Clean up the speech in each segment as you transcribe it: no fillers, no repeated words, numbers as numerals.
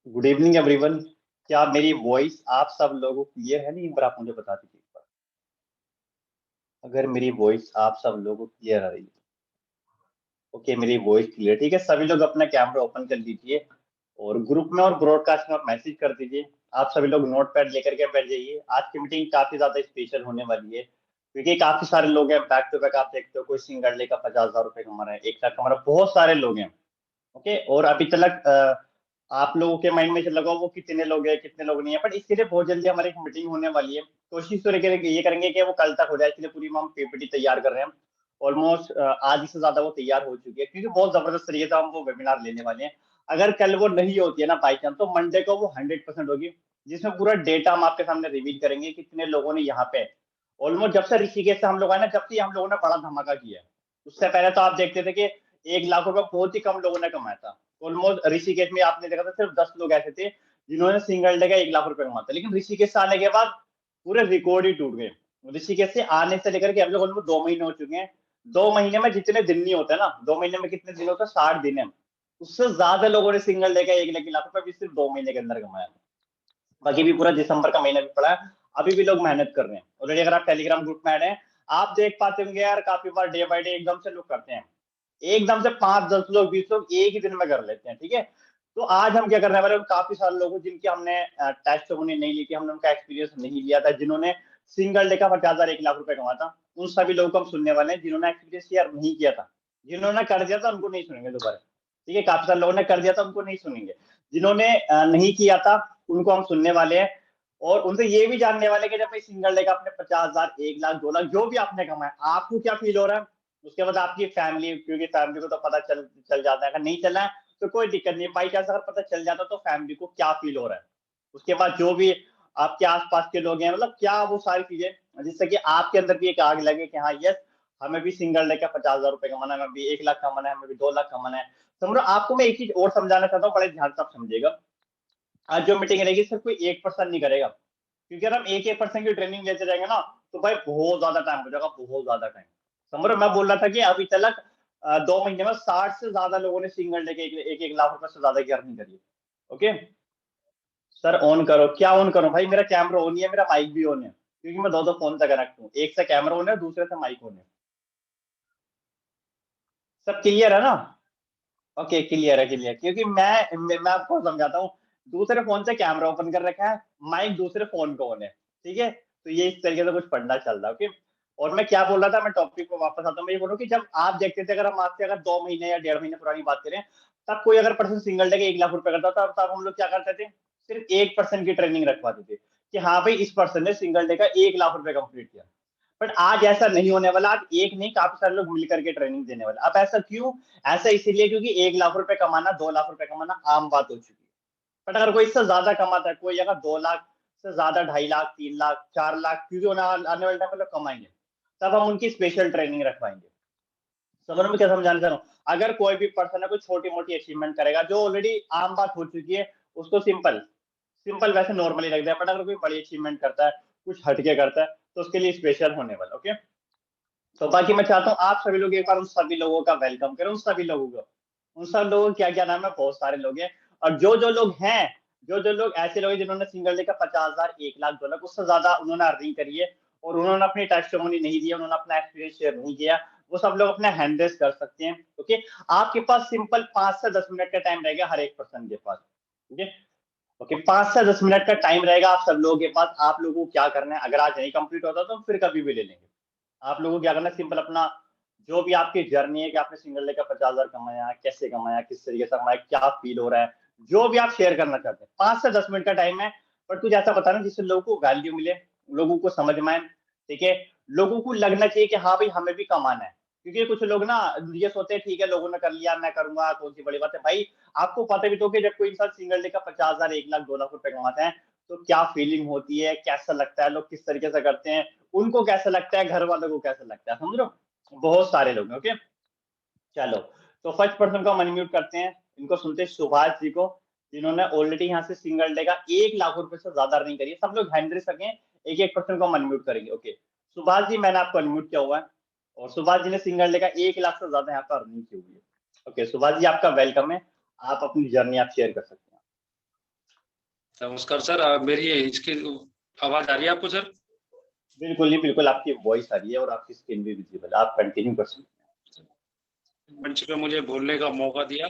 Good evening everyone. क्या मेरी voice आप सब लोगों को क्लियर है? नहीं, एक बार आप मुझे बता दीजिए एक बार, अगर मेरी वॉइस आप सब लोगों को क्लियर आ रही है। ओके, मेरी वॉइस क्लियर, ठीक है। सभी लोग अपना कैमरा ओपन कर लीजिए और ग्रुप में और ब्रॉडकास्ट में आप मैसेज कर दीजिए। आप सभी लोग नोट पैड लेकर के बैठ जाइए। आज की मीटिंग काफी ज्यादा स्पेशल होने वाली है क्योंकि काफी सारे लोग हैं। बैक टू बैक आप देखते हो, कोई सिंगल डे का 50,000 रुपए कमा रहा है, 1 लाख कमा रहा है, बहुत सारे लोग हैं। ओके, और अभी तक आप लोगों के माइंड में चल लगा वो कितने लोग हैं कितने लोग नहीं है, बट इसके लिए बहुत जल्दी हमारी एक मीटिंग होने वाली है। कोशिश तो ये करेंगे कि वो कल तक हो जाए, इसलिए पूरी हम पीपीटी तैयार कर रहे हैं। ऑलमोस्ट आधी से ज्यादा वो तैयार हो चुकी है क्योंकि बहुत जबरदस्त तरीके से हम वो वेबिनार लेने वाले हैं। अगर कल वो नहीं होती है ना बाई चांस, तो मंडे को वो 100% होगी, जिसमें पूरा डेटा हम आपके सामने रिवील करेंगे कितने लोगों ने यहाँ पे ऑलमोस्ट जब से ऋषिकेश से हम लोग आए ना, जब से हम लोगों ने बड़ा धमाका किया है। उससे पहले तो आप देखते थे कि 1 लाख रुपए बहुत ही कम लोगों ने कमाया था। ऑलमोस्ट ऋषिकेश में आपने देखा था सिर्फ 10 लोग ऐसे थे जिन्होंने सिंगल डे का 1 लाख रुपए कमाया था, लेकिन ऋषिकेश से आने के बाद पूरे रिकॉर्ड ही टूट गए। ऋषिकेश से आने से लेकर के अब लोग ऑलमोस्ट 2 महीने हो चुके हैं। 2 महीने में जितने दिन नहीं होते ना, 2 महीने में कितने दिन होते हैं? 60 दिन है। उससे ज्यादा लोगों ने सिंगल डे का 1 लाख रुपए भी सिर्फ 2 महीने के अंदर कमाया। बाकी भी पूरा दिसंबर का महीना भी पड़ा है, अभी भी लोग मेहनत कर रहे हैं ऑलरेडी। अगर आप टेलीग्राम ग्रुप में ऐड हैं, आप देख पाते होंगे यार, काफी बार डे बाय डे एकदम से लोग करते हैं। एकदम से 5 10 लोग 20 लोग एक ही दिन में कर लेते हैं, ठीक है। तो आज हम क्या करने वाले हैं, काफी सारे लोगों जिनकी हमने टेस्ट उन्हें नहीं ली थी, हमने उनका एक्सपीरियंस नहीं लिया था, जिन्होंने सिंगल डे का 50,000 1 लाख रुपए कमा था, उन सभी लोगों को हम सुनने वाले हैं। जिन्होंने एक्सपीरियंस शेयर नहीं किया था, जिन्होंने कर दिया था, उनको नहीं सुनेंगे दोबारा, ठीक है। काफी सारे लोगों ने कर दिया था, उनको नहीं सुनेंगे। जिन्होंने नहीं किया था, उनको हम सुनने वाले हैं। और उनसे ये भी जानने वाले कि जब भाई सिंगल डे का आपने 50,000 1 लाख 2 लाख जो भी आपने कमाया, आपको क्या फील हो रहा है। उसके बाद आपकी फैमिली, क्योंकि फैमिली को तो पता चल चल जाता है, अगर नहीं चला है तो कोई दिक्कत नहीं, बाई चांस अगर पता चल जाता तो फैमिली को क्या फील हो रहा है। उसके बाद जो भी आपके आसपास के लोग हैं, मतलब क्या वो सारी चीजें, जिससे कि आपके अंदर भी एक आग लगे कि हाँ यस, हमें भी सिंगल डे का 50,000 रुपए कमाना है, हमें भी 1 लाख कमाना है, हमें भी 2 लाख कमाना है। समझो, आपको मैं एक चीज और समझाना चाहता हूँ, बड़े ध्यान से आप समझिएगा। आज जो मीटिंग रहेगी सिर्फ कोई 1% नहीं करेगा, क्योंकि अगर हम एक एक पर्सन की ट्रेनिंग लेते जाएंगे ना, तो भाई बहुत ज्यादा टाइम हो जाएगा, बहुत ज्यादा टाइम। समझ रहे हो? मैं बोल रहा था कि अभी तक 2 महीने में 60 से ज्यादा लोगों ने सिंगल डे के 1 1 लाख रुपए से ज्यादा की अर्निंग करी है। ओके सर, ऑन करो। क्या ऑन करो भाई? मेरा कैमरा ऑन ही है, मेरा माइक भी ऑन है, क्योंकि मैं दो दो फोन से कनेक्ट हूँ, एक से कैमरा ऑन है, दूसरे से माइक ऑन है। सब क्लियर है ना? ओके, क्लियर है, क्लियर। क्योंकि मैं आपको समझाता हूँ, दूसरे फोन से कैमरा ओपन कर रखा है, माइक दूसरे फोन को ऑन है, ठीक है। तो ये इस तरीके से कुछ पढ़ना चल रहा है, ओके। और मैं क्या बोल रहा था, मैं टॉपिक पे वापस आता हूँ। मैं ये बोलूँ कि जब आप देखते थे, अगर हम आज से अगर 2 महीने या 1.5 महीने पुरानी बात करें, तब कोई अगर पर्सन सिंगल डे के 1 लाख रुपए करता था, तब हम लोग क्या करते थे? सिर्फ 1% की ट्रेनिंग रखवाते थे कि हाँ भाई, इस पर्सन ने सिंगल डे का 1 लाख रुपए कंप्लीट किया। बट आज ऐसा नहीं होने वाला। आज एक नहीं, काफी सारे लोग मिलकर के ट्रेनिंग देने वाले। अब ऐसा क्यों? ऐसा इसीलिए क्योंकि 1 लाख रुपए कमाना, 2 लाख रुपए कमाना आम बात हो चुकी है। बट अगर कोई इससे ज्यादा कमाता है, कोई अगर 2 लाख से ज्यादा, 2.5 लाख 3 लाख 4 लाख, क्योंकि आने वाले टाइम में लोग कमाएंगे, तब हम उनकी स्पेशल ट्रेनिंग रखवाएंगे। समझ में क्या समझाना चाह रहा हूँ? अगर कोई भी पर्सन है, कोई छोटी मोटी अचीवमेंट करेगा जो ऑलरेडी आम बात हो चुकी है, उसको सिंपल सिंपल वैसे नॉर्मली रख दिया। बट अगर कोई बड़ी अचीवमेंट करता है, कुछ हटके करता है, तो उसके लिए स्पेशल होने वाला, ओके। तो बाकी मैं चाहता हूँ आप सभी लोग एक बार उन सभी लोगों का वेलकम करें, उन सभी लोगों को। उन सब लोगों का क्या क्या नाम है? बहुत सारे लोग हैं। और जो जो लोग हैं, जो जो लोग ऐसे लोग हैं जिन्होंने सिंगल डे का 50,000 1 लाख 2 लाख उससे ज्यादा उन्होंने अर्निंग करी है, और उन्होंने अपनी टेस्टिमोनी नहीं दी, उन्होंने अपना एक्सपीरियंस शेयर नहीं किया, वो सब लोग अपने हैंड रेस कर सकते हैं, ओके। आपके पास सिंपल 5 से 10 मिनट का टाइम रहेगा हर एक पर्सन के पास, ठीक है। ओके, 5 से 10 मिनट का टाइम रहेगा आप सब लोगों के पास। आप लोगों को क्या करना है, अगर आज नहीं कंप्लीट होता तो फिर कभी भी ले लेंगे। आप लोगों को क्या करना है, सिंपल अपना जो भी आपकी जर्नी है कि आपने सिंगल डे का 50,000 कमाया, कैसे कमाया, किस तरीके से कमाया, क्या फील हो रहा है, जो भी आप शेयर करना चाहते हैं, 5 से 10 मिनट का टाइम है। पर कुछ ऐसा बताना जिससे लोगों को वैल्यू मिले, लोगों को समझ में आए, ठीक है। लोगों को लगना चाहिए कि हाँ भाई, हमें भी कमाना है। क्योंकि कुछ लोग ना ये सोचते हैं, ठीक है लोगों ने कर लिया, मैं करूंगा, कौन सी बड़ी बात है भाई। आपको पता भी तो कि जब कोई इंसान सिंगल डे का 50,000 1 लाख 2 लाख रुपए कमाते हैं, तो क्या फीलिंग होती है, कैसा लगता है, लोग किस तरीके से करते हैं, उनको कैसा लगता है, घर वालों को कैसा लगता है, समझ रहे हो? बहुत सारे लोग हैं, ओके। चलो, तो फर्स्ट पर्सन को हम अनम्यूट करते हैं। इनको सुनते हैं, सुभाष जी को, जिन्होंने ऑलरेडी यहाँ से सिंगल डे का 1 लाख रुपए से ज्यादा अर्निंग करी है। सब लोग हैंड रेस सकें, एक एक पर्सन को हम अनम्यूट करेंगे, ओके। सुभाष जी, मैंने आपको अनम्यूट किया हुआ है, और सुभाष जी ने सिंगल डे का 1 लाख से ज्यादा यहाँ पर अर्निंग की हुई है। ओके सुभाष जी, आपका वेलकम है। आप अपनी जर्नी आप शेयर कर सकते हैं। नमस्कार सर, मेरी इसकी आवाज आ रही है आपको सर? बिल्कुल नहीं, बिल्कुल आपकी वॉइस आ रही है और आपकी स्क्रीन भी विजिबल है। आप कंटिन्यू कर सकते मंच पे मुझे बोलने का मौका दिया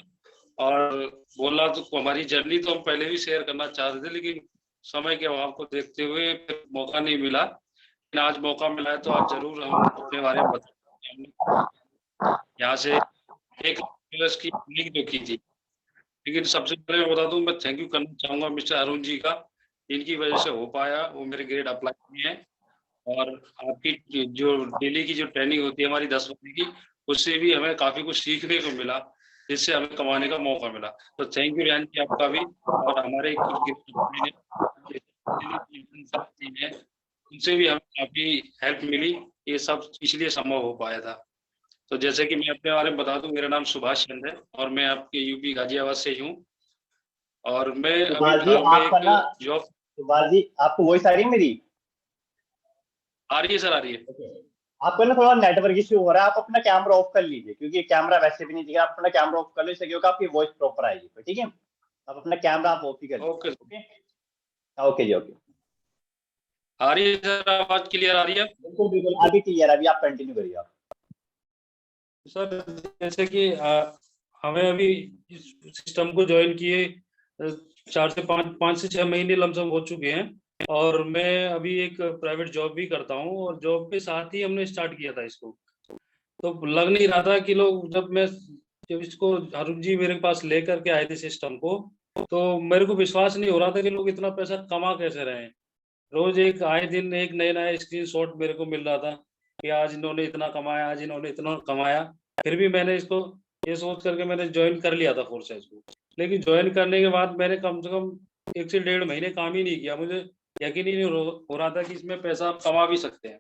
और बोला, तो हमारी जर्नी तो हम पहले भी शेयर करना चाहते थे, लेकिन समय के अभाव को देखते हुए फिर मौका नहीं मिला। लेकिन आज मौका मिला है तो आज जरूर हम अपने बारे में बताएंगे। हमने यहाँ से 1 लाख की मीटिंग जो की थी, लेकिन सबसे पहले मैं बता दूं, मैं थैंक यू करना चाहूंगा मिस्टर अरुण जी का। इनकी वजह से हो पाया, वो मेरे ग्रेड अप्लाई किए हैं। और आपकी जो डेली की जो ट्रेनिंग होती है हमारी 10 बजे की, उससे भी हमें काफी कुछ सीखने को मिला, जिससे हमें कमाने का मौका मिला। तो थैंक यू रेहान जी आपका भी। और हमारे कुछ टीम है, उनसे भी हमें काफी हेल्प मिली। ये सब इसलिए संभव हो पाया था। तो जैसे कि मैं अपने बारे में बता दूं, मेरा नाम सुभाष चंद्र है और मैं आपके यूपी गाजियाबाद से ही हूँ। और मैं हैं। अभी सुभाष जी फिलहाल में आपका ना, एक जॉब। सुभाष जी आपको वॉइस आ रही है मेरी? आ रही है सर, आ रही है। आपका ना थोड़ा नेटवर्क इश्यू हो रहा है। आप अपना कैमरा ऑफ कर लीजिए, क्योंकि कैमरा वैसे भी नहीं दिख रहा। आप अपना कैमरा ऑफ कर लीजिए, क्योंकि आपकी वॉइस प्रॉपर आएगी। तो ठीक है, आप अपना कैमरा आप ऑफ ही कर ओके। लीजिए। ओके, ओके जी, ओके। आ रही है सर, आवाज क्लियर आ रही है? बिल्कुल बिल्कुल, अभी क्लियर। अभी आप कंटिन्यू करिए आप। सर जैसे कि हमें अभी इस सिस्टम को ज्वाइन किए 5 से 6 महीने लमसम हो चुके हैं। और मैं अभी एक प्राइवेट जॉब भी करता हूँ, और जॉब के साथ ही हमने स्टार्ट किया था इसको। तो लग नहीं रहा था कि लोग, जब इसको अरुण जी मेरे पास लेकर के आए थे सिस्टम को, तो मेरे को विश्वास नहीं हो रहा था कि लोग इतना पैसा कमा कैसे रहे हैं। रोज एक आए दिन एक नया नया स्क्रीनशॉट मेरे को मिल रहा था कि आज इन्होंने इतना कमाया, आज इन्होंने इतना कमाया। फिर भी मैंने इसको ये सोच करके मैंने ज्वाइन कर लिया था फोर्सेस को। लेकिन ज्वाइन करने के बाद मैंने कम से कम 1 से 1.5 महीने काम ही नहीं किया। मुझे यकीन ही नहीं हो रहा था कि इसमें पैसा आप कमा भी सकते हैं।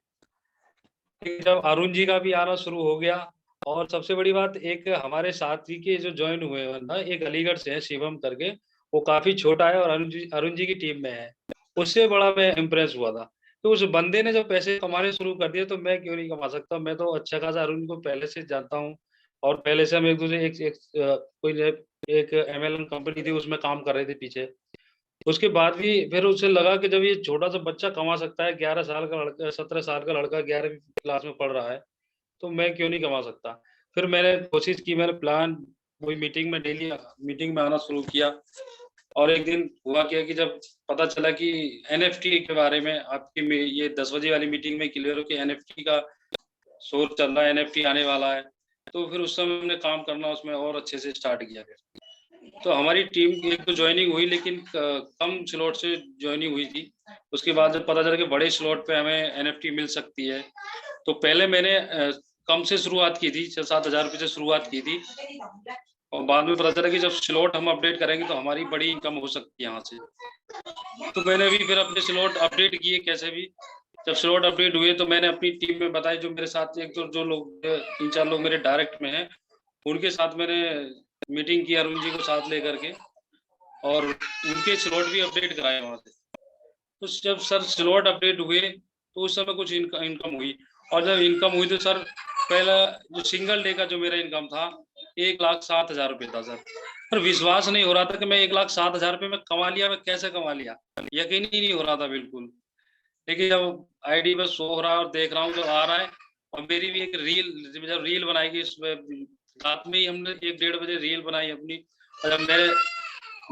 लेकिन जब अरुण जी का भी आना शुरू हो गया, और सबसे बड़ी बात, एक हमारे साथी के जो ज्वाइन हुए हैं बंदा, एक अलीगढ़ से है शिवम करके, वो काफी छोटा है और अरुण जी की टीम में है। उससे बड़ा मैं इम्प्रेस हुआ था। तो उस बंदे ने जब पैसे कमाने शुरू कर दिए, तो मैं क्यों नहीं कमा सकता? मैं तो अच्छा खासा अरुण को पहले से जानता हूँ, और पहले से हम एक दूसरे कोई एक एमएलएम कंपनी थी, उसमें काम कर रहे थे पीछे। उसके बाद भी फिर उसे लगा कि जब ये छोटा सा बच्चा कमा सकता है, 11 साल का लड़का, 17 साल का लड़का 11वीं क्लास में पढ़ रहा है, तो मैं क्यों नहीं कमा सकता? फिर मैंने कोशिश की, मैंने प्लान, वही मीटिंग में, डेली मीटिंग में आना शुरू किया। और एक दिन हुआ क्या कि जब पता चला कि एनएफटी के बारे में आपकी ये 10 बजे वाली मीटिंग में क्लियर हो कि एनएफटी का शोर चल रहा है, एनएफटी आने वाला है, तो फिर उस समय हमने काम करना उसमें और अच्छे से स्टार्ट किया। तो हमारी टीम की एक तो ज्वाइनिंग हुई, लेकिन कम स्लॉट से ज्वाइनिंग हुई थी। उसके बाद जब पता चला कि बड़े स्लॉट पे हमें एनएफटी मिल सकती है, तो पहले मैंने कम से शुरुआत की थी, 6-7 हज़ार रुपये से शुरुआत की थी। और बाद में पता चला कि जब स्लॉट हम अपडेट करेंगे तो हमारी बड़ी इनकम हो सकती है यहाँ से। तो मैंने भी फिर अपने स्लॉट अपडेट किए कैसे भी। जब स्लॉट अपडेट हुए तो मैंने अपनी टीम में बताई, जो मेरे साथ एक तो जो लोग 3-4 लोग मेरे डायरेक्ट में हैं, उनके साथ मैंने मीटिंग की अरुण जी को साथ लेकर के, और उनके स्लॉट भी अपडेट कराए वहाँ से। तो जब सर स्लॉट अपडेट हुए, तो उस समय कुछ इनकम हुई। और जब इनकम हुई तो सर, पहला जो सिंगल डे का जो मेरा इनकम था, 1,07,000 रुपये था सर। पर विश्वास नहीं हो रहा था कि मैं 1,07,000 रुपये में कमा लिया। मैं कैसे कमा लिया, यकीन ही नहीं हो रहा था बिल्कुल। लेकिन जब आईडी पे शो हो रहा है और देख रहा हूँ जो आ रहा है, और मेरी भी एक जब रील बनाएगी, इसमें रात में ही हमने 1-1:30 बजे रील बनाई अपनी। और जब मैं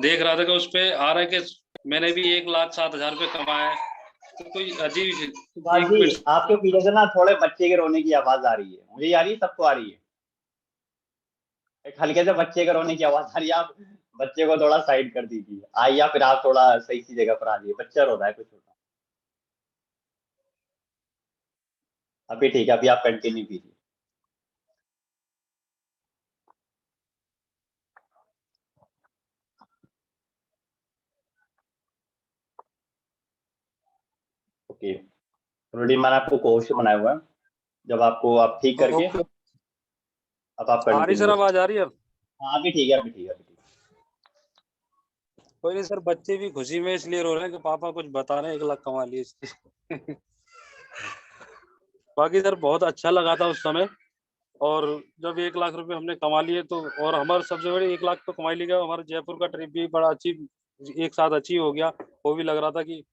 देख रहा था कि उस पे आ रहा है कि मैंने भी 1,07,000 रुपये कमाए, तो कोई अजीब। सुभाष एक जी मिनट। आपके पीछे से ना थोड़े बच्चे के रोने की आवाज आ रही है। मुझे आ रही है, सबको आ रही है। एक हल्के से बच्चे के रोने की आवाज आ रही है। आप बच्चे को थोड़ा साइड कर दीजिए। आइए, या फिर आप थोड़ा सही सी जगह पर आ जाइए। बच्चा रो रहा है कुछ छोटा। अभी ठीक है, अभी आप कंटिन्यू कीजिए। ओके, ऑलरेडी मैंने आपको कोच बनाया हुआ है। जब आपको आप ठीक करके, ओके। अब आप आ रही कंटिन्यू सर, कर आवाज सकते आ रही है? हैं। हाँ, अभी ठीक है, अभी ठीक है, अभी ठीक कोई नहीं सर, बच्चे भी खुशी में इसलिए रो रहे हैं कि पापा कुछ बता रहे हैं, 1 लाख कमा लिए इसलिए। बाकी सर बहुत अच्छा लगा था उस समय। और जब 1 लाख रुपए हमने कमा लिए, तो और हमारे सबसे बड़ी 1 लाख तो कमा ही लिया, हमारे जयपुर का ट्रिप भी बड़ा अच्छी एक साथ अचीव हो गया। वो भी लग रहा था कि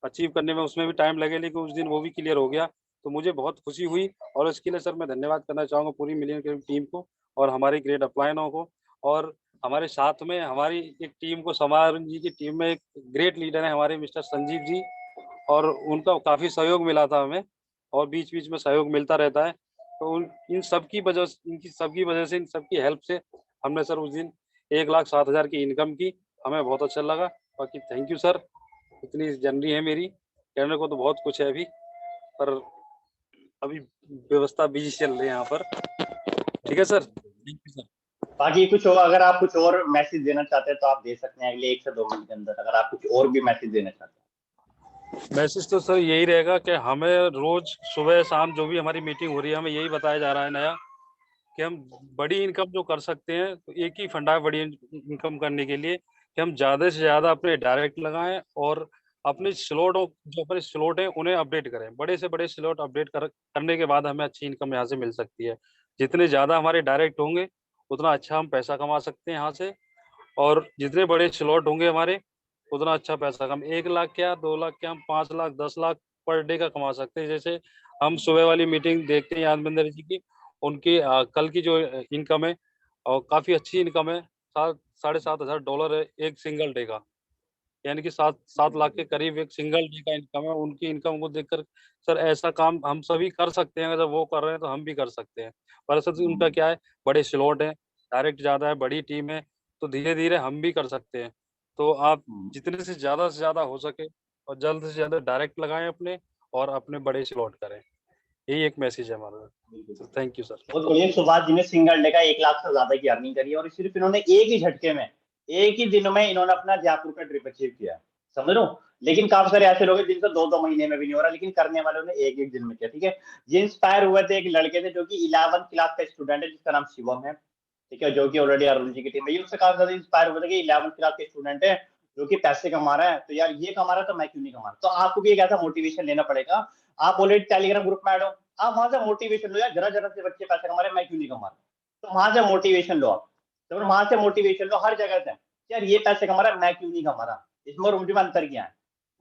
अचीव करने में उसमें भी टाइम लगे, लेकिन उस दिन वो भी क्लियर हो गया। तो मुझे बहुत खुशी हुई और इसके लिए सर मैं धन्यवाद करना चाहूँगा पूरी मिलियन क्रिएटिव टीम को और हमारी ग्रेट अपलाइनों को। और हमारे साथ में हमारी एक टीम को समारोह जी की टीम में एक ग्रेट लीडर है हमारे मिस्टर संजीव जी, और उनका काफ़ी सहयोग मिला था हमें और बीच-बीच में सहयोग मिलता रहता है। तो उन इन सब की वजह से, इनकी सबकी वजह से, इन सबकी हेल्प से हमने सर उस दिन 1,07,000 की इनकम की। हमें बहुत अच्छा लगा। बाकी थैंक यू सर। इतनी जर्नी है मेरी, कहने को तो बहुत कुछ है अभी, पर अभी व्यवस्था बिज़ी चल रही है यहाँ पर। ठीक है सर? Thank you sir. बाकी कुछ होगा, अगर आप कुछ और मैसेज देना चाहते हैं तो आप दे सकते हैं अगले 1 से 2 मिनट के अंदर, अगर आप कुछ और भी मैसेज देना चाहते हैं। मैसेज तो सर यही रहेगा कि हमें रोज़ सुबह-शाम जो भी हमारी मीटिंग हो रही है, हमें यही बताया जा रहा है नया कि हम बड़ी इनकम जो कर सकते हैं, तो एक ही फंडा है बड़ी इनकम करने के लिए कि हम ज़्यादा से ज़्यादा अपने डायरेक्ट लगाएँ और अपने स्लॉटों जो अपने स्लॉट हैं, उन्हें अपडेट करें। बड़े से बड़े स्लॉट अपडेट करने के बाद हमें अच्छी इनकम यहाँ से मिल सकती है। जितने ज़्यादा हमारे डायरेक्ट होंगे, उतना अच्छा हम पैसा कमा सकते हैं यहाँ से, और जितने बड़े स्लॉट होंगे हमारे, उतना अच्छा पैसा कम 1 लाख क्या, 2 लाख क्या, हम 5 लाख, 10 लाख पर डे का कमा सकते हैं। जैसे हम सुबह वाली मीटिंग देखते हैं यादविंदर जी की, उनकी कल की जो इनकम है और काफ़ी अच्छी इनकम है, 7 साढ़े $7,000 है एक सिंगल डे का। यानी कि 7 लाख के करीब एक सिंगल डे का इनकम है। उनकी इनकम को देखकर सर ऐसा काम हम सभी कर सकते हैं, अगर वो कर रहे हैं तो हम भी कर सकते हैं। परिस्थिति उनका क्या है, बड़े स्लॉट हैं, डायरेक्ट ज़्यादा है, बड़ी टीम है, तो धीरे-धीरे हम भी कर सकते हैं। तो आप हुँ, जितने से ज़्यादा हो सके और जल्द से ज़्यादा डायरेक्ट लगाएँ अपने और अपने बड़े स्लॉट करें। यही एक मैसेज है हमारा। बिल्कुल। Sir thank you sir. बहुत बढ़िया। सुभाष जी ने सिंगल डे का 1 लाख से ज़्यादा की अर्निंग करी है और सिर्फ़ इन्होंने एक ही झटके में, एक ही दिन में इन्होंने अपना जयपुर का ट्रिप अचीव किया है। समझ रहे हो? लेकिन काफ़ी सारे ऐसे लोग हैं जिनसे 2-2 महीने में भी नहीं हो रहा, लेकिन करने वालों ने 1-1 दिन में किया, ठीक है? ये इंस्पायर हुए थे एक लड़के से जो कि 11th क्लास का स्टूडेंट है जिसका नाम शिवम है, ठीक है? जो कि ऑलरेडी अरुण जी की टीम में, ये उससे काफ़ी ज़्यादा इंस्पायर हुए थे कि 11th क्लास के स्टूडेंट है, जो कि पैसे कमा रहा है, तो यार ये कमा रहा है तो मैं क्यों नहीं कमा रहा? तो आपको भी एक ऐसा मोटिवेशन लेना पड़ेगा। आप ऑलरेडी टेलीग्राम ग्रुप में ऐड हो, आप वहाँ से मोटिवेशन लो यार, जरा-जरा से बच्चे पैसे कमा रहे हैं, मैं क्यों नहीं कमा रहा? तो वहाँ से मोटिवेशन लो आप। तो वहाँ से मोटिवेशन लो हर जगह से, यार ये पैसे कमा रहा है, मैं क्यों नहीं कमा रहा? इसमें और उनमें अंतर क्या है?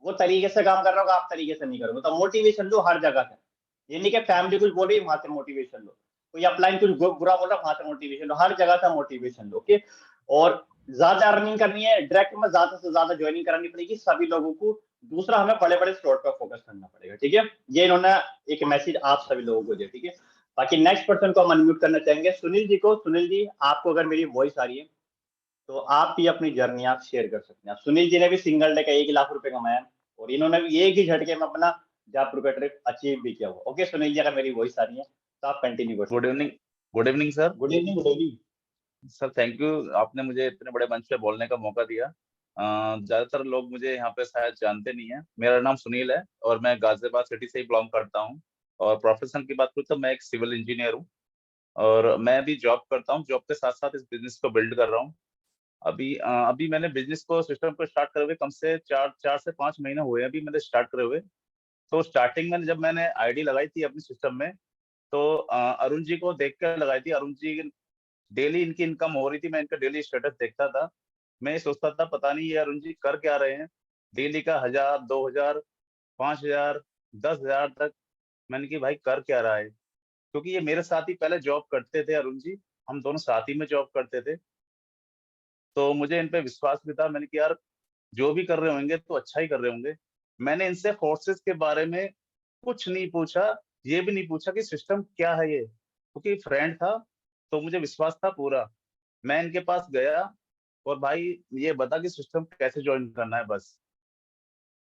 वो तरीके से काम कर रहा होगा, आप तरीके से नहीं करोगे। तो मोटिवेशन लो हर जगह से। ये नहीं कि फैमिली कुछ बोल रही है, वहाँ से मोटिवेशन लो। कोई अपलाइन कुछ बुरा बोल रहा है, वहाँ से मोटिवेशन लो। हर जगह से मोटिवेशन लो, ओके? और ज़्यादा अर्निंग करनी है, डायरेक्ट में ज़्यादा से ज़्यादा जॉइनिंग करानी पड़ेगी सभी लोगों को। दूसरा, हमें बड़े-बड़े स्लॉट पे फोकस करना पड़ेगा, ठीक है? ये इन्होंने एक मैसेज आप सभी लोगों को दिया, ठीक है? बाकी नेक्स्ट पर्सन को हम अनम्यूट करना चाहेंगे, सुनील जी को। सुनील जी, आपको अगर मेरी वॉइस आ रही है, तो आप भी अपनी जर्नी आप शेयर कर सकते हैं। सुनील जी ने भी सिंगल डे का 1 लाख रुपए कमाया और इन्होंने भी एक ही झटके में अपना जयपुर का ट्रिप अचीव भी किया हुआ। ओके सुनील जी, अगर मेरी वॉइस आ रही है, तो आप कंटिन्यू कर गुड सकते इवनिंग। Good evening sir. हैं। Good evening, good evening. Sir thank you, आपने मुझे इतने बड़े मंच पे बोलने का मौका दिया। ज्यादातर लोग मुझे यहाँ पे शायद जानते नहीं है। मेरा नाम सुनील है और मैं गाजियाबाद सिटी से ही बिलोंग करता हूँ। और प्रोफेशन की बात करूँ तो मैं एक सिविल इंजीनियर हूँ और मैं भी जॉब करता हूँ। जॉब के साथ साथ इस बिजनेस को बिल्ड कर रहा हूँ। अभी मैंने बिजनेस को सिस्टम को स्टार्ट करे हुए कम से 4 से 5 महीने हुए हैं अभी मैंने स्टार्ट करे हुए। तो स्टार्टिंग में जब मैंने आईडी लगाई थी अपने सिस्टम में, तो अरुण जी को देख कर लगाई थी। अरुण जी डेली इनकी इनकम हो रही थी, मैं इनका डेली स्टेटस देखता था। मैं ये सोचता था पता नहीं ये अरुण जी कर क्या रहे हैं, डेली का 1000, 2000, 5000, 10,000 तक। मैंने कि भाई कर क्या रहा है, क्योंकि ये मेरे साथ ही पहले जॉब करते थे अरुण जी। हम दोनों साथ ही में जॉब करते थे। तो मुझे इन पे विश्वास भी था। मैंने कि यार जो भी कर रहे होंगे तो अच्छा ही कर रहे होंगे। मैंने इनसे फोर्सेस के बारे में कुछ नहीं पूछा, ये भी नहीं पूछा कि सिस्टम क्या है ये, क्योंकि फ्रेंड था तो मुझे विश्वास था पूरा। मैं इनके पास गया और भाई ये बता कि सिस्टम कैसे ज्वाइन करना है बस।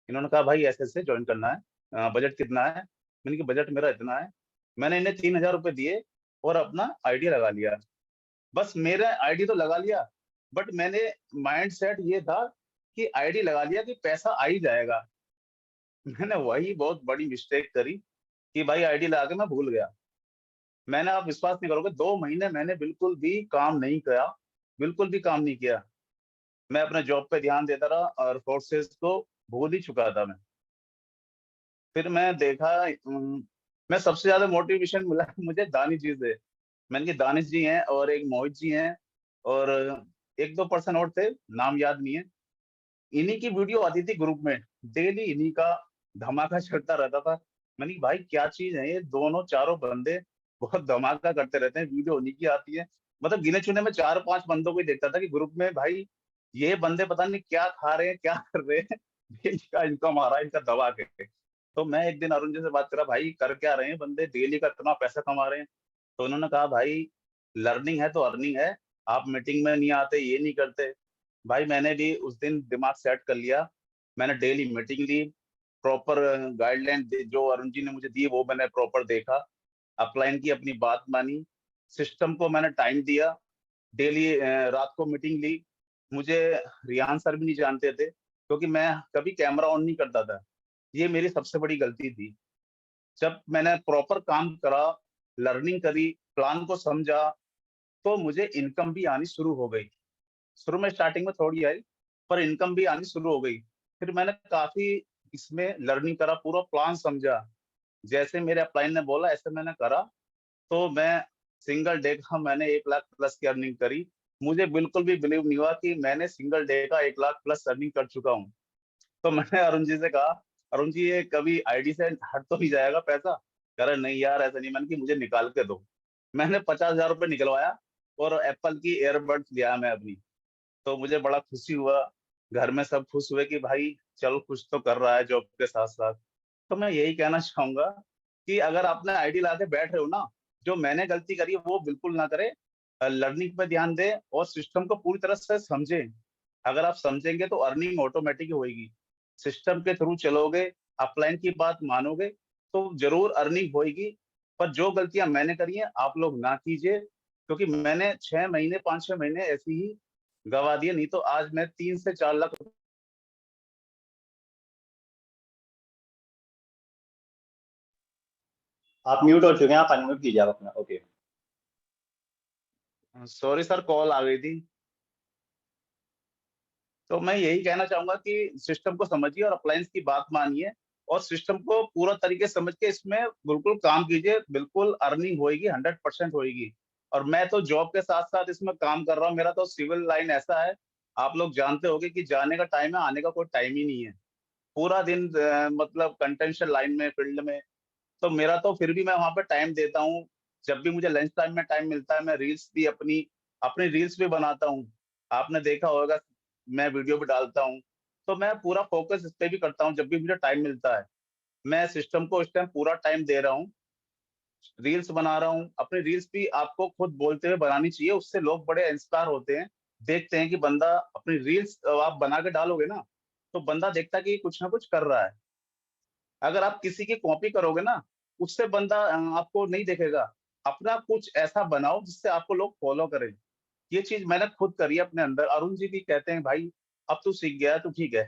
इन्होंने कहा भाई ऐसे-ऐसे ज्वाइन करना है, बजट कितना है? मैंने कहा बजट मेरा इतना है। मैंने इन्हें 3000 रुपए दिए और अपना आईडी लगा लिया। बस मेरा आईडी तो लगा लिया, बट मैंने माइंडसेट ये था कि आईडी लगा लिया कि पैसा आ ही जाएगा। मैंने वही बहुत बड़ी मिस्टेक करी कि भाई आईडी लगा के मैं भूल गया। मैंने, आप विश्वास नहीं करोगे, 2 महीने मैंने बिल्कुल भी काम नहीं किया, बिल्कुल भी काम नहीं किया। मैं अपने जॉब पे ध्यान देता रहा और कोर्सेज़ को भूल ही चुका था मैं। फिर मैं देखा, मैं सबसे ज़्यादा मोटिवेशन मिला मुझे दानिश जी से। मैंने कहा दानिश जी हैं और एक मोहित जी हैं और 1-2 पर्सन और थे, नाम याद नहीं है। इन्हीं की वीडियो आती थी ग्रुप में, डेली इन्हीं का धमाका चलता रहता था। मैंने कहा, भाई क्या चीज है ये, दोनों चारों बंदे बहुत धमाका करते रहते हैं, वीडियो उन्हीं की आती है। मतलब गिने चुने में 4-5 बंदों को ही देखता था कि ग्रुप में भाई ये बंदे पता नहीं क्या खा रहे हैं, क्या कर रहे हैं, डेली का इनकम आ रहा है इनका दबा के। तो मैं एक दिन अरुण जी से बात करा, भाई कर क्या रहे हैं बंदे, डेली का इतना पैसा कमा रहे हैं। तो उन्होंने कहा, भाई लर्निंग है तो अर्निंग है, आप मीटिंग में नहीं आते, ये नहीं करते। भाई मैंने भी उस दिन दिमाग सेट कर लिया, मैंने डेली मीटिंग ली, प्रॉपर गाइडलाइन जो अरुण जी ने मुझे दी वो मैंने प्रॉपर देखा, अपलाइन की, अपनी बात मानी, सिस्टम को मैंने टाइम दिया, डेली रात को मीटिंग ली। मुझे रियान सर भी नहीं जानते थे क्योंकि मैं कभी कैमरा ऑन नहीं करता था, ये मेरी सबसे बड़ी गलती थी। जब मैंने प्रॉपर काम करा, लर्निंग करी, प्लान को समझा, तो मुझे इनकम भी आनी शुरू हो गई। शुरू में स्टार्टिंग में थोड़ी आई, पर इनकम भी आनी शुरू हो गई। फिर मैंने काफी इसमें लर्निंग करा, पूरा प्लान समझा, जैसे मेरे अपलाइन ने बोला ऐसे मैंने करा। तो मैं सिंगल डे का मैंने 1 लाख प्लस की अर्निंग करी। मुझे बिल्कुल भी बिलीव नहीं हुआ कि मैंने सिंगल डे का 1 लाख प्लस अर्निंग कर चुका हूँ। तो मैंने अरुण जी से कहा, अरुण जी ये कभी आईडी से हट तो नहीं जाएगा पैसा? कह रहे नहीं यार ऐसा नहीं। मैंने कि मुझे निकाल के दो। मैंने 50,000 रुपये निकलवाया और एप्पल की एयरबड्स लिया मैं अपनी। तो मुझे बड़ा खुशी हुआ, घर में सब खुश हुए कि भाई चलो कुछ तो कर रहा है जॉब के साथ साथ। तो मैं यही कहना चाहूंगा कि अगर आपने आईडी ला के बैठ रहे हो ना, जो मैंने गलती करी है वो बिल्कुल ना करें। लर्निंग पे ध्यान दें और सिस्टम को पूरी तरह से समझें। अगर आप समझेंगे तो अर्निंग ऑटोमेटिक होएगी। सिस्टम के थ्रू चलोगे, अपलाइन की बात मानोगे, तो जरूर अर्निंग होएगी। पर जो गलतियां मैंने करी हैं आप लोग ना कीजिए, क्योंकि मैंने 6 महीने 5-6 महीने ऐसी ही गवा दिए, नहीं तो आज मैं 3 से 4 लाख। आप म्यूट हो चुके हैं, आप अनम्यूट कीजिए आप अपना। ओके। सॉरी सर, कॉल आ गई थी। तो मैं यही कहना चाहूंगा कि सिस्टम को समझिए और अप्लायंस की बात मानिए, और सिस्टम को पूरा तरीके से समझ के इसमें बिल्कुल काम कीजिए, बिल्कुल अर्निंग होएगी, 100% होएगी। और मैं तो जॉब के साथ साथ इसमें काम कर रहा हूँ, मेरा तो सिविल लाइन ऐसा है, आप लोग जानते होंगे कि जाने का टाइम है, आने का कोई टाइम ही नहीं है। पूरा दिन मतलब कंटेंशियल लाइन में, फील्ड में। तो मेरा तो फिर भी मैं वहां पे टाइम देता हूँ। जब भी मुझे लंच टाइम में टाइम मिलता है, मैं रील्स भी अपनी अपनी रील्स भी बनाता हूँ। आपने देखा होगा, मैं वीडियो भी डालता हूँ। तो मैं पूरा फोकस इस पे भी करता हूँ जब भी मुझे टाइम मिलता है। मैं सिस्टम को इस टाइम पूरा टाइम दे रहा हूँ, रील्स बना रहा हूँ। अपनी रील्स भी आपको खुद बोलते हुए बनानी चाहिए, उससे लोग बड़े इंस्पायर होते हैं। देखते हैं कि बंदा अपनी रील्स आप बना के डालोगे ना, तो बंदा देखता है कि कुछ ना कुछ कर रहा है। अगर आप किसी की कॉपी करोगे ना, उससे बंदा आपको नहीं देखेगा। अपना कुछ ऐसा बनाओ जिससे आपको लोग फॉलो करें। ये चीज मैंने खुद करी है अपने अंदर। अरुण जी भी कहते हैं, भाई अब तू सीख गया है तो ठीक है।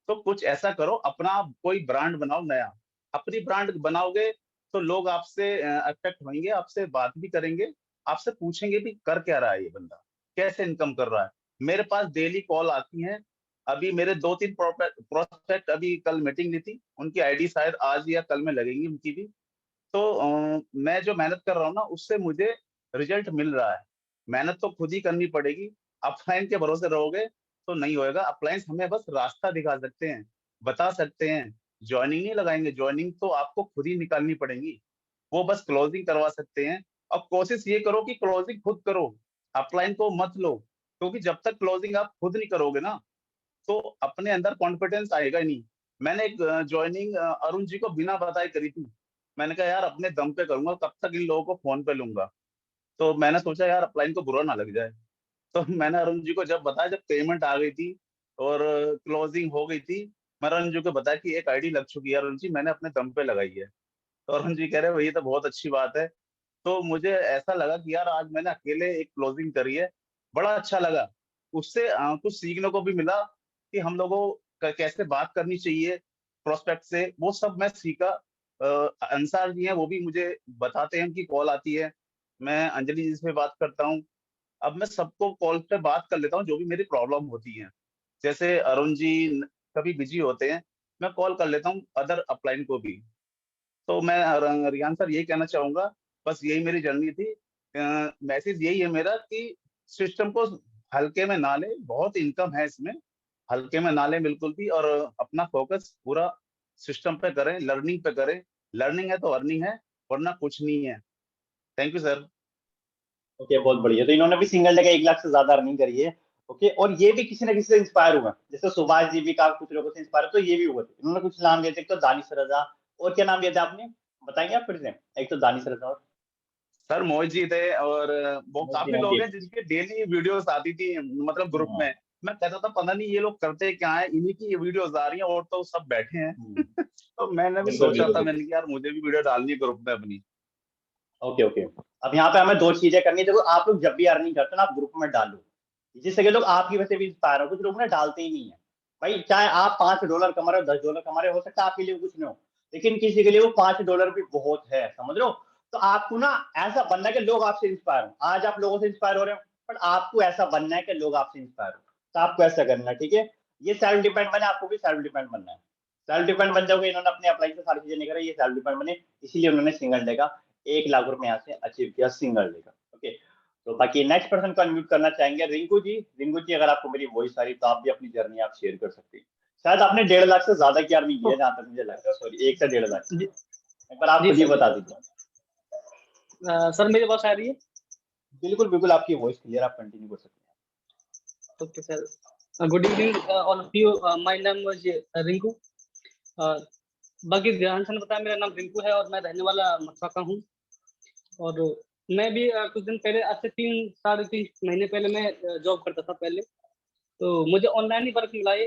तो कुछ ऐसा करो, अपना कोई ब्रांड बनाओ नया। अपनी ब्रांड बनाओगे तो लोग आपसे अट्रैक्ट होंगे, आपसे बात भी करेंगे, आपसे पूछेंगे भी कर क्या रहा है ये बंदा, कैसे इनकम कर रहा है। मेरे पास डेली कॉल आती हैं। अभी मेरे 2-3 प्रोस्पेक्ट, अभी कल मीटिंग ली थी, उनकी आईडी शायद आज या कल में लगेंगी उनकी भी। तो मैं जो मेहनत कर रहा हूँ ना, उससे मुझे रिजल्ट मिल रहा है। मेहनत तो खुद ही करनी पड़ेगी। अपलाइन के भरोसे रहोगे तो नहीं होएगा। अप्लायंस हमें बस रास्ता दिखा सकते हैं, बता सकते हैं। ज्वाइनिंग नहीं लगाएंगे, ज्वाइनिंग तो आपको खुद ही निकालनी पड़ेगी। वो बस क्लोजिंग करवा सकते हैं। और कोशिश ये करो कि क्लोजिंग खुद करो, अपलाइन को मत लो। क्योंकि जब तक क्लोजिंग आप खुद नहीं करोगे ना, तो अपने अंदर कॉन्फिडेंस आएगा ही नहीं। मैंने एक ज्वाइनिंग अरुण जी को बिना बताए करी थी। मैंने कहा यार अपने दम पे करूंगा, कब तक इन लोगों को फोन पे लूंगा। तो मैंने सोचा यार अपलाइन को बुरा ना लग जाए। तो मैंने अरुण जी को जब बताया, जब पेमेंट आ गई थी और क्लोजिंग हो गई थी, मैंने अरुण जी को बताया कि एक आईडी लग चुकी है अरुण जी, मैंने अपने दम पे लगाई है। तो अरुण जी कह रहे भाई ये तो बहुत अच्छी बात है। तो मुझे ऐसा लगा कि यार आज मैंने अकेले एक क्लोजिंग करी है, बड़ा अच्छा लगा। उससे कुछ सीखने को भी मिला कि हम लोगों को कैसे बात करनी चाहिए प्रोस्पेक्ट से, वो सब मैं सीखा। अंसार जी हैं, वो भी मुझे बताते हैं, उनकी कॉल आती है, मैं अंजलि जी से बात करता हूँ। अब मैं सबको कॉल पे बात कर लेता हूँ जो भी मेरी प्रॉब्लम होती है। जैसे अरुण जी कभी बिजी होते हैं, मैं कॉल कर लेता हूँ अदर अपलाइन को भी। तो मैं रियान सर यही कहना चाहूंगा, बस यही मेरी जर्नी थी। मैसेज यही है मेरा कि सिस्टम को हल्के में ना ले, बहुत इनकम है इसमें। हल्के में ना लें बिल्कुल भी, और अपना फोकस पूरा सिस्टम पे करें, लर्निंग पे करें। लर्निंग है तो अर्निंग है, वरना कुछ नहीं है। Thank you sir. ओके, बहुत बढ़िया। तो इन्होंने भी सिंगल डे का 1 लाख से ज्यादा अर्निंग करी है। ओके, और ये भी किसी ना किसी से इंस्पायर हुआ, जैसे सुभाष जी भी का कुछ लोगों से इंस्पायर, तो ये भी हुआ। इन्होंने कुछ नाम दिए थे, एक तो दानिश रजा, और क्या नाम दिया था आपने, बताएंगे आप फिर से? एक तो दानिश रजा और सर मोहित जी थे, और वो मोती, काफी लोग ओके। हैं जिनके डेली वीडियोस आती थी, मतलब ग्रुप हाँ। में। मैं कहता था पता नहीं ये लोग करते क्या है, इन्हीं की ये वीडियोस आ रही हैं और तो सब बैठे हैं। तो मैंने भी बिल्कुल सोचा बिल्कुल था, बिल्कुल। मैंने कहा यार मुझे भी वीडियो डालनी है ग्रुप में अपनी। Okay okay. अब यहाँ पे हमें 2 चीजें करनी है। देखो, आप लोग जब भी अर्निंग करते हो ना, आप ग्रुप में डालो, जिससे कि लोग आपकी वजह से भी इंस्पायर हो। कुछ लोग ना डालते ही नहीं है भाई, चाहे आप $5 कमा रहे हो, $10 कमा रहे हो सकता है आपके लिए कुछ नहीं हो, लेकिन किसी के लिए वो $5 भी बहुत है, समझ रहे हो? तो आपको ना ऐसा बनना है कि लोग आपसे इंस्पायर हो। आज आप लोगों से इंस्पायर हो रहे हो, पर आपको ऐसा बनना है कि लोग आपसे इंस्पायर हो। तो आपको ऐसा करना है, ठीक है? ये सेल्फ डिपेंड बने, आपको भी सेल्फ डिपेंड बनना है। सेल्फ डिपेंड बन जाओगे, इन्होंने अपने अप्लाई से सारी चीजें नहीं करा, ये सेल्फ डिपेंड बने, इसीलिए उन्होंने सिंगल डे का 1 लाख रुपए यहाँ से अचीव किया, सिंगल डे का। ओके, तो बाकी नेक्स्ट पर्सन को अनम्यूट करना चाहेंगे, रिंकू जी। रिंकू जी, अगर आपको मेरी वॉइस आ रही तो आप भी अपनी जर्नी आप शेयर कर सकते हैं। शायद आपने 1.5 लाख से ज्यादा की अर्निंग की है, जहां तक मुझे लग रहा है। सॉरी, 1 से 1.5 लाख। जी एक बार आप जी खुद ही सर। बता दीजिए। सर मेरी आवाज आ रही है? बिल्कुल बिल्कुल, आपकी वॉइस क्लियर, आप कंटिन्यू कर सकते okay sir, good evening all of you. My name was Rinku. बाकी ध्यान से बताया, मेरा नाम रिंकू है और मैं रहने वाला मथुरा का हूँ। और मैं भी कुछ दिन पहले, आज से 3 साढ़े 3 महीने पहले मैं जॉब करता था पहले। तो मुझे ऑनलाइन ही वर्क मिला है।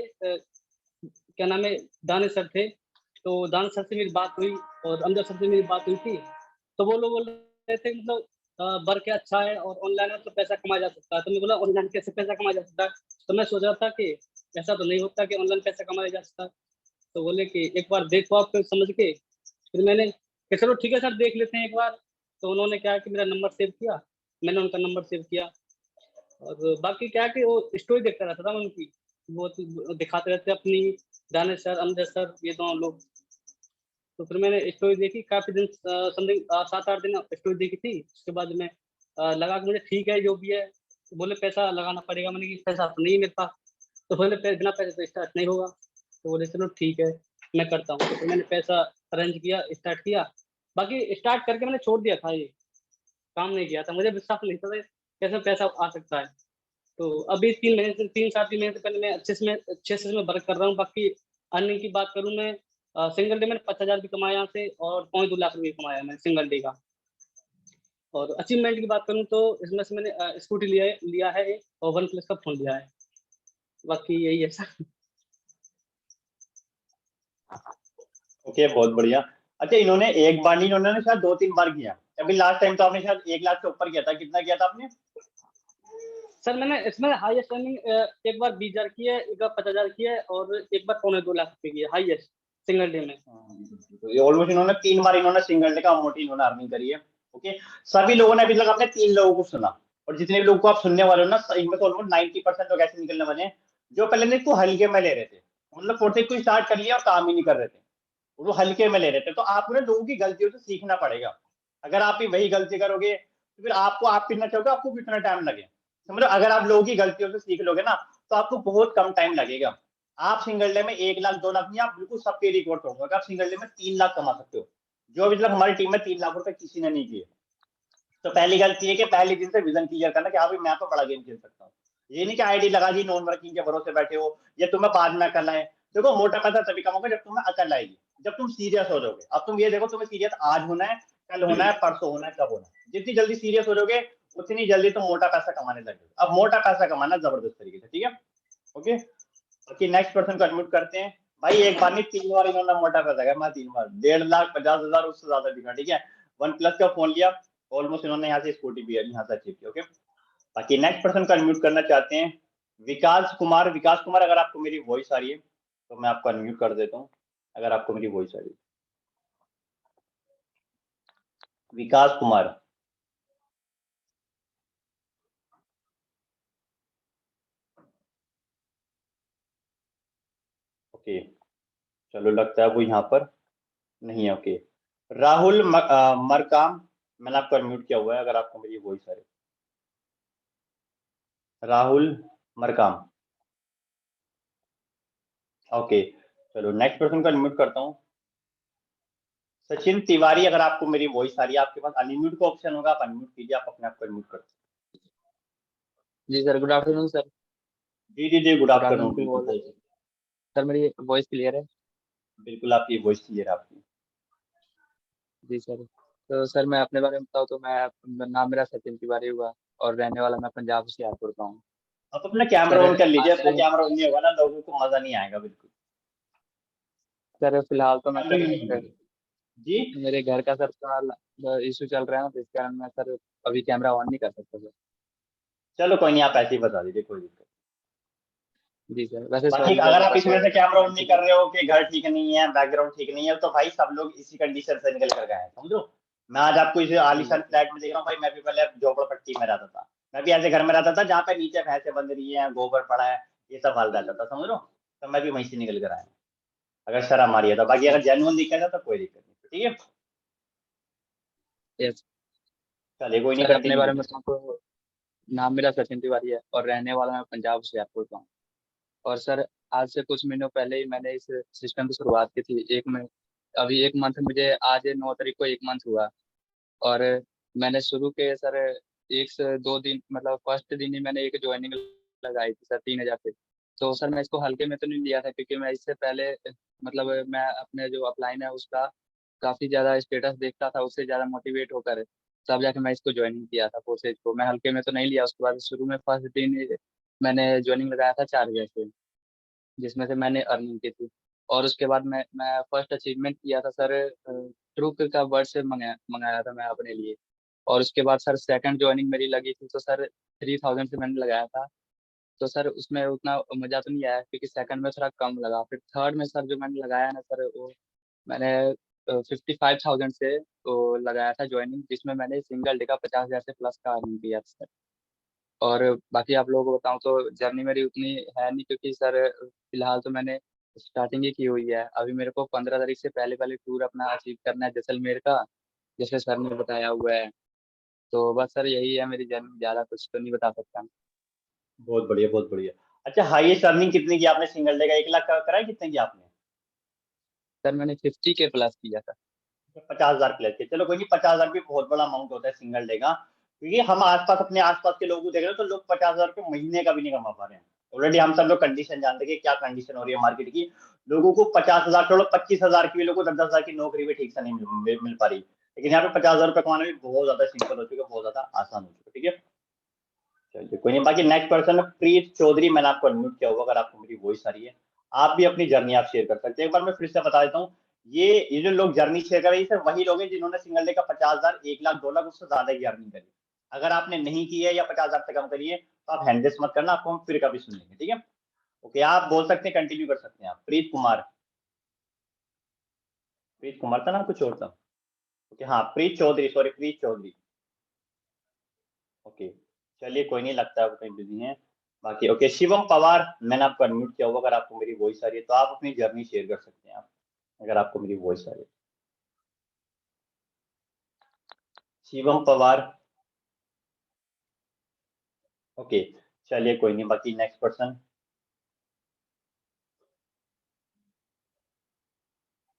क्या नाम है, दानिश सर थे। तो दानिश सर से मेरी बात हुई और अमजद सर से मेरी बात हुई थी। तो वो लोग बोल रहे थे, मतलब वर्क अच्छा है और ऑनलाइन है तो पैसा कमाया जा सकता है। तो मैं बोला ऑनलाइन कैसे पैसा कमाया जा सकता है? तो मैं सोच रहा था कि ऐसा तो नहीं होता कि ऑनलाइन पैसा कमाया जा सकता है। तो बोले कि एक बार देखो आप समझ के। फिर मैंने कहा चलो ठीक है सर, देख लेते हैं एक बार। तो उन्होंने क्या कि मेरा नंबर सेव किया, मैंने उनका नंबर सेव किया। और बाकी क्या है कि वो स्टोरी देखता रहता था मैं उनकी। वो दिखाते रहते अपनी, दानिश सर, अमजद सर, ये दोनों लोग। तो फिर मैंने स्टोरी देखी काफी दिन, समथिंग 7-8 दिन स्टोरी देखी थी। उसके बाद में लगा कि मुझे ठीक है जो भी है। तो बोले पैसा लगाना पड़ेगा, मैंने कि पैसा तो नहीं है मेरे पास। तो बोले बिना पैसे तो स्टार्ट नहीं होगा। तो बोले चलो ठीक है, मैं करता हूँ। तो फिर मैंने पैसा अरेंज किया, स्टार्ट किया। बाकी स्टार्ट करके मैंने छोड़ दिया था, ये काम नहीं किया था, मुझे विश्वास नहीं था कैसे पैसा आ सकता है। तो अभी 3 महीने से, 3 साढ़े 3 महीने से पहले मैं अच्छे से मैं वर्क कर रहा हूँ। बाकी अर्निंग की बात करूँ मैं, सिंगल डे मैंने 50,000 भी कमाया यहाँ से, और 2.5 लाख रुपये कमाया मैंने सिंगल डे का। और अचीवमेंट की बात करूँ तो इसमें से मैंने स्कूटी लिया है एक, और OnePlus का फोन लिया है। बाकी यही है सर। हैं। ओके, बहुत बढ़िया। अच्छा, इन्होंने एक बार नहीं, इन्होंने शायद 2-3 बार किया। अभी लास्ट टाइम तो आपने शायद 1 लाख से ऊपर किया था, कितना किया था आपने? सर मैंने इसमें हाईएस्ट अर्निंग एक बार 20,000 की है, एक बार 50,000 की है, और एक बार 2.25 लाख रुपए की है हाईएस्ट सिंगल डे में। तो ये ऑलमोस्ट इन्होंने 3 बार इन्होंने सिंगल डे का मोटी इन्होंने अर्निंग करी है। ओके, सभी लोगों ने अभी तक अपने 3 लोगों को सुना, और जितने भी लोगों को आप सुनने वाले हो ना, इनमें तो ऑलमोस्ट 90% लोग ऐसे निकलने वाले हैं जो पहले ने इसको हल्के में ले रहे थे, मतलब प्रोजेक्ट को स्टार्ट कर लिया और काम ही नहीं कर रहे थे, वो हल्के में ले रहे थे। तो आपको ना लोगों की गलतियों से सीखना पड़ेगा। अगर आप भी वही गलती करोगे तो फिर आपको, आप कितना चाहोगे आपको कितना टाइम लगे, समझो? अगर आप लोगों की गलतियों से सीख लोगे ना, तो आपको बहुत कम टाइम लगेगा। आप सिंगल डे में 1 लाख 2 लाख नहीं, आप बिल्कुल सबके रिकॉर्ड तोड़ोगे। आप सिंगल डे में 3 लाख कमा सकते हो, जो अभी तक हमारी टीम में 3 लाख रुपए किसी ने नहीं किए। तो पहली गलती है कि पहले दिन से विजन क्लियर करना कि हाँ भाई मैं तो बड़ा गेम खेल सकता हूँ। ये नहीं कि आईडी लगा दी, नॉन वर्किंग के भरोसे बैठे हो, या तुम्हें बाद में अकल आए। देखो, मोटा पैसा तभी कमाओगे जब तुम्हें अकल आएगी, जब तुम सीरियस हो जाओगे। अब तुम ये देखो, तुम्हें सीरियस आज होना है, कल होना है, परसों होना है, कब होना है। जितनी जल्दी सीरियस हो जाओगे, उतनी जल्दी तुम मोटा पैसा कमाने लगोगे। अब मोटा पैसा कमाना जबरदस्त तरीके से, ठीक है? ओके, ओके, नेक्स्ट पर्सन को एडमिट करते हैं। भाई एक बार नहीं, 3 बार इन्होंने मोटा पैसा कहा, मैं 3 बार 1.50 लाख, उससे ज्यादा दिखा, ठीक है? OnePlus का फोन लिया, ऑलमोस्ट इन्होंने यहाँ से स्कूटी भी यहाँ से अचीव किया। ओके, बाकी नेक्स्ट पर्सन को अनम्यूट करना चाहते हैं, विकास कुमार। विकास कुमार, अगर आपको मेरी वॉइस आ रही है तो मैं आपको अनम्यूट कर देता हूँ, अगर आपको मेरी वॉइस आ रही है। विकास कुमार। ओके, चलो, लगता है वो यहाँ पर नहीं है। ओके, राहुल मरकाम, मैंने आपको अनम्यूट किया हुआ है, अगर आपको मेरी वॉइस आ रही है। राहुल मरकाम। ओके, चलो नेक्स्ट पर्सन को अनम्यूट करता हूँ। सचिन तिवारी, अगर आपको मेरी वॉइस आ रही है, आपके पास अनम्यूट का ऑप्शन होगा, आप अनम्यूट कीजिए, आप अपने आप को अनम्यूट कर सकते जी सर, गुड आफ्टरनून सर। हैं। जी जी जी, गुड आफ्टरनून, आफ्टरनून बिल्कुल बोल बोल सकते सर, मेरी वॉइस क्लियर है? हैं। बिल्कुल आपकी वॉइस क्लियर है आपकी। जी सर। तो सर मैं अपने बारे में बताऊँ तो नाम मेरा सचिन तिवारी हुआ और रहने वाला मैं पंजाब हुशियारपुर का हूँ। आप अपना कैमरा सर ऑन कर लीजिए, आज अपना से कैमरा ऑन नहीं होगा ना लोगों को मजा नहीं आएगा बिल्कुल। सर फिलहाल तो मैं कैमरा सर ही नहीं जी, मेरे घर का सर थोड़ा इशू चल रहा है ना, तो इस कारण मैं सर अभी कैमरा ऑन नहीं कर सकता सर। चलो कोई नहीं, आप ऐसे ही बता दीजिए, कोई दिक्कत जी सर, वैसे नहीं। बाकी सॉरी अगर सर आप बट इसमें से कैमरा ऑन नहीं किसी कर रहे हो कि घर ठीक नहीं है, बैकग्राउंड ठीक नहीं है, तो भाई सब लोग इसी कंडीशन से निकल कर गए हैं, समझो। मैं आज आपको इसे आलीशान फ्लैट में देख रहा हूँ भाई, मैं भी पहले झोपड़पट्टी में रहता था। मैं भी ऐसे घर में रहता था जहाँ पे नीचे भैंसे बंध रही है, गोबर पड़ा है, ये सब हाल रहता था, समझ लो। तो मैं भी वहीं से निकल कर आया हूँ, अगर शर्म आ रही है तो। बाकी अगर जेन्युइन दिक्कत है तो कोई दिक्कत नहीं, ठीक है। यस चलिए कोई नहीं, सर, अपने कंटिन्यू बारे में कीजिए। बताऊँ तो नाम मेरा सचिन तिवारी है और रहने वाला मैं पंजाब हुशियारपुर का हूँ। और सर आज से कुछ महीनों पहले ही मैंने इस सिस्टम की शुरुआत की थी। अभी 1 मंथ, मुझे आज 9 तारीख को 1 मंथ हुआ। और मैंने शुरू के सर 1 से 2 दिन, मतलब फर्स्ट दिन ही मैंने एक ज्वाइनिंग लगाई थी सर 3,000 पे। तो सर मैं इसको हल्के में तो नहीं लिया था, क्योंकि मैं इससे पहले मतलब मैं अपने जो अपलाइन है उसका काफ़ी ज़्यादा स्टेटस देखता था, उससे ज़्यादा मोटिवेट होकर तब जाके मैं इसको ज्वाइनिंग किया था। प्रोसेस को मैं हल्के में तो नहीं लिया। उसके बाद शुरू में फर्स्ट दिन ही मैंने ज्वाइनिंग लगाया था 4,000 से, जिसमें से मैंने अर्निंग की थी। और उसके बाद मैं फर्स्ट अचीवमेंट किया था सर, ट्रुक का वर्ड से मंगाया मंगाया था मैं अपने लिए। और उसके बाद सर सेकंड ज्वाइनिंग मेरी लगी थी, तो सर 3,000 से मैंने लगाया था। तो सर उसमें उतना मजा तो नहीं आया, क्योंकि सेकंड में थोड़ा कम लगा। फिर थर्ड में सर जो मैंने लगाया ना सर, वो मैंने 55,000 से तो लगाया था ज्वाइनिंग, जिसमें मैंने सिंगल डे का 50,000 से प्लस का अर्निंग किया था सर। और बाकी आप लोगों को बताऊं तो जर्नी मेरी उतनी है नहीं, क्योंकि सर फिलहाल तो मैंने स्टार्टिंग ही की हुई है। अभी मेरे को 15 तारीख से पहले पहले टूर अपना अचीव करना है जैसलमेर का, जैसे सर ने बताया हुआ है। तो बस सर यही है मेरी जर्नी, ज़्यादा कुछ तो नहीं बता सकता। बहुत बढ़िया, बहुत बढ़िया। अच्छा, हाईएस्ट अर्निंग कितने की आपने सिंगल डे का? 1 लाख का करा है, कितने की आपने? सर मैंने 50 के प्लस किया था। 50,000 प्लस के, चलो कोई नहीं। 50,000 भी बहुत बड़ा अमाउंट होता है सिंगल डे का, क्योंकि हम आसपास, अपने आसपास के लोगों को देख रहे हैं तो लोग 50,000 रुपये महीने का भी नहीं कमा पा रहे हैं। ऑलरेडी हम सब लोग कंडीशन जानते हैं कि क्या कंडीशन हो रही है मार्केट की। लोगों को 50,000, छोड़ो 25,000 की भी, लोगों को 10,000 की नौकरी भी ठीक से नहीं मिल पा रही। लेकिन यहाँ पे 50,000 रुपये कमाना भी बहुत ज्यादा सिंपल हो चुका है, बहुत ज्यादा आसान हो चुका है, ठीक है। चलिए कोई नहीं। बाकी नेक्स्ट पर्सन है प्रीत चौधरी, मैंने आपको अनम्यूट किया होगा, अगर आपको मेरी वॉइस आ रही है, आप भी अपनी जर्नी आप शेयर कर सकते हैं। एक बार मैं फिर से बता देता हूँ, ये जो लोग जर्नी शेयर कर रहे हैं सिर्फ वही लोग हैं जिन्होंने सिंगल डे का 50,000, 1 लाख, 2 लाख, उससे ज्यादा की अर्निंग करी। अगर आपने नहीं की है या 50,000 से कम करी है तो आप हैंडलेस मत करना, आपको हम फिर कभी सुन लेंगे, ठीक है। ओके, आप बोल सकते हैं, कंटिन्यू कर सकते हैं आप। प्रीत कुमार, प्रीत कुमार था ना, कुछ और था? ओके हाँ, प्रीत चौधरी, सॉरी प्रीत चौधरी। ओके, चलिए कोई नहीं, लगता है आप कहीं बिजी हैं। बाकी ओके, शिवम पवार, मैंने आपको अनम्यूट किया होगा, अगर आपको मेरी वॉइस आ रही है तो आप अपनी जर्नी शेयर कर सकते हैं आप, अगर आपको मेरी वॉइस आ रही है। शिवम पवार, ओके, चलिए कोई नहीं। बाकी next person,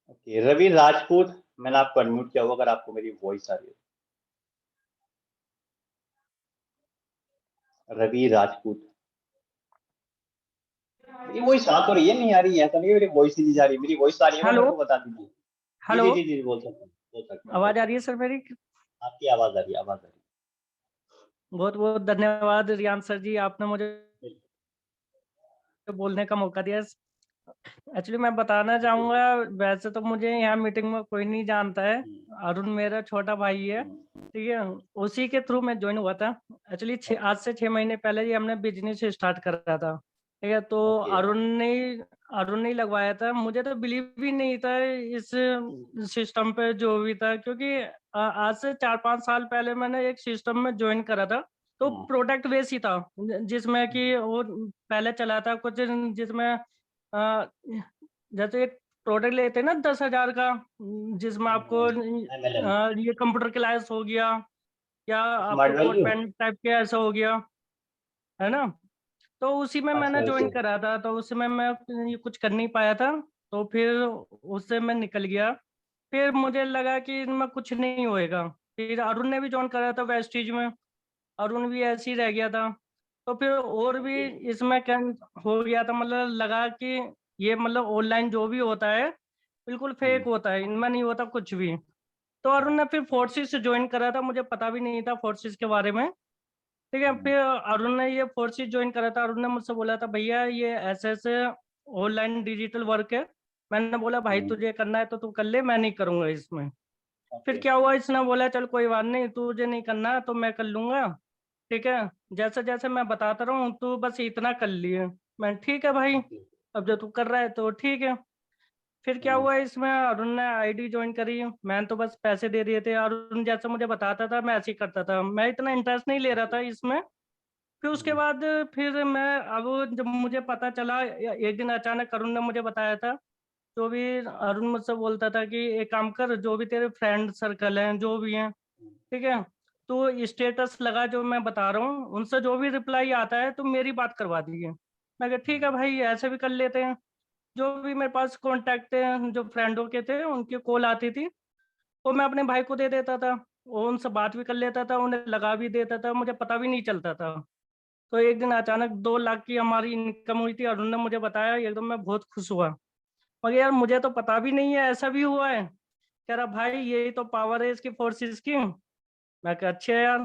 okay, Ravi Rajput, मैंने आपको अनम्यूट किया होगा, अगर आपको मेरी वॉइस आ रही है। रवि राजपूत, मेरी वॉइस आ तो रही है, नहीं आ रही है? ऐसा नहीं है मेरी वॉइस ही नहीं जा रही, मेरी वॉइस आ रही है ना, मेरे हेलो को बता दीजिए। जी हेलो, जी जी जी, बोल सकते हैं, बोल सकते हैं, बोल आवाज आ सकते रही है सर मेरी? हैं। आपकी आवाज आ रही है, आवाज आ रही बहुत बहुत धन्यवाद रियान सर जी, आपने मुझे है। बोलने का मौका दिया। एक्चुअली मैं बताना चाहूँगा, वैसे तो मुझे यहाँ मीटिंग में कोई नहीं जानता है। अरुण मेरा छोटा भाई है, ठीक है? उसी के थ्रू मैं जॉइन हुआ था। एक्चुअली आज से 6 महीने पहले ही हमने बिज़नेस स्टार्ट करा था, ठीक है? तो ओके, अरुण ने ही लगवाया था। मुझे तो बिलीव भी नहीं था इस सिस्टम पे जो भी था, क्योंकि आज से 4-5 साल पहले मैंने एक सिस्टम में जॉइन करा था, तो प्रोडक्ट बेस ही था, जिसमें कि वो पहले चला था कुछ, जिसमें अ, जैसे एक प्रोडक्ट लेते हैं ना 10,000 का, जिसमें आपको MLM, ये कंप्यूटर क्लास हो गया, या आपको स्मार्ट कोट वैल्यू। पेन टाइप के ऐसा हो गया, है ना? तो उसी में मैंने अच्छा, ज्वाइन अच्छा। करा था, तो उसमें मैं ये कुछ कर नहीं पाया था, तो फिर उससे मैं निकल गया। फिर मुझे लगा कि इनमें कुछ नहीं होएगा। फिर अरुण ने भी ज्वाइन करा था वेस्टीज में, अरुण भी ऐसे ही रह गया था। तो फिर और भी इसमें क्या हो गया था, मतलब लगा कि ये मतलब ऑनलाइन जो भी होता है बिल्कुल फेक होता है, इनमें नहीं होता कुछ भी। तो अरुण ने फिर फोर्सेस से ज्वाइन करा था, मुझे पता भी नहीं था फोर्सेस के बारे में। ठीक है, फिर अरुण ने ये फोर्सेस ज्वाइन करा था। अरुण ने मुझसे बोला था भैया ये ऐसे ऐसे ऑनलाइन डिजिटल वर्क है। मैंने बोला भाई तुझे करना है तो तू कर ले, मैं नहीं करूंगा इसमें। फिर क्या हुआ, इसने बोला चल कोई बात नहीं, तुझे नहीं करना है तो मैं कर लूंगा। ठीक है, जैसे जैसे मैं बताता रहा हूँ तू बस इतना कर लिए। मैं ठीक है भाई, अब जो तू कर रहा है तो ठीक है। फिर क्या हुआ, इसमें अरुण ने आईडी ज्वाइन करी, मैंने तो बस पैसे दे दिए थे। अरुण जैसे मुझे बताता था मैं ऐसे ही करता था, मैं इतना इंटरेस्ट नहीं ले रहा था इसमें। फिर उसके बाद फिर मैं अब जब मुझे पता चला, एक दिन अचानक अरुण ने मुझे बताया था। जो भी अरुण मुझसे बोलता था कि एक काम कर, जो भी तेरे फ्रेंड सर्कल हैं जो भी हैं, ठीक है, तो स्टेटस लगा जो मैं बता रहा हूँ, उनसे जो भी रिप्लाई आता है तो मेरी बात करवा दीजिए। मैं कहा ठीक है भाई, ऐसे भी कर लेते हैं। जो भी मेरे पास कॉन्टैक्ट है जो फ्रेंडों के थे, उनकी कॉल आती थी, वो मैं अपने भाई को दे देता था। वो उनसे बात भी कर लेता था, उन्हें लगा भी देता था, मुझे पता भी नहीं चलता था। तो एक दिन अचानक 2 लाख की हमारी इनकम हुई थी, अरुण ने मुझे बताया, एकदम मैं बहुत खुश हुआ। मगर यार मुझे तो पता भी नहीं है ऐसा भी हुआ है। कह रहा भाई यही तो पावर है इसकी, फोर्सेस की। मैं कहा अच्छा यार।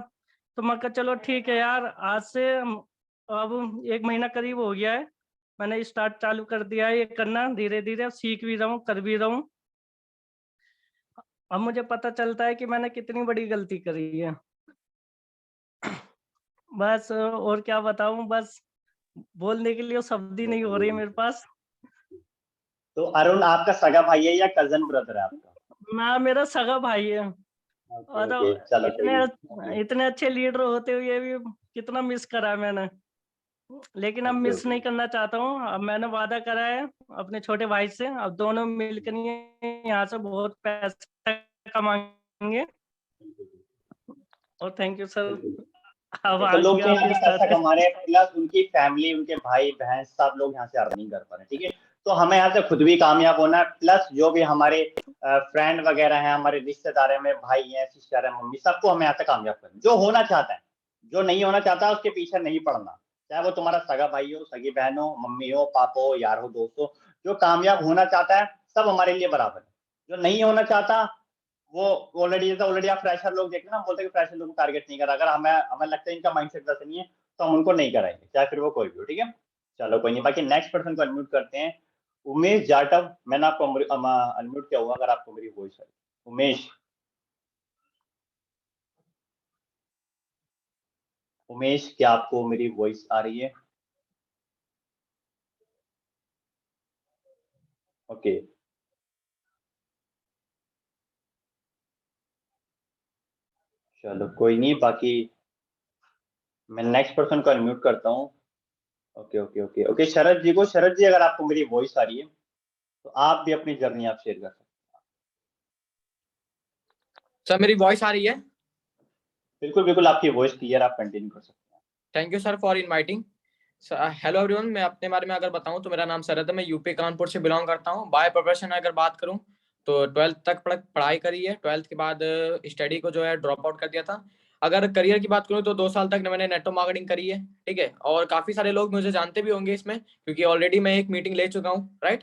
तो मैं कहा चलो ठीक है यार, आज से अब 1 महीना करीब हो गया है, मैंने स्टार्ट चालू कर दिया है ये करना, धीरे धीरे सीख भी रहा हूँ, कर भी रहा हूँ। अब मुझे पता चलता है कि मैंने कितनी बड़ी गलती करी है। बस और क्या बताऊं, बस बोलने के लिए शब्द ही नहीं हो रही है मेरे पास। तो अरुण आपका सगा भाई है या कजन ब्रदर है आपका? ना, मेरा सगा भाई है। ओके, और ओके, तो चलो कोई इतने नहीं। इतने अच्छे लीडर होते हुए भी कितना मिस करा है मैंने। लेकिन अब ओके, मिस ओके। नहीं करना चाहता हूँ। अब मैंने वादा करा है अपने छोटे भाई से, अब दोनों मिलकर ये यहाँ से बहुत पैसा कमाएंगे। और थैंक यू सर। अब ओके, तो आगे लोग तो आप यहाँ ही से स्टार्ट पैसा कर। कमा रहे हैं, प्लस उनकी फैमिली, उनके भाई बहन सब लोग यहाँ से अर्निंग कर पा रहे हैं, ठीक है। तो हमें यहाँ से खुद भी कामयाब होना है, प्लस जो भी हमारे फ्रेंड वगैरह हैं, हमारे रिश्तेदार हैं, हमारे भाई हैं, सिस्टर है, मम्मी, सबको हमें यहाँ से कामयाब करना, जो होना चाहता है। जो नहीं होना चाहता उसके पीछे नहीं पड़ना, चाहे वो तुम्हारा सगा भाई हो, सगी बहन हो, मम्मी हो, पापा हो, यार हो, दोस्त हो। जो कामयाब होना चाहता है सब हमारे लिए बराबर है। जो नहीं होना चाहता वो ऑलरेडी आप फ्रेशर लोग देखते हैं ना, हम बोलते हैं कि फ्रेशर लोग को टारगेट नहीं करा। अगर हमें हमें लगता है इनका माइंडसेट वैसे नहीं है तो हम उनको नहीं कराएंगे, चाहे फिर वो कोई भी हो, ठीक है। चलो कोई नहीं, बाकी नेक्स्ट पर्सन को अनम्यूट करते हैं। उमेश जाटव, मैंने आपको अनम्यूट किया हुआ, अगर आपको मेरी वॉइस है। उमेश, उमेश क्या आपको मेरी वॉइस आ रही है? ओके, चलो कोई नहीं, बाकी मैं नेक्स्ट पर्सन को अनम्यूट करता हूँ। ओके, ओके, ओके, ओके, शरद जी को, शरद जी अगर आपको मेरी वॉइस आ रही है तो आप भी अपनी जर्नी आप शेयर कर सकते हैं। सर मेरी वॉइस आ रही है? बिल्कुल बिल्कुल, आपकी वॉइस क्लियर, आप कंटिन्यू कर सकते हैं। Thank you sir for inviting. Hello everyone, मैं अपने बारे में अगर बताऊं तो मेरा नाम शरद है, मैं यूपी कानपुर से बिलोंग करता हूं। बाय प्रोफेशन अगर बात करूं तो 12th तक पढ़ाई करी है। 12th के बाद स्टडी को जो है ड्रॉप आउट कर दिया था। अगर करियर की बात करूं तो 2 साल तक मैंने नेटवर्क मार्केटिंग करी है, ठीक है। और काफी सारे लोग मुझे जानते भी होंगे इसमें, क्योंकि ऑलरेडी मैं एक मीटिंग ले चुका हूँ, राइट।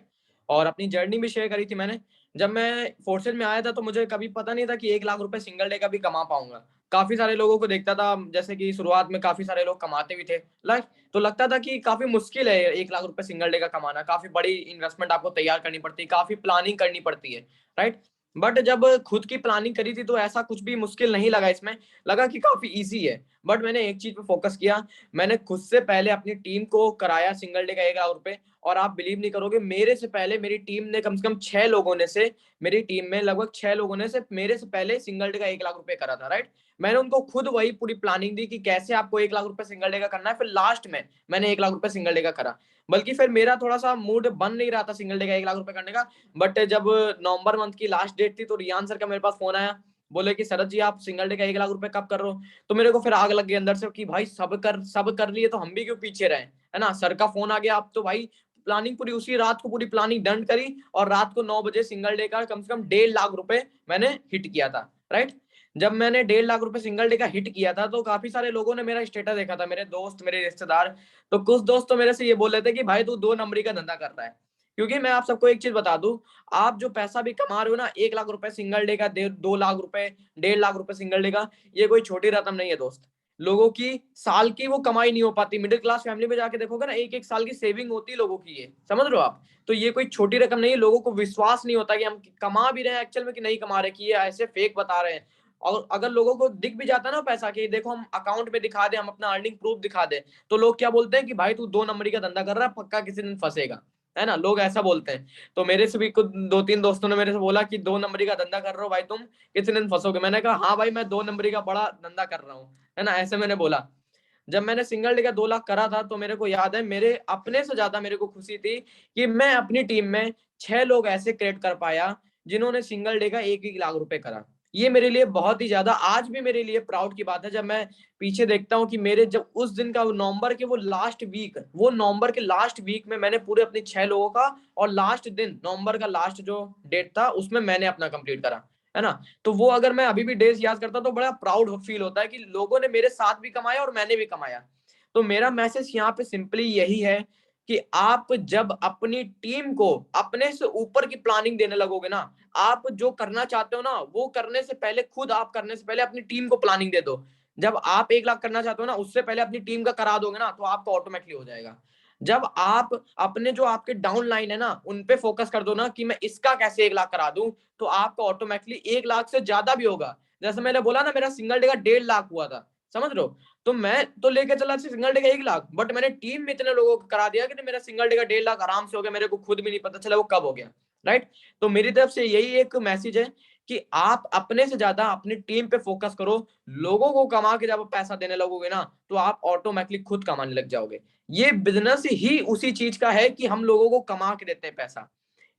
और अपनी जर्नी भी शेयर करी थी मैंने। जब मैं फोर्सेज में आया था तो मुझे कभी पता नहीं था कि 1 लाख रुपए सिंगल डे का भी कमा पाऊंगा। काफी सारे लोगों को देखता था, जैसे कि शुरुआत में काफी सारे लोग कमाते भी थे, लाइक, तो लगता था कि काफी मुश्किल है 1 लाख रुपए सिंगल डे का कमाना। काफी बड़ी इन्वेस्टमेंट आपको तैयार करनी पड़ती है, काफी प्लानिंग करनी पड़ती है, राइट। बट जब खुद की प्लानिंग करी थी तो ऐसा कुछ भी मुश्किल नहीं लगा इसमें, लगा कि काफी इजी है। बट मैंने एक चीज पे फोकस किया, मैंने खुद से पहले अपनी टीम को कराया सिंगल डे का 1 लाख रुपए। और आप बिलीव नहीं करोगे, मेरे से पहले मेरी टीम ने कम से कम 6 लोगों ने से, मेरी टीम में लगभग 6 लोगों ने से मेरे से पहले सिंगल डे का 1 लाख रुपए करा था, राइट। मैंने उनको खुद वही पूरी प्लानिंग दी कि कैसे आपको 1 लाख रुपए सिंगल डे का करना है। फिर लास्ट में मैंने 1 लाख रुपए सिंगल डे का करा। बल्कि फिर मेरा थोड़ा सा मूड बन नहीं रहा था सिंगल डे का 1 लाख रुपए करने का। बट जब नवंबर मंथ की लास्ट डेट थी तो रियान सर का मेरे पास फोन आया, बोले कि शरद जी आप सिंगल डे का 1 लाख रुपए कब कर रहे हो। तो मेरे को फिर आग लग गई अंदर से कि भाई सब कर लिए तो हम भी क्यों पीछे रहे, है ना। सर का फोन आ गया, आप तो भाई प्लानिंग पूरी उसी रात को पूरी प्लानिंग डन करी और रात को 9 बजे सिंगल डे का कम से कम 1.5 लाख रुपए मैंने हिट किया था, राइट। जब मैंने 1.5 लाख रुपए सिंगल डे का हिट किया था तो काफी सारे लोगों ने मेरा स्टेटस देखा था, मेरे दोस्त, मेरे रिश्तेदार। तो कुछ दोस्त तो मेरे से ये बोल रहे थे कि भाई तू 2 नंबरी का धंधा कर रहा है। क्योंकि मैं आप सबको एक चीज बता दूं, आप जो पैसा भी कमा रहे हो ना, 1 लाख रुपए सिंगल डे का, 2 लाख रुपए, 1.5 लाख रुपए सिंगल डे का, ये कोई छोटी रकम नहीं है दोस्त। लोगों की साल की वो कमाई नहीं हो पाती। मिडिल क्लास फैमिली में जाके देखोगे ना, एक साल की सेविंग होती है लोगों की, ये समझ रहे हो आप। तो ये कोई छोटी रकम नहीं है। लोगों को विश्वास नहीं होता कि हम कमा भी रहे हैं एक्चुअल में कि नहीं कमा रहे, कि ये ऐसे फेक बता रहे हैं। और अगर लोगों को दिख भी जाता है ना पैसा, कि देखो हम अकाउंट में दिखा दे, हम अपना अर्निंग प्रूफ दिखा दे, तो लोग क्या बोलते हैं कि भाई तू 2 नंबरी का धंधा कर रहा है, पक्का किसी दिन फंसेगा, है ना। लोग ऐसा बोलते हैं। तो मेरे से भी कुछ 2-3 दोस्तों ने मेरे से बोला कि 2 नंबरी का धंधा कर रहे हो भाई तुम, किसी दिन फंसोगे। मैंने कहा हाँ भाई, मैं 2 नंबरी का बड़ा धंधा कर रहा हूँ, है ना, ऐसे मैंने बोला। जब मैंने सिंगल डे का 2 लाख करा था तो मेरे को याद है, मेरे अपने से ज्यादा मेरे को खुशी थी कि मैं अपनी टीम में 6 लोग ऐसे क्रिएट कर पाया जिन्होंने सिंगल डे का 1-1 लाख रुपए करा। ये मेरे लिए बहुत ही ज्यादा, आज भी मेरे लिए प्राउड की बात है। जब मैं पीछे देखता हूँ कि मेरे जब उस दिन का नवंबर के वो नवंबर के लास्ट वीक में मैंने पूरे अपने 6 लोगों का, और लास्ट दिन नवंबर का लास्ट जो डेट था उसमें मैंने अपना कंप्लीट करा, है ना। तो वो अगर मैं अभी भी डेज याद करता तो बड़ा प्राउड फील होता है कि लोगों ने मेरे साथ भी कमाया और मैंने भी कमाया। तो मेरा मैसेज यहाँ पे सिंपली यही है कि आप जब अपनी टीम को अपने से ऊपर की प्लानिंग देने लगोगे ना, आप जो करना चाहते हो ना वो करने से पहले, खुद आप करने से पहले अपनी टीम को प्लानिंग दे दो। जब आप 1 लाख करना चाहते हो ना, उससे पहले अपनी टीम का करा दोगे ना, तो आपका ऑटोमेटिकली हो जाएगा। जब आप अपने जो आपके डाउन लाइन है ना उन पे फोकस कर दो ना कि मैं इसका कैसे 1 लाख करा दूं, तो आपका ऑटोमेटिकली 1 लाख से ज्यादा भी होगा। जैसे मैंने बोला ना, मेरा सिंगल डे का 1.5 लाख हुआ था, समझ रहे हो। तो मैं तो लेके चला सिंगल डे का 1 लाख, बट मैंने टीम में इतने लोगों को करा दिया कि मेरा सिंगल डे का 1.5 लाख आराम से हो गया, मेरे को खुद भी नहीं पता चला वो कब हो गया, राइट। तो मेरी तरफ से यही एक मैसेज है कि आप अपने से ज्यादा अपनी टीम पे फोकस करो। लोगों को कमा के जब आप पैसा देने लगोगे ना, तो आप ऑटोमेटिकली खुद कमाने लग जाओगे। ये बिजनेस ही उसी चीज का है कि हम लोगों को कमा के देते हैं पैसा।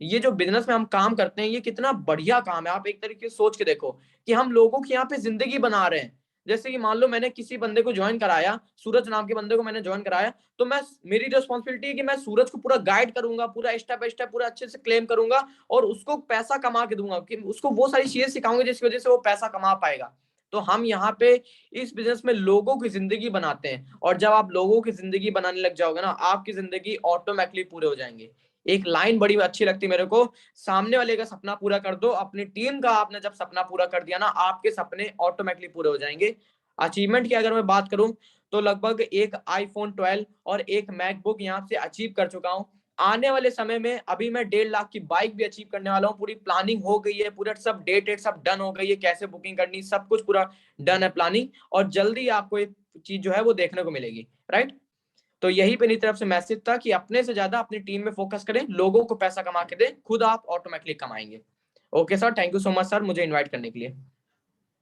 ये जो बिजनेस में हम काम करते हैं, ये कितना बढ़िया काम है। आप एक तरीके से सोच के देखो कि हम लोगों की यहाँ पे जिंदगी बना रहे हैं। जैसे कि मान लो मैंने किसी बंदे को ज्वाइन कराया, सूरज नाम के बंदे को मैंने ज्वाइन कराया, तो मैं, मेरी रिस्पॉन्सिबिलिटी है कि मैं सूरज को पूरा गाइड करूंगा, पूरा स्टेप बाय स्टेप पूरा अच्छे से क्लेम करूंगा और उसको पैसा कमा के दूंगा, कि उसको वो सारी चीजें सिखाऊंगा जिसकी वजह से वो पैसा कमा पाएगा। तो हम यहाँ पे इस बिजनेस में लोगों की जिंदगी बनाते हैं, और जब आप लोगों की जिंदगी बनाने लग जाओगे ना, आपकी जिंदगी ऑटोमेटिकली पूरे हो जाएंगे। एक लाइन बड़ी अच्छी लगती है मेरे को, सामने वाले का सपना पूरा कर दो, अपनी टीम का आपने जब सपना पूरा कर दिया ना, आपके सपने ऑटोमेटिकली पूरे हो जाएंगे। अचीवमेंट की अगर मैं बात करूं तो लगभग एक आईफोन 12 और एक मैकबुक यहाँ से अचीव कर चुका हूं। आने वाले समय में अभी मैं 1.5 लाख की बाइक भी अचीव करने वाला हूँ। पूरी प्लानिंग हो गई है, पूरा सब डेट सब डन हो गई है, कैसे बुकिंग करनी सब कुछ पूरा डन है प्लानिंग, और जल्दी आपको एक चीज जो है वो देखने को मिलेगी, राइट। तो यही मेरी तरफ से मैसेज था कि अपने से ज्यादा अपनी टीम में फोकस करें, लोगों को पैसा कमा के दें, खुद आप ऑटोमेटिकली कमाएंगे। Okay sir, thank you so much sir मुझे इन्वाइट करने के लिए।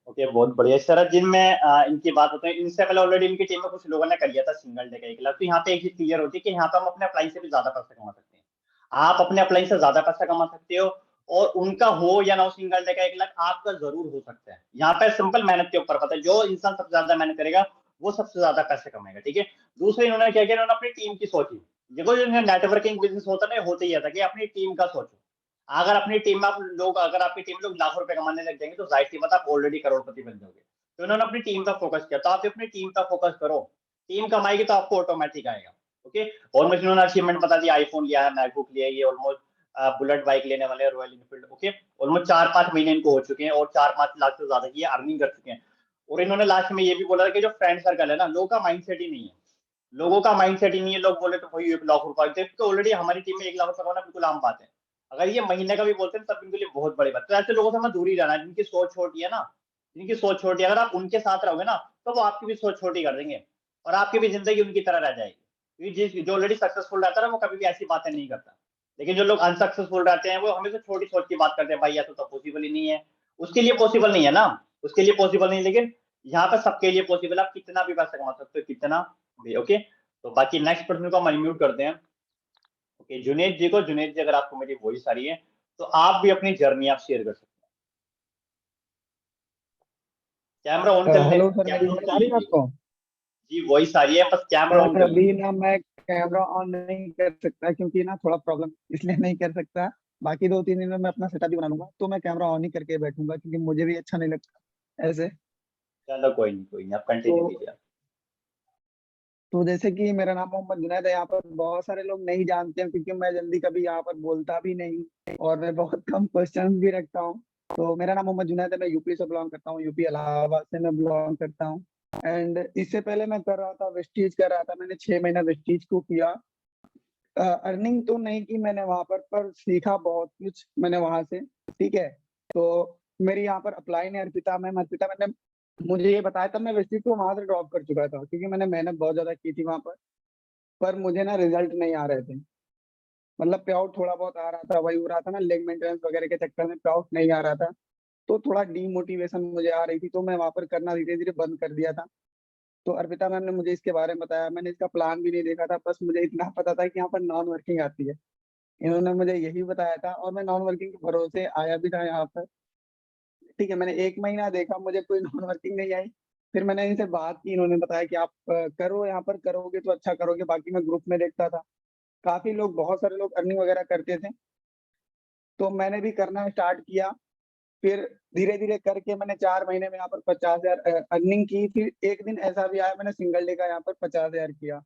ओके, बहुत बढ़िया। सर जिनमें इनकी बात होती है, इनसे पहले ऑलरेडी इनकी टीम में कुछ लोगों ने कर लिया था सिंगल डे का 1 लाख। तो यहाँ पे एक चीज क्लियर होती है कि यहाँ पे हम अपने अप्लाई से भी ज्यादा पैसा कमा सकते हैं। आप अपने अप्लाई से ज्यादा पैसा कमा सकते हो, और उनका हो या ना हो सिंगल डे का 1 लाख, आपका जरूर हो सकता है। यहाँ पे सिंपल मेहनत के ऊपर पता है, जो इंसान सबसे ज्यादा मेहनत करेगा वो सबसे ज्यादा पैसे कमाएगा, ठीक है। दूसरे इन्होंने क्या किया, इन्होंने अपनी टीम की सोची। देखो जो नेटवर्किंग बिजनेस होता है ना, होता ही था कि अपनी टीम का सोचो। अगर अपनी टीम में आप लोग, अगर आपकी टीम लोग लाखों रुपए कमाने लग जाएंगे तो जाहिर सी बात आप ऑलरेडी करोड़पति बन जाओगे। तो इन्होंने अपनी टीम का फोकस किया, तो आप अपनी टीम का फोकस करो, टीम कमाएगी तो आपको ऑटोमेटिक आएगा। ओके, ऑलमोस्ट इन्होंने अचीवमेंट बता दिया, आईफोन लिया है, मैकबुक लिया है, ये ऑलमोस्ट बुलेट बाइक लेने वाले हैं, रॉयल इनफील्ड। ओके, ऑलमोस्ट 4-5 महीने इनको हो चुके हैं और 4-5 लाख से ज्यादा की अर्निंग कर चुके हैं। और इन्होंने लास्ट में ये भी बोला कि जो फ्रेंड सर्कल है ना, लोगों का माइंडसेट ही नहीं है, लोगों का माइंडसेट ही नहीं है। लोग बोले तो भाई 1 लाख रुपए, देखो ऑलरेडी हमारी टीम में 1 लाख रुपए कमाना बिल्कुल आम बात है। अगर ये महीने का भी बोलते हैं तब इनके लिए बहुत बड़ी बात। तो ऐसे लोगों से हमें दूर ही रहना है, जिनकी सोच छोटी है ना, जिनकी सोच छोटी है। अगर आप उनके साथ रहोगे ना, तो वो आपकी भी सोच छोटी कर देंगे और आपकी भी जिंदगी उनकी तरह रह जाएगी। क्योंकि जो ऑलरेडी सक्सेसफुल रहता है ना, वो कभी भी ऐसी बातें नहीं करता। लेकिन जो लोग अनसक्सेसफुल रहते हैं, वो हमेशा छोटी सोच की बात करते हैं, भाई ऐसा तो पॉसिबल ही नहीं है। उसके लिए पॉसिबल नहीं है ना, उसके लिए पॉसिबल नहीं, लेकिन यहाँ पे सबके लिए पॉसिबल है। आप कितना भी पैसा कमा सकते हो, कितना भी। ओके, तो बाकी नेक्स्ट पर्सन को हम अनम्यूट करते हैं। ओके, जुनेद जी को। जुनेद जी, अगर आपको मेरी वॉइस आ रही है तो आप भी अपनी जर्नी आप शेयर कर सकते हैं। कैमरा ऑन कर ले। हेलो सर, मेरी वॉइस आ रही है आपको? जी, वॉइस आ रही है, बस कैमरा ऑन सर कर ले। अभी ना मैं कैमरा ऑन नहीं कर सकता क्योंकि ना थोड़ा प्रॉब्लम, इसलिए नहीं कर सकता। बाकी 2-3 दिन में मैं अपना सेटअप भी बना लूंगा, तो मैं कैमरा ऑन ही करके बैठूंगा क्योंकि मुझे भी अच्छा नहीं लगता ऐसे। चलो कोई नहीं, आप कंटिन्यू तो कीजिए। तो जैसे कि मेरा नाम मोहम्मद जुनैद है, यहाँ पर बहुत सारे लोग नहीं जानते हैं क्योंकि मैं जल्दी कभी यहाँ पर बोलता भी नहीं और मैं बहुत कम क्वेश्चंस भी रखता हूँ। तो मेरा नाम मोहम्मद जुनैद है, मैं यूपी से बिलोंग करता हूँ, यूपी इलाहाबाद से मैं बिलोंग करता हूँ। एंड इससे पहले मैं कर रहा था वेस्टीज कर रहा था, मैंने 6 महीना वेस्टीज को किया। अर्निंग तो नहीं की मैंने वहां पर सीखा बहुत कुछ मैंने वहां से। ठीक है, तो मेरी यहाँ पर अप्लाई नहीं अर्पिता मैंने मुझे ये बताया था, मैं वेस्टीज को वहां से ड्रॉप कर चुका था क्योंकि मैंने मेहनत बहुत ज्यादा की थी वहां पर मुझे ना रिजल्ट नहीं आ रहे थे। मतलब पे आउट थोड़ा बहुत आ रहा था, वही हो रहा था ना, लेग मेंटेनेंस वगैरह के चक्कर में पे आउट नहीं आ रहा था। तो थोड़ा डीमोटिवेशन मुझे आ रही थी, तो मैं वहां पर करना धीरे धीरे बंद कर दिया था। तो अर्पिता मैम ने मुझे इसके बारे में बताया, मैंने इसका प्लान भी नहीं देखा था, बस मुझे इतना पता था कि यहाँ पर नॉन वर्किंग आती है। इन्होंने मुझे यही बताया था और मैं नॉन वर्किंग के भरोसे आया भी था यहाँ पर। ठीक है, मैंने 1 महीना देखा, मुझे कोई नॉन वर्किंग नहीं आई। फिर मैंने इनसे बात की, इन्होंने बताया कि आप करो, यहाँ पर करोगे तो अच्छा करोगे। बाकी मैं ग्रुप में देखता था, काफी लोग, बहुत सारे लोग अर्निंग वगैरह करते थे, तो मैंने भी करना स्टार्ट किया। फिर धीरे धीरे करके मैंने 4 महीने में यहाँ पर 50,000 अर्निंग की। फिर एक दिन ऐसा भी आया, मैंने सिंगल डे का यहाँ पर 50,000 किया।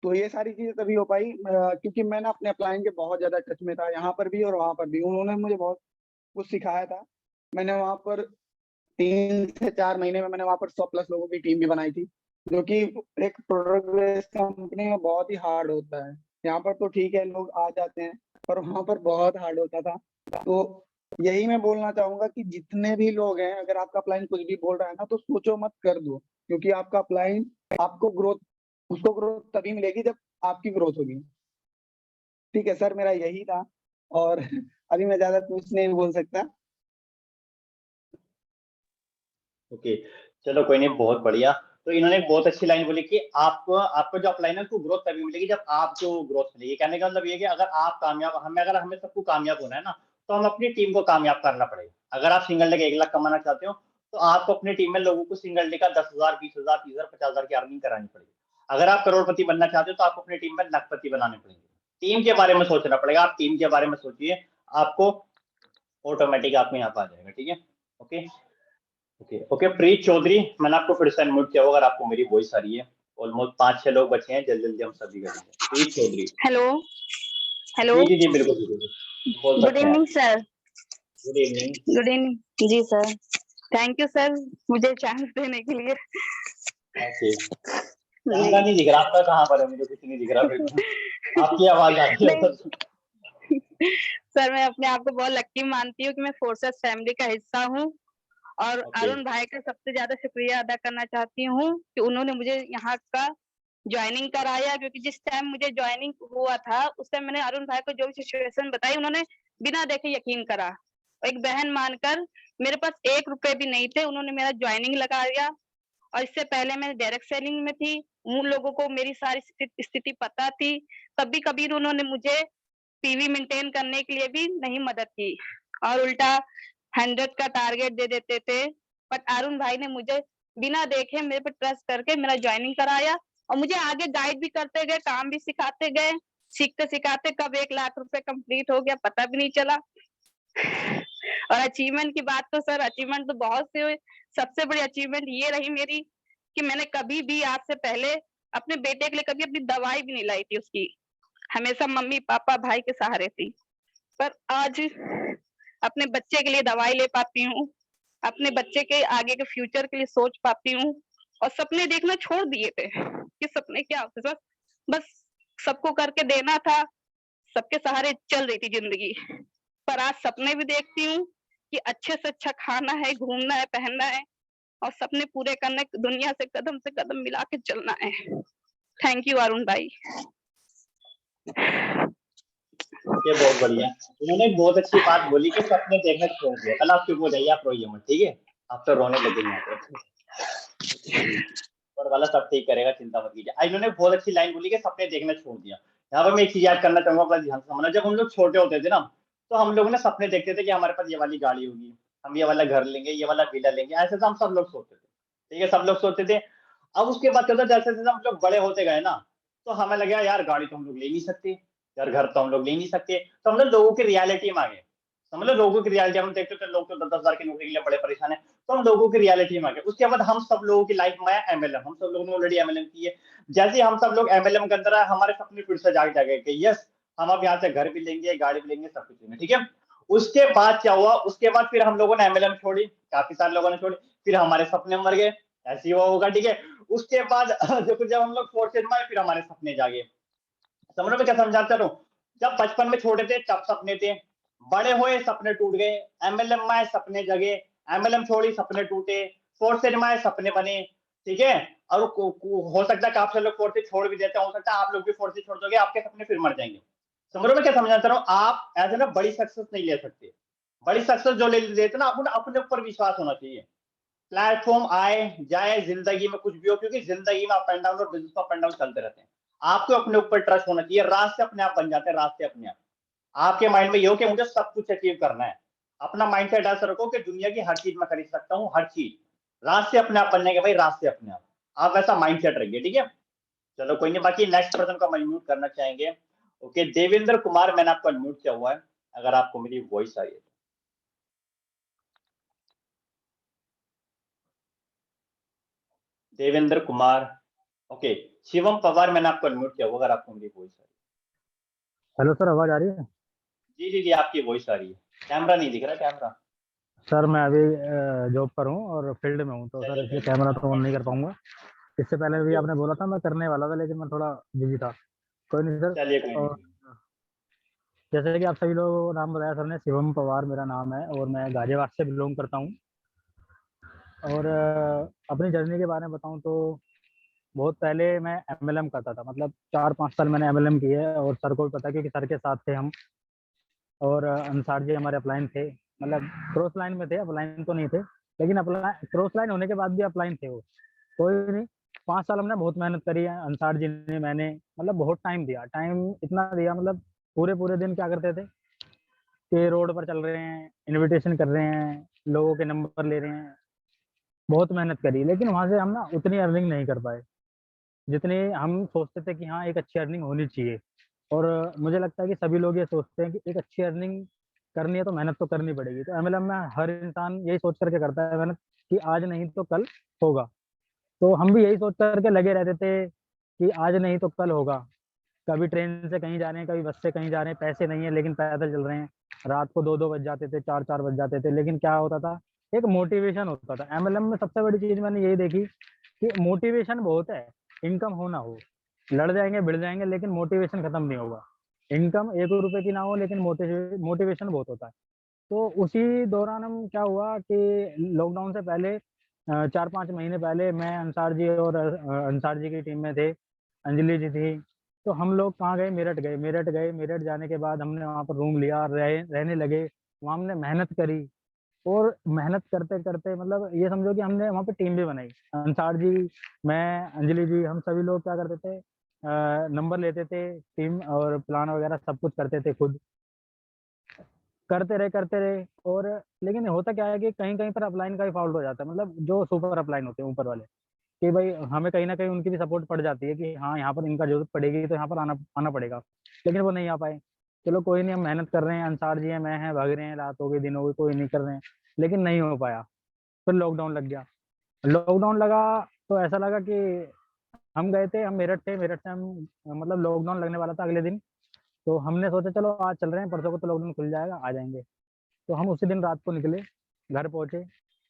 तो ये सारी चीजें तभी हो पाई क्योंकि मैं ना अपने अपलाइन के बहुत ज्यादा टच में था, यहाँ पर भी और वहां पर भी। उन्होंने मुझे बहुत कुछ सिखाया था। मैंने वहां पर 3 से 4 महीने में मैंने वहां पर 100+ लोगों की टीम भी बनाई थी, जो कि एक प्रोडक्ट बेस्ड कंपनी में बहुत ही हार्ड होता है। यहाँ पर तो ठीक है, लोग आ जाते हैं, पर वहां पर बहुत हार्ड होता था। तो यही मैं बोलना चाहूंगा कि जितने भी लोग हैं, अगर आपका अपलाइन कुछ भी बोल रहा है ना, तो सोचो मत, कर दो। क्योंकि आपका अपलाइन आपको ग्रोथ, उसको ग्रोथ तभी मिलेगी जब आपकी ग्रोथ होगी। ठीक है सर, मेरा यही था और अभी मैं ज्यादा कुछ नहीं बोल सकता। ओके, चलो कोई नहीं, बहुत बढ़िया। तो इन्होंने एक बहुत अच्छी लाइन बोली कि आपको जो अपलाइन है उसको ग्रोथ तभी मिलेगी जब आपको ग्रोथ मिलेगी। कहने का मतलब ये है कि अगर आप कामयाब, अगर हमें सबको कामयाब होना है ना, तो हम अपनी टीम को कामयाब करना पड़ेगा। अगर आप सिंगल डे का 1 लाख कमाना चाहते हो, तो आपको अपनी टीम में लोगों को सिंगल डे का 10,000, 20,000, 30,000, 50,000 की अर्निंग करानी पड़ेगी। अगर आप करोड़पति बनना चाहते हो, तो आपको अपनी टीम में लाखपति बनाने पड़ेंगे। टीम के बारे में सोचना पड़ेगा, आप टीम के बारे में सोचिए, आपको ऑटोमेटिक आपको यहाँ पर आ जाएगा। ठीक है, ओके ओके। प्रीत चौधरी, मैंने आपको फिर से अनम्यूट किया होगा, अगर आपको मेरी वॉइस आ रही है। ऑलमोस्ट 5-6 लोग बचे हैं, जल्दी जल्दी हम सभी करेंगे। प्रीत चौधरी। हेलो हेलो, जी जी जी, बिल्कुल बोल गुड सकते हैं। Evening sir. Good evening. Good evening जी सर, थैंक यू सर मुझे चांस देने के लिए। ओके, कैमरा नहीं दिख रहा आपका, कहाँ पर है? मुझे कुछ नहीं दिख रहा फिर तो। आपकी आवाज आ रही है नहीं उधर। सर, मैं अपने आप को बहुत लक्की मानती हूँ कि मैं फोर्सेस फैमिली का हिस्सा हूँ। और ओके अरुण भाई का सबसे ज्यादा शुक्रिया अदा करना चाहती हूँ कि उन्होंने मुझे यहाँ का ज्वाइनिंग कराया, क्योंकि जिस टाइम मुझे ज्वाइनिंग हुआ था उस टाइम मैंने अरुण भाई को जो भी सिचुएशन बताई, उन्होंने बिना देखे यकीन करा। एक बहन मानकर, मेरे पास 1 रुपए भी नहीं थे, उन्होंने मेरा ज्वाइनिंग लगा दिया। और इससे पहले मैं डायरेक्ट सेलिंग में थी, उन लोगों को मेरी सारी स्थिति पता थी, तब भी कभी उन्होंने मुझे पीवी मेंटेन करने के लिए भी नहीं मदद की और उल्टा 100 का टारगेट दे देते थे। बट अरुण भाई ने मुझे बिना देखे मेरे पे ट्रस्ट करके मेरा ज्वाइनिंग कराया और मुझे आगे गाइड भी करते गए, काम भी सिखाते गए। सीखते सिखाते कब 1 लाख रुपए कंप्लीट हो गया पता भी नहीं चला। और अचीवमेंट की बात, तो सर अचीवमेंट तो बहुत से हुए, सबसे बड़ी अचीवमेंट ये रही मेरी कि मैंने कभी भी आज से पहले अपने बेटे के लिए कभी अपनी दवाई भी नहीं लाई थी उसकी, हमेशा मम्मी पापा भाई के सहारे थी। पर आज अपने बच्चे के लिए दवाई ले पाती हूँ, अपने बच्चे के आगे के फ्यूचर के लिए सोच पाती हूँ। और सपने देखना छोड़ दिए थे कि सपने क्या होते, सर बस सबको करके देना था, सबके सहारे चल रही थी जिंदगी। पर आज सपने भी देखती हूँ कि अच्छे से अच्छा खाना है, घूमना है, पहनना है और सपने पूरे करने, दुनिया से कदम मिला के चलना है। थैंक यू अरुण भाई। ओके, बहुत बढ़िया। उन्होंने एक बहुत अच्छी बात बोली कि सपने देखना छोड़ दिया। कल आप चुप हो जाइए, आप रोइए मत, ठीक है? आप तो रोने लगे यहाँ पे। और वाला सब ठीक करेगा, चिंता मत कीजिए। इन्होंने बहुत अच्छी लाइन बोली कि सपने देखना छोड़ दिया। यहाँ पर मैं एक चीज याद करना चाहूंगा, अपना ध्यान से समझना। जब हम लोग छोटे होते थे ना, तो हम लोग ना सपने देखते थे कि हमारे पास ये वाली गाड़ी होगी, हम ये वाला घर लेंगे, ये वाला विला लेंगे, ऐसे तो हम सब लोग सोचते थे। ठीक है, सब लोग सोचते थे। अब उसके बाद क्या होता, जैसे जैसे हम लोग बड़े होते गए ना, तो हमें लगा यार गाड़ी तो हम लोग ले नहीं सकते, यार घर तो हम लोग ले नहीं सकते, तो हम लोगों की रियलिटी में आ गए। समझ लो लोगों की रियलिटी हम देखते थे, लोग तो 10-10 हज़ार की नौकरी के लिए बड़े परेशान है, तो हम लोगों की रियलिटी में आ गए। उसके बाद हम सब लोगों की लाइफ में एमएलएम, हम सब लोगों ने ऑलरेडी एमएलएम की है। जैसे ही हम सब लोग एमएलएम के अंदर आए, हमारे सपने फिर से जाग जागे कि यस हम अब यहाँ से घर भी लेंगे, गाड़ी भी लेंगे, सब कुछ लेंगे, ठीक है। उसके बाद क्या हुआ, उसके बाद फिर हम लोगों ने एमएलएम छोड़ी, काफी सारे लोगों ने छोड़ी, फिर हमारे सपने मर गए, ऐसे ही होगा, ठीक है। उसके बाद जब हम लोग फोर्सेज में आए, फिर हमारे सपने जागे। समझ में क्या समझाता हूँ, जब बचपन में छोटे थे तब सपने थे, बड़े हुए सपने टूट गए, एमएलएम में आए सपने जगे, एमएलएम छोड़ी सपने टूटे, फोर्सेज में आए सपने बने, ठीक है। और हो सकता है कि आप सब लोग फोर्सेज छोड़ भी देते, हो सकता है आप लोग भी फोर्सेज छोड़ दोगे, आपके सपने फिर मर जाएंगे। समझ में क्या समझाता रहा हूँ, आप ऐसे ना बड़ी सक्सेस नहीं ले सकते। बड़ी सक्सेस जो ले लेते ना, आपको अपने ऊपर विश्वास होना चाहिए। प्लेटफॉर्म आए जाए जिंदगी में कुछ भी हो, क्योंकि जिंदगी में अप एंड डाउन और बिजनेस अप एंड डाउन चलते रहते हैं। आपको अपने ऊपर ट्रस्ट होना चाहिए, रास्ते अपने आप बन जाते हैं, रास्ते अपने आप। आपके माइंड में ये हो कि मुझे सब कुछ अचीव करना है, अपना माइंडसेट ऐसा रखो कि दुनिया की हर चीज मैं खरीद सकता हूँ, हर चीज। रास्ते अपने आप बनने के भाई, रास्ते अपने आप। आप ऐसा माइंडसेट रखिए, ठीक है। चलो कोई नहीं, बाकी नेक्स्ट पर्सन को अनम्यूट करना चाहेंगे। ओके, देवेंद्र कुमार, मैंने आपको अनम्यूट किया हुआ है, अगर आपको मेरी वॉइस आ रही है। देवेंद्र कुमार, ओके। शिवम पवार, मैंने आपको अनम्यूट किया हुआ, अगर आपको मेरी वॉइस आ रही हेलो सर, आवाज आ रही है? है। जी जी जी, आपकी वॉइस आ रही है, कैमरा नहीं दिख रहा, कैमरा। सर मैं अभी जॉब पर हूँ और फील्ड में हूँ, तो सर इसलिए कैमरा तो ऑन नहीं कर पाऊंगा। इससे पहले भी आपने बोला था, मैं करने वाला था, लेकिन मैं थोड़ा बिजी था। कोई नहीं सर। चलिए कोई और नहीं। जैसे कि आप सभी लोगों को नाम बताया सर ने, शिवम पवार मेरा नाम है और मैं गाजियाबाद से बिलोंग करता हूँ। और अपनी जर्नी के बारे में बताऊँ तो बहुत पहले मैं एमएलएम करता था, मतलब 4-5 साल मैंने एमएलएम की है। और सर को भी पता, क्योंकि सर के साथ थे हम। और अंसार जी हमारे अपलाइन थे, मतलब क्रॉस लाइन में थे, अपलाइन तो नहीं थे, लेकिन अपलाइन क्रॉस लाइन होने के बाद भी अपलाइन थे वो। कोई नहीं, 5 साल हमने बहुत मेहनत करी है, अंसार जी ने, मैंने, मतलब बहुत टाइम दिया, टाइम इतना दिया, मतलब पूरे पूरे दिन क्या करते थे कि रोड पर चल रहे हैं, इनविटेशन कर रहे हैं, लोगों के नंबर ले रहे हैं, बहुत मेहनत करी। लेकिन वहां से हम ना उतनी अर्निंग नहीं कर पाए जितनी हम सोचते थे कि हाँ एक अच्छी अर्निंग होनी चाहिए। और मुझे लगता है कि सभी लोग ये सोचते हैं कि एक अच्छी अर्निंग करनी है तो मेहनत तो करनी पड़ेगी। तो एमएलएम में हर इंसान यही सोच करके करता है मेहनत, कि आज नहीं तो कल होगा। तो हम भी यही सोच करके लगे रहते थे कि आज नहीं तो कल होगा। कभी ट्रेन से कहीं जा रहे हैं, कभी बस से कहीं जा रहे हैं, पैसे नहीं है लेकिन पैदल चल रहे हैं। रात को 2-2 बज जाते थे, 4-4 बज जाते थे, लेकिन क्या होता था, एक मोटिवेशन होता था। एमएलएम में सबसे बड़ी चीज मैंने यही देखी कि मोटिवेशन बहुत है, इनकम हो ना हो, लड़ जाएंगे भिड़ जाएंगे, लेकिन मोटिवेशन खत्म नहीं होगा। इनकम 1 रुपए की ना हो, लेकिन मोटिवेशन बहुत होता है। तो उसी दौरान हम क्या हुआ कि लॉकडाउन से पहले 4-5 महीने पहले मैं अंसार जी और अंसार जी की टीम में थे, अंजलि जी थी। तो हम लोग कहाँ गए, मेरठ गए। मेरठ जाने के बाद हमने वहाँ पर रूम लिया, रहने लगे। वहाँ हमने मेहनत करी, और मेहनत करते करते, मतलब ये समझो कि हमने वहाँ पे टीम भी बनाई। अंसार जी, मैं, अंजलि जी, हम सभी लोग क्या करते थे, नंबर लेते थे टीम, और प्लान वगैरह सब कुछ करते थे खुद। करते रहे। और लेकिन होता क्या है कि कहीं कहीं पर अपलाइन का भी फॉल्ट हो जाता है, मतलब जो सुपर अपलाइन होते हैं ऊपर वाले, कि भाई हमें कहीं ना कहीं उनकी भी सपोर्ट पड़ जाती है कि हाँ यहाँ पर इनका जरूरत पड़ेगी तो यहाँ पर आना आना पड़ेगा, लेकिन वो नहीं आ पाए। चलो कोई नहीं, हम मेहनत कर रहे हैं, अंसार जी हैं, मैं हैं, भाग रहे हैं, रात हो गई, दिन हो गई, कोई नहीं कर रहे हैं, लेकिन नहीं हो पाया। फिर लॉकडाउन लग गया। लॉकडाउन लगा तो ऐसा लगा कि हम गए थे, हम मेरठ थे, मेरठ से हम, मतलब लॉकडाउन लगने वाला था अगले दिन। तो हमने सोचा चलो आज चल रहे हैं, परसों को तो लॉकडाउन खुल जाएगा, आ जाएंगे। तो हम उसी दिन रात को निकले, घर पहुंचे,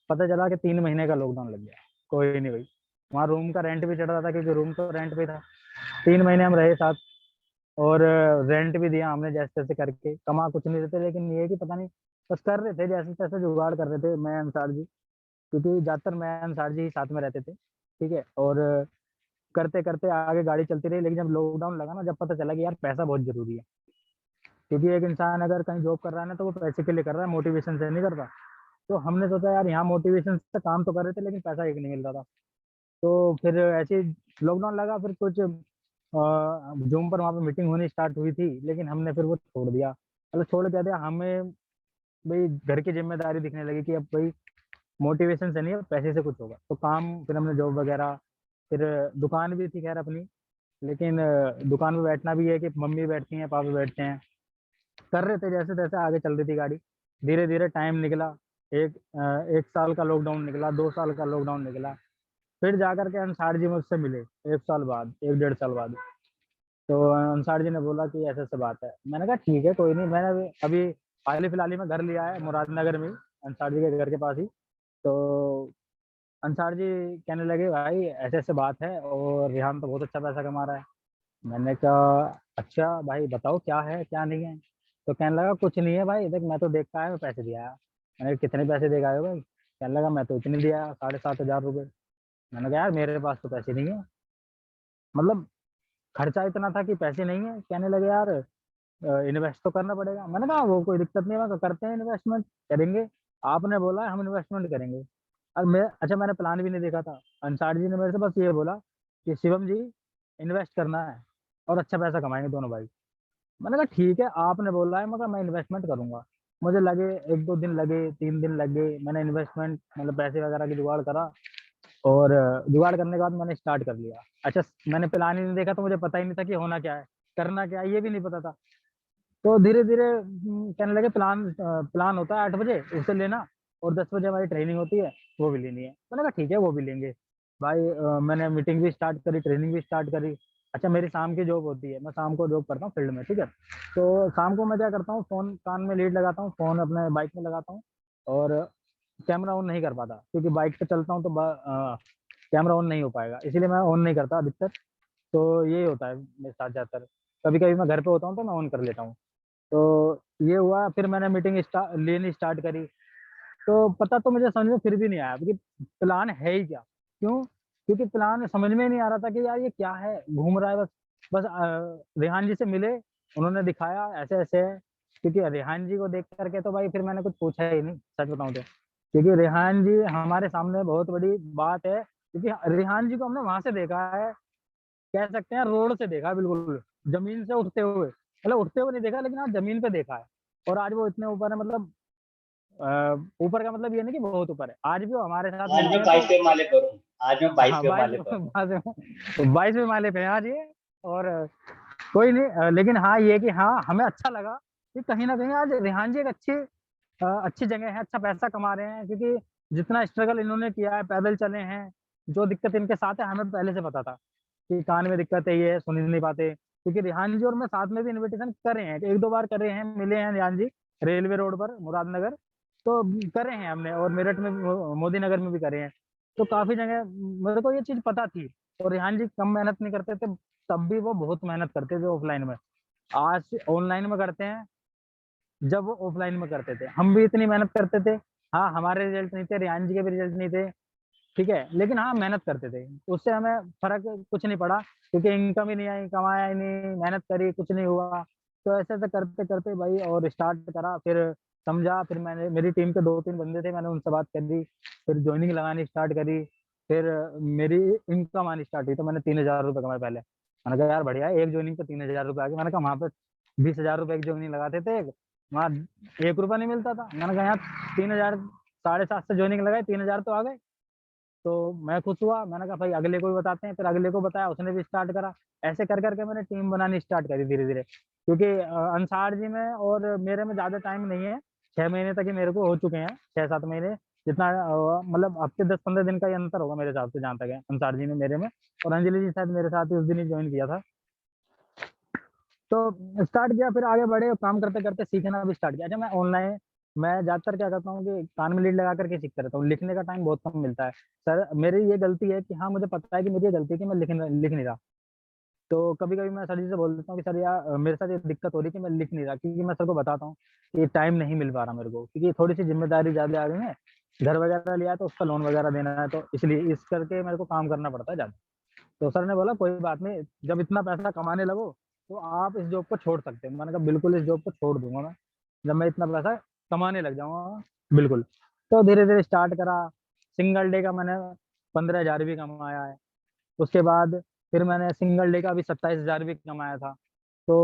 पता चला कि 3 महीने का लॉकडाउन लग गया। कोई नहीं भाई, वहाँ रूम का रेंट भी चढ़ रहा था, क्योंकि रूम तो रेंट पे था। 3 महीने हम रहे साथ, और रेंट भी दिया हमने जैसे तैसे करके। कमा कुछ नहीं देते, लेकिन ये है कि पता नहीं, बस कर रहे थे जैसे तैसे, जुगाड़ कर रहे थे, मैं अंसार जी, क्योंकि ज़्यादातर मैं अंसार जी ही साथ में रहते थे, ठीक है। और करते करते आगे गाड़ी चलती रही। लेकिन जब लॉकडाउन लगा ना, जब पता चला कि यार पैसा बहुत जरूरी है, क्योंकि एक इंसान अगर कहीं जॉब कर रहा है ना, तो वो पैसे के लिए कर रहा है, मोटिवेशन से नहीं करता। तो हमने सोचा यार यहाँ मोटिवेशन से काम तो कर रहे थे, लेकिन पैसा एक नहीं मिल रहा था। तो फिर ऐसे लॉकडाउन लगा, फिर कुछ जूम पर वहाँ पे मीटिंग होनी स्टार्ट हुई थी, लेकिन हमने फिर वो छोड़ दिया। मतलब छोड़ क्या दिया, हमें भाई घर की जिम्मेदारी दिखने लगी कि अब भाई मोटिवेशन से नहीं, अब पैसे से कुछ होगा। तो काम, फिर हमने जॉब वगैरह, फिर दुकान भी थी खैर अपनी, लेकिन दुकान पे बैठना भी है कि मम्मी बैठती हैं, पापा बैठते हैं, कर रहे थे जैसे तैसे, आगे चल रही थी गाड़ी। धीरे धीरे टाइम निकला, एक साल का लॉकडाउन निकला, 2 साल का लॉकडाउन निकला, फिर जाकर के अंसार जी मुझसे मिले 1 साल बाद, 1 डेढ़ साल बाद। तो अंसार जी ने बोला कि ऐसे ऐसे बात है। मैंने कहा ठीक है, कोई नहीं। मैंने अभी हाल ही फिलहाल ही में घर लिया है मुरादनगर में, अंसार जी के घर के पास ही। तो अंसार जी कहने लगे भाई ऐसे ऐसे बात है और रेहान तो बहुत अच्छा पैसा कमा रहा है। मैंने कहा अच्छा भाई बताओ क्या है क्या नहीं है। तो कहने लगा कुछ नहीं है भाई, देख मैं तो देख का आया, मैं पैसे दिया आया। मैंने कहा कितने पैसे देगा आए हो भाई? कहने लगा मैं तो इतने दिया, 7,500 रुपये। मैंने कहा यार मेरे पास तो पैसे नहीं है, मतलब खर्चा इतना था कि पैसे नहीं है। कहने लगे यार इन्वेस्ट तो करना पड़ेगा। मैंने कहा वो कोई दिक्कत नहीं है, मैं करते हैं इन्वेस्टमेंट, करेंगे, आपने बोला है हम इन्वेस्टमेंट करेंगे। और मैंने प्लान भी नहीं देखा था। अंसार जी ने मेरे से बस ये बोला कि शिवम जी इन्वेस्ट करना है और अच्छा पैसा कमाएंगे दोनों भाई। मैंने कहा ठीक है आपने बोला है, मगर मैं इन्वेस्टमेंट करूंगा। मुझे लगे 1-2 दिन लगे, 3 दिन लगे, मैंने इन्वेस्टमेंट मतलब पैसे वगैरह की जुगाड़ करा, और जुगाड़ करने के बाद मैंने स्टार्ट कर लिया। अच्छा मैंने प्लान ही नहीं देखा, तो मुझे पता ही नहीं था कि होना क्या है, करना क्या है, ये भी नहीं पता था। तो धीरे धीरे कहने लगे प्लान होता है 8 बजे, उसे लेना, और 10 बजे हमारी ट्रेनिंग होती है, वो भी लेनी है। मैंने कहा ठीक है वो भी लेंगे भाई। मैंने मीटिंग भी स्टार्ट करी, ट्रेनिंग भी स्टार्ट करी। अच्छा मेरी शाम की जॉब होती है, मैं शाम को जॉब करता हूँ फील्ड में, ठीक है। तो शाम को मैं क्या करता हूँ, फोन कान में लीड लगाता हूँ, फोन अपने बाइक में लगाता हूँ, और कैमरा ऑन नहीं कर पाता क्योंकि बाइक पे चलता हूँ, तो कैमरा ऑन नहीं हो पाएगा, इसलिए मैं ऑन नहीं करता अधिकतर। तो यही होता है मेरे साथ ज़्यादातर। कभी कभी मैं घर पे होता हूँ तो मैं ऑन कर लेता हूँ। तो ये हुआ, फिर मैंने मीटिंग लेनी स्टार्ट करी। तो पता तो मुझे समझ में फिर भी नहीं आया कि प्लान है ही क्या। क्यों? क्योंकि प्लान समझ में नहीं आ रहा था कि यार ये क्या है, घूम रहा है बस। बस रेहान जी से मिले, उन्होंने दिखाया ऐसे ऐसे है। क्योंकि रेहान जी को देख करके तो भाई फिर मैंने कुछ पूछा ही नहीं, सच बताऊं तो। क्योंकि रेहान जी हमारे सामने बहुत बड़ी बात है, क्योंकि रेहान जी को हमने वहां से देखा है, कह सकते हैं रोड से देखा, बिल्कुल जमीन से उठते हुए, मतलब उठते हुए नहीं देखा, लेकिन हाँ जमीन पे देखा है। और आज वो इतने ऊपर है, मतलब ऊपर का मतलब ये नहीं कि बहुत ऊपर है, आज भी वो हमारे साथ आज मिलते मैं हैं तो। 22वें माले पर हूँ, आज मैं हाँ 22वें माले पर हूँ। 22वें माले पे हैं आज ये। और कोई नहीं, लेकिन हाँ ये कि हाँ हमें अच्छा लगा कि कहीं ना कहीं आज रेहान जी एक अच्छी जगह है, अच्छा पैसा कमा रहे हैं। क्योंकि जितना स्ट्रगल इन्होंने किया है, पैदल चले हैं, जो दिक्कत इनके साथ है हमें पहले से पता था कि कान में दिक्कत है, ये सुन नहीं पाते। क्योंकि रेहान जी और मैं साथ में भी इनविटेशन करे हैं, 1-2 बार करे हैं, मिले हैं रेहान जी रेलवे रोड पर मुरादनगर, तो करे हैं हमने, और मेरठ में मोदी नगर में भी करे हैं। तो काफी जगह मेरे को ये चीज पता थी। और रेहान जी कम मेहनत नहीं करते थे, तब भी वो बहुत मेहनत करते थे ऑफलाइन में। आज ऑनलाइन में करते हैं, जब वो ऑफलाइन में करते थे हम भी इतनी मेहनत करते थे। हाँ हमारे रिजल्ट नहीं थे, रेहान जी के भी रिजल्ट नहीं थे, ठीक है, लेकिन हाँ मेहनत करते थे, उससे हमें फर्क कुछ नहीं पड़ा। क्योंकि इनकम ही नहीं आई, कमाया ही नहीं, मेहनत करी, कुछ नहीं हुआ। तो ऐसे ऐसे करते करते भाई और स्टार्ट करा, फिर समझा, फिर मैंने, मेरी टीम के 2-3 बंदे थे, मैंने उनसे बात करी, फिर ज्वाइनिंग लगानी स्टार्ट करी। फिर मेरी इनकम आनी स्टार्ट हुई, तो मैंने 3,000 रुपये कमाए पहले। मैंने कहा यार बढ़िया है, एक ज्वाइनिंग पे 3,000 रुपये आ गए। मैंने कहा वहाँ पे 20,000 रुपये की ज्वाइनिंग लगाते थे, वहाँ 1 रुपया नहीं मिलता था। मैंने कहा यार 3,000, 750 से ज्वाइनिंग लगाई, 3,000 तो आ गए। तो मैं खुश हुआ, मैंने कहा भाई अगले को भी बताते हैं, फिर अगले को बताया, उसने भी स्टार्ट करा। ऐसे कर करके मैंने टीम बनानी स्टार्ट करी धीरे धीरे। क्योंकि अंसार जी में और मेरे में ज्यादा टाइम नहीं है, 6 महीने तक ही मेरे को हो चुके हैं, 6-7 महीने जितना, मतलब हफ्ते 10-15 दिन का ही अंतर होगा मेरे हिसाब से, जहाँ तक है अंसार जी ने मेरे में। और अंजलि जी शायद मेरे साथ ही उस दिन ही ज्वाइन किया था। तो स्टार्ट किया, फिर आगे बढ़े, काम करते करते सीखना भी स्टार्ट किया। अच्छा मैं ज्यादातर क्या करता हूँ कि कान में लीड लगा करके सीखता रहता हूँ, लिखने का टाइम बहुत कम मिलता है। सर मेरी ये गलती है कि हाँ मुझे पता है कि मेरी ये गलती है कि मैं लिख नहीं रहा। तो कभी कभी मैं सर जी से बोल देता हूँ कि सर यार मेरे साथ ये दिक्कत हो रही है कि मैं लिख नहीं रहा, क्योंकि मैं सर को बताता हूँ कि टाइम नहीं मिल पा रहा मेरे को, क्योंकि थोड़ी सी जिम्मेदारी ज्यादा आ गई है, घर वगैरह लिया है तो उसका लोन वगैरह देना है, तो इसलिए इस करके मेरे को काम करना पड़ता है ज्यादा। तो सर ने बोला कोई बात नहीं, जब इतना पैसा कमाने लगो तो आप इस जॉब को छोड़ सकते हैं। मैंने कहा बिल्कुल इस जॉब को छोड़ दूंगा मैं, जब मैं इतना पैसा कमाने लग जाऊंगा, बिल्कुल। तो धीरे धीरे स्टार्ट करा, सिंगल डे का मैंने 15,000 भी कमाया है। उसके बाद फिर मैंने सिंगल डे का भी 27,000 भी कमाया था। तो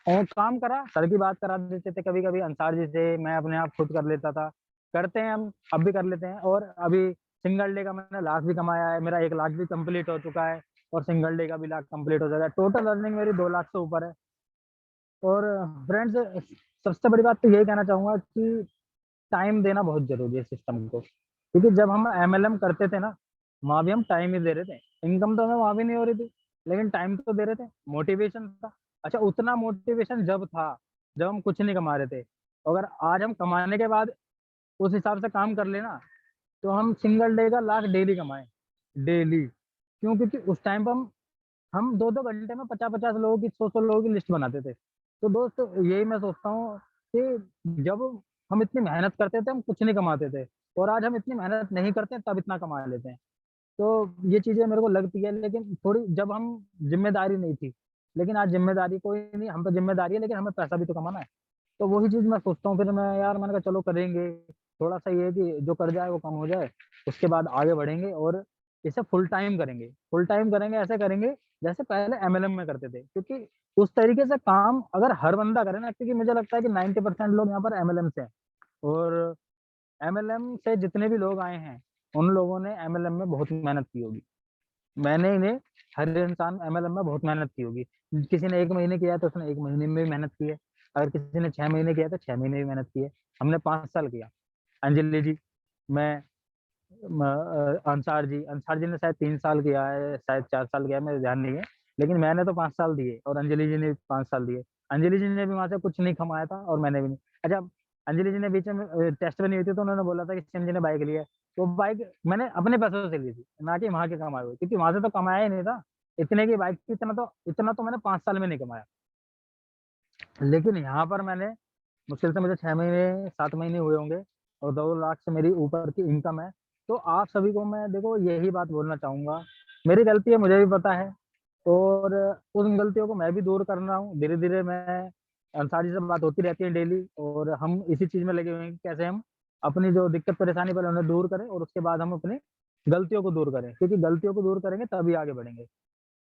और काम करा, सर की बात करा देते थे कभी कभी अंसार जी से, मैं अपने आप खुद कर लेता था, करते हैं हम अब भी कर लेते हैं। और अभी सिंगल डे का मैंने 1 लाख भी कमाया है, मेरा 1 लाख भी कंप्लीट हो चुका है। और सिंगल डे का भी लाख कंप्लीट हो जाएगा। टोटल अर्निंग मेरी 2 लाख से ऊपर है। और फ्रेंड्स, सबसे बड़ी बात तो यही कहना चाहूँगा कि टाइम देना बहुत ज़रूरी है सिस्टम को, क्योंकि जब हम एमएलएम करते थे ना, वहाँ भी हम टाइम ही दे रहे थे। इनकम तो हमें वहाँ भी नहीं हो रही थी, लेकिन टाइम तो दे रहे थे, मोटिवेशन था। अच्छा, उतना मोटिवेशन जब था, जब हम कुछ नहीं कमा रहे थे। अगर आज हम कमाने के बाद उस हिसाब से काम कर लेना, तो हम सिंगल डे का लाख डेली कमाएँ, डेली। क्यों? क्योंकि उस टाइम पे हम 2-2 घंटे में 50-50 लोगों की, 100-100 लोगों की लिस्ट बनाते थे। तो दोस्त, यही मैं सोचता हूँ कि जब हम इतनी मेहनत करते थे, हम कुछ नहीं कमाते थे, और आज हम इतनी मेहनत नहीं करते तब इतना कमा लेते हैं। तो ये चीज़ें मेरे को लगती है, लेकिन थोड़ी जब हम ज़िम्मेदारी नहीं थी, लेकिन आज ज़िम्मेदारी कोई नहीं, हम पे ज़िम्मेदारी है, लेकिन हमें पैसा भी तो कमाना है। तो वही चीज़ मैं सोचता हूँ, फिर मैंने कहा चलो करेंगे, थोड़ा-सा ये है कि जो कर जाए वो कम हो जाए, उसके बाद आगे बढ़ेंगे और इसे फुल टाइम करेंगे। फुल टाइम करेंगे, ऐसे करेंगे जैसे पहले एमएलएम में करते थे, क्योंकि उस तरीके से काम अगर हर बंदा करे ना, क्योंकि मुझे लगता है कि 90% लोग यहाँ पर एमएलएम से हैं, और एमएलएम से जितने भी लोग आए हैं, उन लोगों ने एमएलएम में बहुत मेहनत की होगी। मैंने ही नहीं, हर इंसान एमएलएम में बहुत मेहनत की होगी। किसी ने 1 महीने किया है तो उसने 1 महीने में भी मेहनत की है। अगर किसी ने 6 महीने किया है तो 6 महीने भी मेहनत की है। हमने 5 साल किया। अंजलि जी, मैं, अंसार जी ने शायद 3 साल किया है, शायद 4 साल किया है, मेरे ध्यान नहीं है। लेकिन मैंने तो 5 साल दिए, और अंजलि जी ने भी 5 साल दिए। अंजलि जी ने भी वहाँ से कुछ नहीं कमाया था, और मैंने भी नहीं। अच्छा, अंजलि जी ने बीच में टेस्ट बनी हुई थी, तो उन्होंने बोला था कि सिम जी ने बाइक ली है। वो बाइक मैंने अपने पैसों से ली थी, ना कि वहाँ के कमाए हुए, क्योंकि वहाँ से तो कमाया ही नहीं था। इतने की बाइक थी, इतना तो मैंने 5 साल में नहीं कमाया। लेकिन यहाँ पर मैंने मुश्किल से, मुझे 6 महीने 7 महीने हुए होंगे, और 2 लाख से मेरी ऊपर की इनकम है। तो आप सभी को मैं देखो यही बात बोलना चाहूँगा, मेरी गलती है, मुझे भी पता है, और उन गलतियों को मैं भी दूर कर रहा हूँ। धीरे-धीरे मैं, अंसारी से बात होती रहती है डेली, और हम इसी चीज़ में लगे हुए हैं कि कैसे हम अपनी जो दिक्कत परेशानी पहले उन्हें दूर करें, और उसके बाद हम अपनी गलतियों को दूर करें, क्योंकि गलतियों को दूर करेंगे तभी आगे बढ़ेंगे।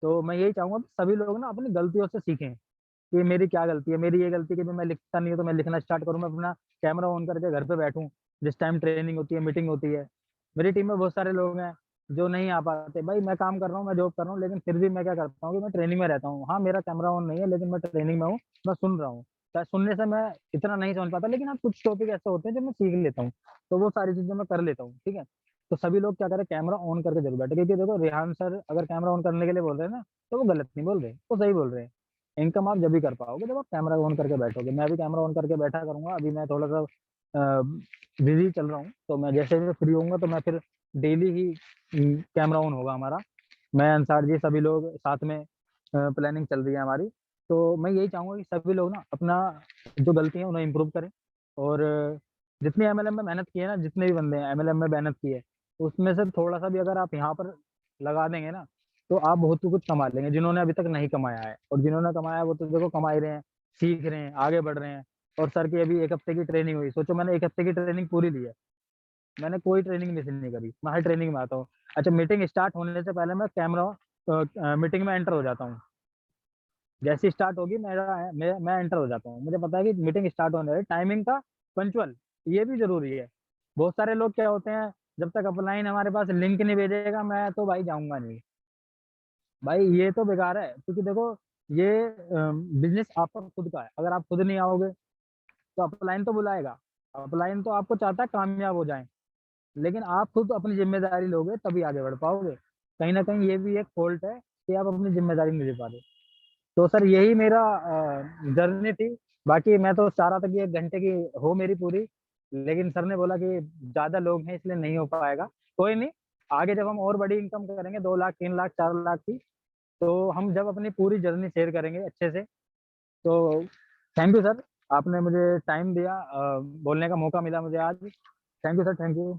तो मैं यही चाहूँगा कि सभी लोग ना अपनी गलतियों से सीखें, कि मेरी क्या गलती है। मेरी ये गलती है कि मैं लिखता नहीं हूँ, तो मैं लिखना स्टार्ट करूँ, मैं अपना कैमरा ऑन करके घर पे बैठूँ, जिस टाइम ट्रेनिंग होती है, मीटिंग होती है। मेरी टीम में बहुत सारे लोग हैं जो नहीं आ पाते। भाई, मैं काम कर रहा हूँ, मैं जॉब कर रहा हूँ, लेकिन फिर भी मैं क्या करता हूँ कि मैं ट्रेनिंग में रहता हूँ। हाँ, मेरा कैमरा ऑन नहीं है, लेकिन मैं ट्रेनिंग में हूँ, मैं सुन रहा हूँ। शायद सुनने से मैं इतना नहीं समझ पाता, लेकिन हाँ, कुछ टॉपिक ऐसे होते हैं जो मैं सीख लेता हूँ, तो वो सारी चीज़ें मैं कर लेता हूँ, ठीक है? तो सभी लोग क्या करें, कैमरा ऑन करके ज़रूर बैठें, क्योंकि देखो, रेहान सर अगर कैमरा ऑन करने के लिए बोल रहे हैं ना, तो वो गलत नहीं बोल रहे, वो सही बोल रहे हैं। इनकम आप जब भी कर पाओगे जब आप कैमरा ऑन करके बैठोगे। मैं भी कैमरा ऑन करके बैठा करूँगा। अभी मैं थोड़ा-सा बिज़ी चल रहा हूँ, तो मैं जैसे ही फ्री होऊँगा, तो मैं फिर डेली ही कैमरा ऑन होगा हमारा। मैं, अंसार जी, सभी लोग साथ में प्लानिंग चल रही है हमारी। तो मैं यही चाहूँगा कि सभी लोग ना अपना जो गलती है उन्हें इम्प्रूव करें, और जितनी एमएलएम में मेहनत की है ना, जितने भी बंदे हैं एमएलएम में मेहनत की है, उसमें से थोड़ा-सा भी अगर आप यहाँ पर लगा देंगे ना, तो आप बहुत कुछ कमा लेंगे, जिन्होंने अभी तक नहीं कमाया है। और जिन्होंने कमाया है वो तो देखो कमा ही रहे हैं, सीख रहे हैं, आगे बढ़ रहे हैं। और सर की अभी 1 हफ्ते की ट्रेनिंग हुई। सोचो, मैंने 1 हफ्ते की ट्रेनिंग पूरी ली है। मैंने कोई ट्रेनिंग मिस नहीं करी, मैं हर ट्रेनिंग में आता हूँ। अच्छा, मीटिंग स्टार्ट होने से पहले मैं मीटिंग में एंटर हो जाता हूँ। जैसे ही स्टार्ट होगी, मैं एंटर हो जाता हूँ। मुझे पता है कि मीटिंग स्टार्ट होने वाली है। टाइमिंग का पंक्चुअल, ये भी ज़रूरी है। बहुत सारे लोग क्या होते हैं, जब तक अपलाइन हमारे पास लिंक नहीं भेजेगा, मैं तो भाई जाऊँगा नहीं। भाई, ये तो बेकार है, क्योंकि देखो, ये बिज़नेस आपका खुद का है। अगर आप खुद नहीं आओगे, तो अपलाइन तो बुलाएगा। अपलाइन तो आपको चाहता है कामयाब हो जाएँ, लेकिन आप खुद अपनी ज़िम्मेदारी लोगे तभी आगे बढ़ पाओगे। कहीं न कहीं ये भी एक फ़ॉल्ट है कि आप अपनी ज़िम्मेदारी नहीं ले पा रहे। तो सर, यही मेरा जर्नी थी। बाकी मैं तो चाह रहा था कि 1 घंटे की हो मेरी पूरी, लेकिन सर ने बोला कि ज़्यादा लोग हैं, इसलिए नहीं हो पाएगा। कोई नहीं, आगे जब हम और बड़ी इनकम करेंगे, 2 लाख, 3 लाख, 4 लाख की, तो हम जब अपनी पूरी जर्नी शेयर करेंगे अच्छे से। तो थैंक यू सर, आपने मुझे टाइम दिया, बोलने का मौका मिला मुझे आज। Thank you sir, thank you.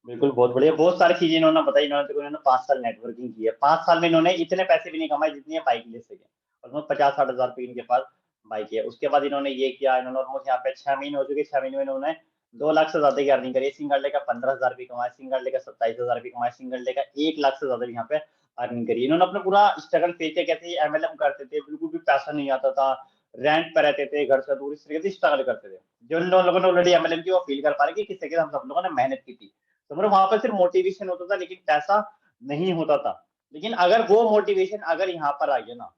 बिल्कुल, बहुत बढ़िया। बहुत सारी चीज़ें इन्होंने बताई। इन्होंने 5 साल नेटवर्किंग की है। 5 साल में इन्होंने इतने पैसे भी नहीं कमाए जितनी ये बाइक ले सके। ऑलमोस्ट 50-60 हज़ार रुपए इनके पास बाइक है। उसके बाद इन्होंने ये किया, इन्होंने ऑलमोस्ट यहाँ पे 6 महीने हो चुके, 6 महीने में इन्होंने 2 लाख से ज़्यादा की अर्निंग करी है। सिंगल डे का 15,000 भी कमाए, सिंगल डे का 27,000 भी कमाए, सिंगल डे का 1 लाख से ज़्यादा भी यहाँ पे अर्निंग करी है। इन्होंने अपना पूरा स्ट्रगल फेस किया, कैसे एमएलएम करते थे, बिल्कुल भी पैसा नहीं आता था, रेंट पे रहते थे, घर से दूर, इस तरीके से स्ट्रगल करते थे। जो इन लोगों ने ऑलरेडी एमएलएम की, वो फील कर पा रहे कि किस तरीके से हम सब लोगों ने मेहनत की थी। तो मतलब वहाँ पे सिर्फ मोटिवेशन होता था, लेकिन पैसा नहीं होता था। लेकिन अगर वो मोटिवेशन अगर यहाँ पर आ गया ना,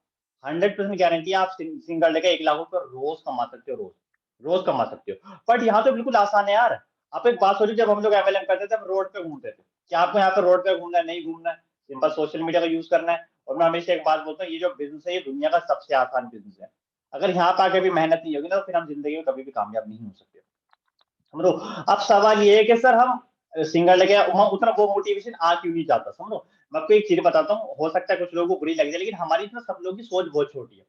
100% गारंटी आप सिंगल डे का 1 लाख रुपए रोज कमा सकते हो, रोज कमा सकते हो। बट यहाँ तो बिल्कुल आसान है यार। आप एक बात सोचिए, जब हम लोग MLM करते थे, हम रोड पे घूमते थे, क्या आपको यहाँ पे रोड पे घूमना है? नहीं घूमना है, सिंपल सोशल मीडिया का यूज करना है। और मैं हमेशा एक बात बोलता हूँ, ये जो बिजनेस है, ये दुनिया का सबसे आसान बिजनेस है। अगर यहाँ पे आके भी मेहनत नहीं होगी ना, तो फिर हम जिंदगी में कभी भी कामयाब नहीं हो सकते, समझो। अब सवाल ये है कि सर हम सिंगल डे का उतना वो मोटिवेशन आ क्यों नहीं जाता, समझो। मैं आपको एक चीज बताता हूँ, हो सकता है कुछ लोगों को बुरी लग जाए, लेकिन हमारी ना सब लोगों की सोच बहुत छोटी है।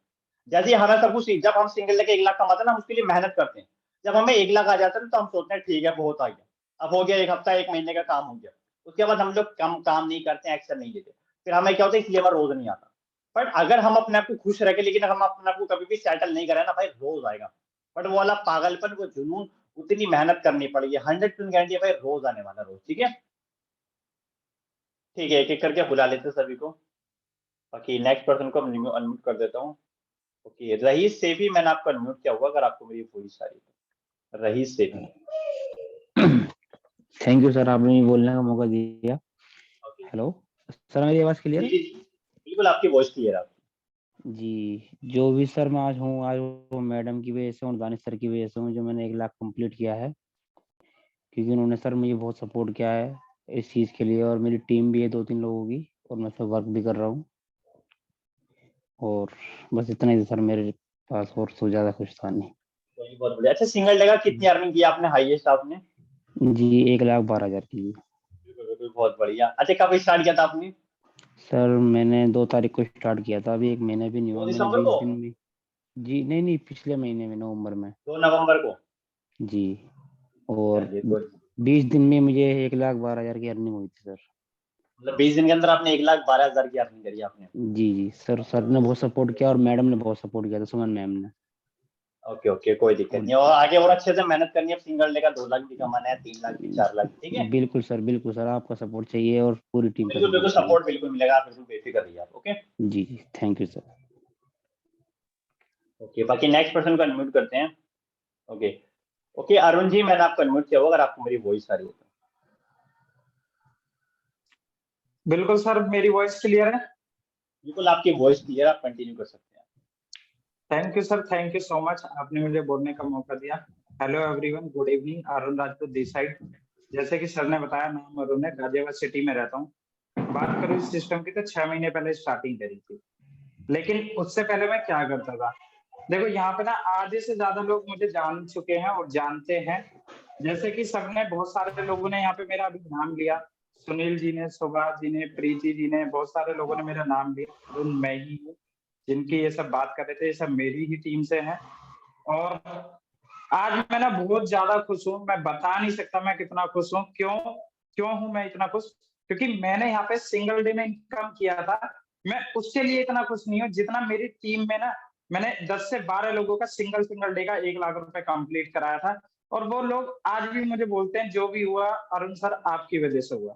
जैसे हमें सब कुछ, जब हम सिंगल डे का 1 लाख कमाते हैं ना, हम उसके लिए मेहनत करते हैं। जब हमें 1 लाख आ जाता है तो हम सोचते हैं ठीक है, बहुत आ गया, अब हो गया, 1 हफ्ता 1 महीने का काम हो गया। उसके बाद हम लोग कम काम नहीं करते हैं, एक्शन नहीं लेते, फिर हमें क्या होता है, इसलिए हमें रोज नहीं आता। बट अगर हम अपने आप को खुश रखें, लेकिन हम अपने आप को कभी भी सेटल नहीं करें ना भाई, रोज आएगा। बट वो वाला पागलपन, वो जुनून, उतनी मेहनत करनी पड़ेगी, 100% गारंटी है भाई, रोज आने वाला, रोज। ठीक है, ठीक है, एक एक करके बुला लेते हैं सभी को। बाकी नेक्स्ट पर्सन को अनम्यूट कर देता हूँ। ओके, रईस सेफी, मैंने आपको अनम्यूट किया हुआ, अगर आपको मेरी वॉइस आ रही है। Rice Saifee, thank you sir, आपने बोलने का मौका दिया। ओके हेलो सर, मेरी आवाज क्लियर? जी, बिल्कुल आपकी वॉइस क्लियर है। जी, जो भी सर मैं आज हूँ, आज वो मैडम की वजह से और दानिश सर की वजह से हूँ, जो मैंने 1 लाख कंप्लीट किया है, क्योंकि उन्होंने सर मुझे बहुत सपोर्ट किया है इस चीज़ के लिए। और मेरी टीम भी है 2-3 लोगों की, और मैं सब वर्क भी कर रहा हूँ। और बस इतना ही सर मेरे पास, और तो ज़्यादा कुछ था नहीं। बहुत बढ़िया। अच्छा, सिंगल डे का कितनी अर्निंग की आपने, हाईएस्ट आपने? जी, 1,12,000 की। बिल्कुल बिल्कुल, बहुत बढ़िया। अच्छा, कब स्टार्ट किया था आपने? सर मैंने 2 तारीख को स्टार्ट किया था, अभी 1 महीने भी नहीं हुआ, 2 मैंने दिसंबर 20 को? दिन में। जी नहीं, पिछले महीने में, नवंबर में। 2 नवंबर को? जी, और चलिए, गुड। 20 दिन में मुझे 1,12,000 की अर्निंग हुई थी सर। मतलब 20 दिन के अंदर आपने 1,12,000 की अर्निंग करी आपने? जी सर ने बहुत सपोर्ट किया, और मैडम ने बहुत सपोर्ट किया था, सुमन मैम ने। ओके ओके, कोई दिक्कत नहीं। और आगे और अच्छे से मेहनत करनी है, सिंगल डे का 2 लाख भी कमाना है, 3 लाख भी, 4 लाख भी, ठीक है? बिल्कुल सर, आपका सपोर्ट चाहिए, और पूरी टीम का बिल्कुल बिल्कुल, सपोर्ट चाहिए। सपोर्ट बिल्कुल मिलेगा, आप बिल्कुल बेफिक्र रहिए आप। ओके जी, थैंक यू सर। ओके, बाकी नेक्स्ट पर्सन को अनम्यूट करते हैं। ओके ओके, अरुण जी, मैंने आपको अनम्यूट किया होगा, अगर आपको मेरी वॉइस आ रही है तो। बिल्कुल सर, मेरी वॉइस क्लियर है? बिल्कुल आपकी वॉइस क्लियर, आप कंटिन्यू कर सकते हैं। Thank you sir, thank you so much, आपने मुझे बोलने का मौका दिया। Hello everyone, good evening, Arun Rajput this side. जैसे कि सर ने बताया, नाम अरुण है, गाजियाबाद सिटी में रहता हूँ। बात करूँ इस सिस्टम की, तो 6 महीने पहले स्टार्टिंग करी थी, लेकिन उससे पहले मैं क्या करता था। देखो, यहाँ पे ना आधे से ज्यादा लोग मुझे जान चुके हैं और जानते हैं। जैसे कि सबने, बहुत सारे लोगों ने यहाँ पे मेरा अभी नाम लिया, सुनील जी ने, सुभाष जी ने, प्रीति जी ने, बहुत सारे लोगों ने मेरा नाम लिया। अरुण मैं ही हूँ जिनकी ये सब बात कर रहे थे, ये सब मेरी ही टीम से हैं। और आज मैं ना बहुत ज्यादा खुश हूँ, मैं बता नहीं सकता मैं कितना खुश हूँ। क्यों हूँ मैं इतना खुश? क्योंकि मैंने यहाँ पे सिंगल डे में इनकम किया था। मैं उसके लिए इतना खुश नहीं हूँ जितना मेरी टीम में ना, मैंने 10 से 12 लोगों का सिंगल डे का 1 लाख रुपए कंप्लीट कराया था। और वो लोग आज भी मुझे बोलते हैं, जो भी हुआ अरुण सर आपकी वजह से हुआ।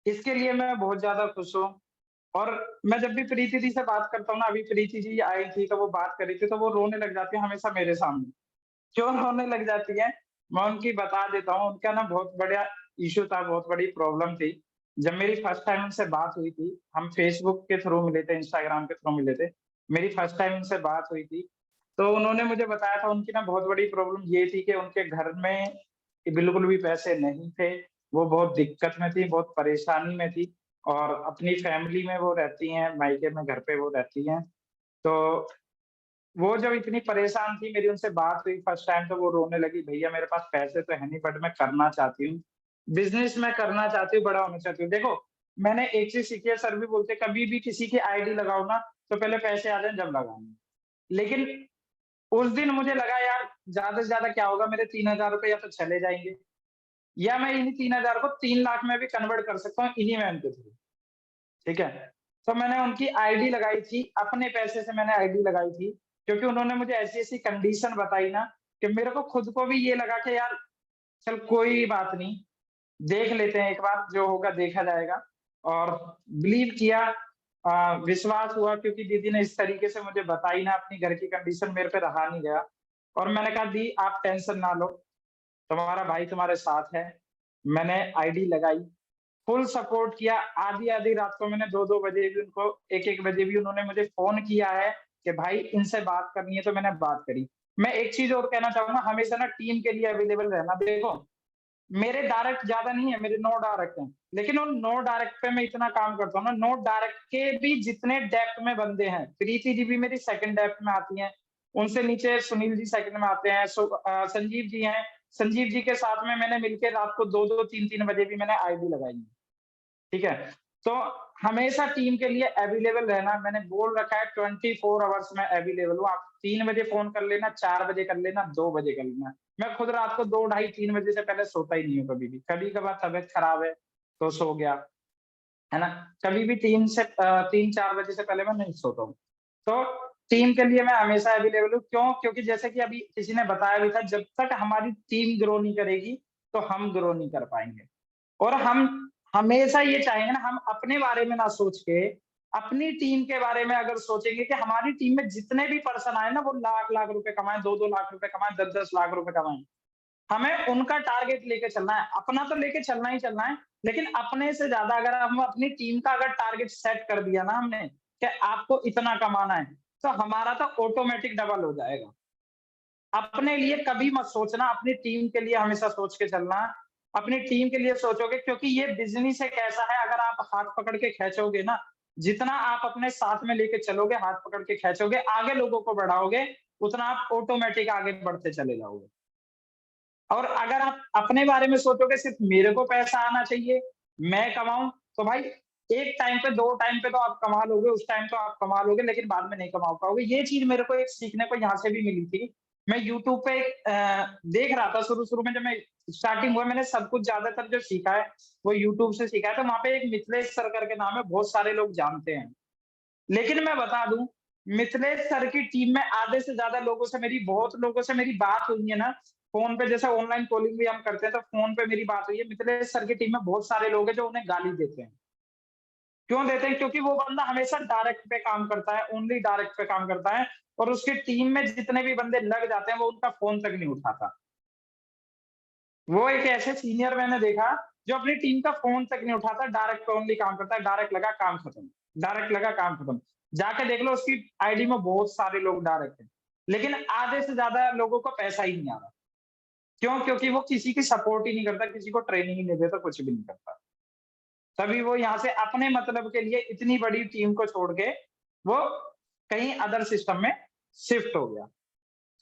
इसके लिए मैं बहुत ज्यादा खुश हूँ। और मैं जब भी प्रीति दी से बात करता हूँ ना, अभी प्रीति जी आई थी तो वो बात कर रही थी, तो वो रोने लग जाती है हमेशा मेरे सामने। क्यों रोने लग जाती है, मैं उनकी बता देता हूँ। उनका ना बहुत बड़ा इशू था, बहुत बड़ी प्रॉब्लम थी। जब मेरी फर्स्ट टाइम उनसे बात हुई थी, हम फेसबुक के थ्रू मिले थे, इंस्टाग्राम के थ्रू मिले थे, मेरी फर्स्ट टाइम उनसे बात हुई थी, तो उन्होंने मुझे बताया था उनकी ना बहुत बड़ी प्रॉब्लम ये थी कि उनके घर में बिल्कुल भी पैसे नहीं थे। वो बहुत दिक्कत में थी, बहुत परेशानी में थी, और अपनी फैमिली में वो रहती हैं, मायके में घर पे वो रहती हैं। तो वो जब इतनी परेशान थी, मेरी उनसे बात हुई फर्स्ट टाइम, तो वो रोने लगी, भैया मेरे पास पैसे तो है नहीं, बट मैं करना चाहती हूँ, बिजनेस मैं करना चाहती हूँ, बड़ा होना चाहती हूँ। देखो, मैंने एक चीज सीखी है, सर भी बोलते, कभी भी किसी की आईडी लगाओ ना, तो पहले पैसे आ जाए जब लगाना। लेकिन उस दिन मुझे लगा, यार ज्यादा से ज्यादा क्या होगा, मेरे 3,000 रुपए या तो चले जाएंगे, या मैं इन्हीं 3,000 को 3 लाख में भी कन्वर्ट कर सकता हूँ इन्हीं में के थ्रू। ठीक है, तो मैंने उनकी आईडी लगाई थी, अपने पैसे से मैंने आईडी लगाई थी, क्योंकि उन्होंने मुझे ऐसी ऐसी कंडीशन बताई ना, कि मेरे को खुद को भी ये लगा कि यार चल कोई बात नहीं, देख लेते हैं, एक बार जो होगा देखा जाएगा। और बिलीव किया, विश्वास हुआ, क्योंकि दीदी ने इस तरीके से मुझे बताई ना, अपनी घर की कंडीशन, मेरे पे रहा नहीं गया। और मैंने कहा, दी आप टेंशन ना लो, तुम्हारा भाई तुम्हारे साथ है। मैंने आईडी लगाई, फुल सपोर्ट किया। आधी आधी रात को मैंने 2-2 बजे भी उनको 1-1 बजे भी उन्होंने मुझे फोन किया है कि भाई इनसे बात करनी है, तो मैंने बात करी। मैं एक चीज और कहना चाहूंगा, हमेशा ना टीम के लिए अवेलेबल रहना। देखो मेरे डायरेक्ट ज्यादा नहीं है, मेरे 9 डायरेक्ट हैं, लेकिन उन 9 डायरेक्ट पे मैं इतना काम करता हूँ ना, 9 डायरेक्ट के भी जितने डेप्थ में बंदे हैं, प्रीति जी भी मेरी सेकंड डेप्थ में आती हैं, उनसे नीचे सुनील जी सेकंड में आते हैं, संजीव जी हैं। संजीव जी के साथ में मैंने मिलकर रात को 2-2 3-3 बजे भी मैंने आईडी लगाई है, ठीक है। तो हमेशा टीम के लिए अवेलेबल रहना, मैंने बोल रखा है 24 आवर्स में अवेलेबल हूँ। आप 3 बजे फोन कर लेना, 4 बजे कर लेना, 2 बजे कर लेना। मैं खुद रात को 2, ढाई, 3 बजे से पहले सोता ही नहीं हूँ कभी भी। कभी कभार तबीयत खराब है तो सो गया, है ना। कभी भी 3-4 बजे से पहले मैं नहीं सोता हूँ। तो टीम के लिए मैं हमेशा अवेलेबल हूँ। क्यों? क्योंकि जैसे कि अभी किसी ने बताया भी था, जब तक हमारी टीम ग्रो नहीं करेगी तो हम ग्रो नहीं कर पाएंगे। और हम हमेशा ये चाहेंगे ना, हम अपने बारे में ना सोच के अपनी टीम के बारे में अगर सोचेंगे कि हमारी टीम में जितने भी पर्सन आए ना, वो लाख-लाख रुपए कमाएं, 2-2 लाख रुपए कमाएं, 10-10 लाख रुपए कमाएं, हमें उनका टारगेट लेके चलना है। अपना तो लेके चलना ही चलना है, लेकिन अपने से ज्यादा अगर हम अपनी टीम का अगर टारगेट सेट कर दिया ना हमने कि आपको इतना कमाना है, तो हमारा तो ऑटोमेटिक डबल हो जाएगा। अपने लिए कभी मत सोचना, अपनी टीम के लिए हमेशा सोच के चलना। अपनी टीम के लिए सोचोगे, क्योंकि ये बिजनेस एक ऐसा है, अगर आप हाथ पकड़ के खींचोगे ना, जितना आप अपने साथ में लेके चलोगे, हाथ पकड़ के खींचोगे, आगे लोगों को बढ़ाओगे, उतना आप ऑटोमेटिक आगे बढ़ते चले जाओगे। और अगर आप अपने बारे में सोचोगे सिर्फ मेरे को पैसा आना चाहिए, मैं कमाऊं, तो भाई एक टाइम पे 2 टाइम पे तो आप कमा लोगे, उस टाइम तो आप कमा लोगे, लेकिन बाद में नहीं कमा पाओगे। ये चीज मेरे को एक सीखने को यहाँ से भी मिली थी। मैं यूट्यूब पे देख रहा था शुरू में, जब मैं स्टार्टिंग हुआ, मैंने सब कुछ ज्यादातर जो सीखा है वो यूट्यूब से सीखा है। तो वहां पे एक मिथिलेश सर करके नाम है, बहुत सारे लोग जानते हैं। लेकिन मैं बता दूं, मिथिलेश सर की टीम में आधे से ज्यादा लोगों से बहुत लोगों से मेरी बात हुई है ना, फोन पे, जैसे ऑनलाइन कॉलिंग भी हम करते हैं, तो फोन पे मेरी बात हुई है। मिथिलेश सर की टीम में बहुत सारे लोग हैं जो उन्हें गाली देते हैं। क्यों देते हैं? क्योंकि वो बंदा हमेशा डायरेक्ट पे काम करता है, ओनली डायरेक्ट पे काम करता है, और उसकी टीम में जितने भी बंदे लग जाते हैं वो उनका फोन तक नहीं उठाता। वो एक ऐसे सीनियर मैंने देखा जो अपनी टीम का फोन तक नहीं उठाता, डायरेक्ट पे ओनली काम करता है। डायरेक्ट लगा काम खत्म, डायरेक्ट लगा काम खत्म। जाके देख लो उसकी आईडी में बहुत सारे लोग डायरेक्ट हैं, लेकिन आधे से ज्यादा लोगों को पैसा ही नहीं आ रहा। क्यों? क्योंकि वो किसी की सपोर्ट ही नहीं करता, किसी को ट्रेनिंग ही नहीं देता, कुछ भी नहीं करता। तभी वो यहाँ से अपने मतलब के लिए इतनी बड़ी टीम को छोड़ के वो कहीं अदर सिस्टम में शिफ्ट हो गया।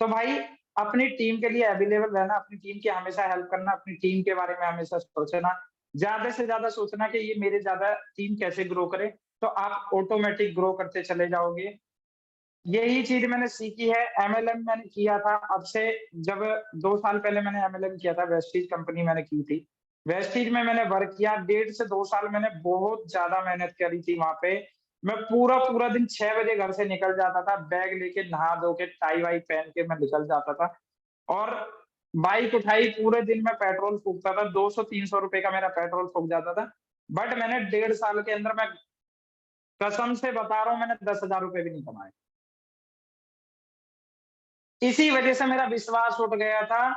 तो भाई अपनी टीम के लिए अवेलेबल रहना, अपनी टीम की हमेशा हेल्प करना, अपनी टीम के बारे में हमेशा सोचना, ज्यादा से ज्यादा सोचना कि ये मेरे ज्यादा टीम कैसे ग्रो करे, तो आप ऑटोमेटिक ग्रो करते चले जाओगे। यही चीज मैंने सीखी है। एमएलएम मैंने किया था, अब से जब 2 साल पहले मैंने एमएलएम किया था, वेस्टीज कंपनी मैंने की थी। वेस्टीज में मैंने वर्क किया 1.5 से 2 साल, मैंने बहुत ज्यादा मेहनत करी थी वहां पे। मैं पूरा दिन 6 बजे घर से निकल जाता था, बैग लेके, नहा धो के, टाई वाई पहन के मैं निकल जाता था, और बाइक उठाई, पूरे दिन में पेट्रोल फूकता था, 200-300 रुपए का मेरा पेट्रोल फूक जाता था। बट मैंने 1.5 साल के अंदर, मैं कसम से बता रहा हूँ, मैंने 10,000 रुपए भी नहीं कमाए। इसी वजह से मेरा विश्वास उठ गया था,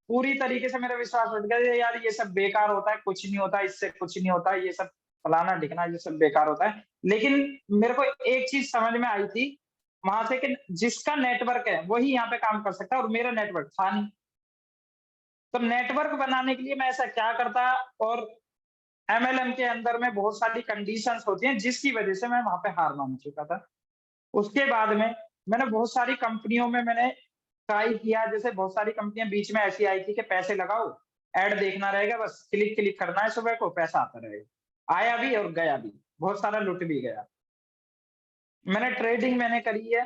पूरी तरीके से मेरा विश्वास उठ गया, यार ये सब बेकार होता है, कुछ नहीं होता, इससे कुछ नहीं होता, ये सब फलाना ढिकना, ये सब बेकार होता है। लेकिन मेरे को एक चीज समझ में आई थी वहां से कि जिसका नेटवर्क है वही यहाँ पे काम कर सकता है, और मेरा नेटवर्क था नहीं। तो नेटवर्क बनाने के लिए मैं ऐसा क्या करता, और एमएलएम के अंदर में बहुत सारी कंडीशंस होती हैं जिसकी वजह से मैं वहां पे हार मान चुका था। उसके बाद में मैंने बहुत सारी कंपनियों में मैंने ट्राई किया, जैसे बहुत सारी कंपनियां बीच में ऐसी आई थी कि पैसे लगाओ, ऐड देखना रहेगा, बस क्लिक क्लिक करना है, सुबह को पैसा आता रहेगा। आया भी और गया भी, बहुत सारा लुट भी गया। मैंने ट्रेडिंग मैंने करी है,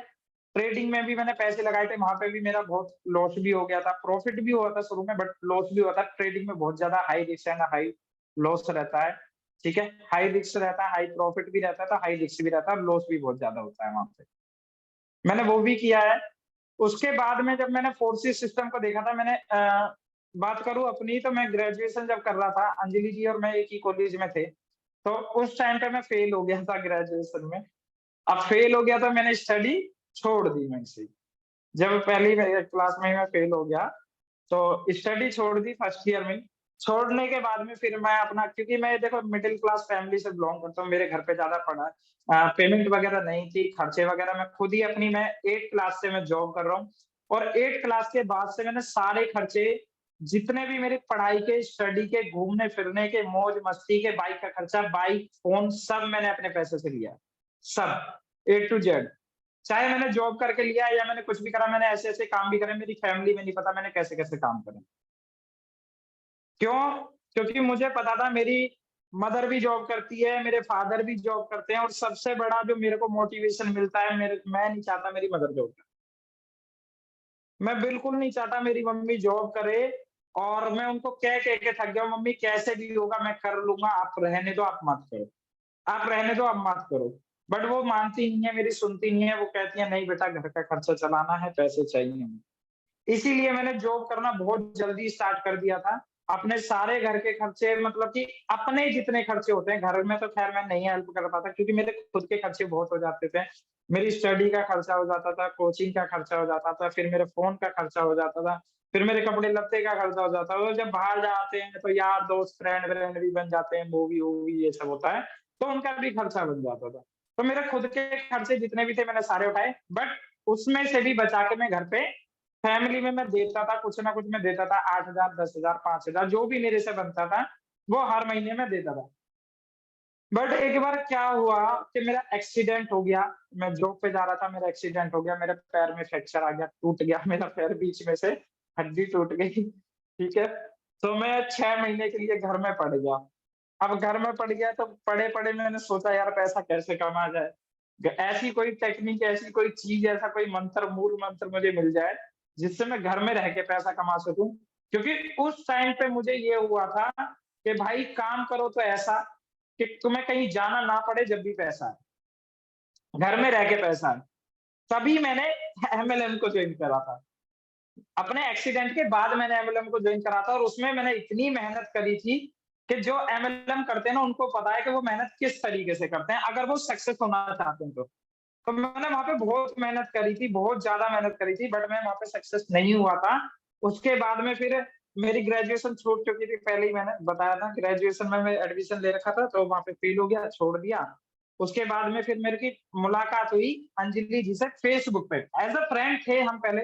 ट्रेडिंग में भी मैंने पैसे लगाए थे, वहां पे भी मेरा बहुत लॉस भी हो गया था, प्रॉफिट भी हुआ था शुरू में, बट लॉस भी हुआ था। ट्रेडिंग में बहुत ज्यादा हाई रिस्क है ना, हाई लॉस रहता है, ठीक है। हाई रिस्क रहता है, हाई प्रॉफिट भी रहता है, तो हाई रिस्क भी रहता है, और लॉस भी बहुत ज्यादा होता है वहां पे। मैंने वो भी किया है। उसके बाद में जब मैंने फोर्सिस सिस्टम को देखा था, मैंने बात करूं अपनी, तो मैं ग्रेजुएशन जब कर रहा था, अंजलि जी और मैं एक ही कॉलेज में थे, तो उस टाइम पे मैं फेल हो गया था ग्रेजुएशन में। अब फेल हो गया तो मैंने स्टडी छोड़ दी। मैं से जब पहली क्लास में मैं फेल हो गया तो स्टडी छोड़ दी फर्स्ट ईयर में। छोड़ने के बाद में फिर मैं अपना, क्योंकि मैं देखो मिडिल क्लास फैमिली से बिलोंग करता हूँ, मेरे घर पे ज्यादा पड़ा पेमेंट वगैरह नहीं थी, खर्चे वगैरह मैं खुद ही अपनी, मैं 8 क्लास से मैं जॉब कर रहा हूँ, और 8 क्लास के बाद से मैंने सारे खर्चे जितने भी मेरी पढ़ाई के, स्टडी के, घूमने फिरने के, मौज मस्ती के, बाइक का खर्चा, बाइक, फोन, सब मैंने अपने पैसे से लिया, सब A to Z। चाहे मैंने जॉब करके लिया या मैंने कुछ भी करा, मैंने ऐसे ऐसे काम भी करे, मेरी फैमिली में नहीं पता मैंने कैसे कैसे काम करे। क्यों? क्योंकि मुझे पता था मेरी मदर भी जॉब करती है, मेरे फादर भी जॉब करते हैं, और सबसे बड़ा जो मेरे को मोटिवेशन मिलता है, मैं नहीं चाहता मेरी मदर जॉब करे, मैं बिल्कुल नहीं चाहता मेरी मम्मी जॉब करे, और मैं उनको कह के थक गया, मम्मी कैसे भी होगा मैं कर लूंगा, आप रहने दो, आप मत करो, आप रहने दो, आप मत करो। बट वो मानती नहीं है, मेरी सुनती नहीं है, वो कहती है नहीं बेटा घर का खर्चा चलाना है, पैसे चाहिए हमें। इसीलिए मैंने जॉब करना बहुत जल्दी स्टार्ट कर दिया था। अपने सारे घर के खर्चे, मतलब कि अपने जितने खर्चे होते हैं घर में, तो खैर मैं नहीं हेल्प कर पाता क्योंकि मेरे खुद के खर्चे बहुत हो जाते थे। मेरी स्टडी का खर्चा हो जाता था, कोचिंग का खर्चा हो जाता था, फिर मेरे फ़ोन का खर्चा हो जाता था, फिर मेरे कपड़े-लत्ते का खर्चा हो जाता था। और जब बाहर जाते हैं तो यार दोस्त, फ्रेंड भी बन जाते हैं, मूवी-वूवी ये सब होता है, तो उनका भी खर्चा बन जाता था। तो मेरे खुद के खर्चे जितने भी थे मैंने सारे उठाए, बट उसमें से भी बचा के मैं घर पे फैमिली में मैं देता था, कुछ ना कुछ मैं देता था, 8,000, 10,000, 5,000 जो भी मेरे से बनता था, वो हर महीने में देता था। बट एक बार क्या हुआ कि मेरा एक्सीडेंट हो गया, मैं जॉब पे जा रहा था, मेरा एक्सीडेंट हो गया, मेरे पैर में फ्रैक्चर आ गया, टूट गया मेरा पैर बीच में से, हड्डी टूट गई, ठीक है? तो मैं 6 महीने के लिए घर में पड़ गया। अब घर में पड़ गया तो पड़े-पड़े मैंने सोचा यार पैसा कैसे कमाया जाए? ऐसी कोई टेक्निक, ऐसी कोई चीज़, ऐसा कोई मंत्र, मूल मंत्र मुझे मिल जाए, जिससे मैं घर में रह के पैसा कमा सकूँ। क्योंकि उस टाइम पे मुझे ये हुआ था कि भाई काम करो तो ऐसा कि तुम्हें कहीं जाना ना पड़े जब भी पैसा आए, घर में रह के पैसा आए। तभी मैंने एमएलएम को जॉइन करा था। अपने एक्सीडेंट के बाद मैंने एमएलएम को जॉइन करा था, और उसमें मैंने इतनी मेहनत करी थी कि जो एमएलएम करते हैं ना उनको पता है कि वो मेहनत किस तरीके से करते हैं, अगर वो सक्सेस होना चाहते हैं तो। तो मैंने वहाँ पे बहुत मेहनत करी थी, बहुत ज़्यादा मेहनत करी थी, बट मैं वहाँ पे सक्सेस नहीं हुआ था। उसके बाद में फिर मेरी ग्रेजुएशन छूट चुकी थी, पहले ही मैंने बताया था, ग्रेजुएशन में मैं एडमिशन ले रखा था, तो वहाँ पे फेल हो गया, छोड़ दिया। उसके बाद में फिर मेरे की मुलाकात हुई अंजलि जी से फेसबुक पे, एज़ अ फ्रेंड थे हम पहले,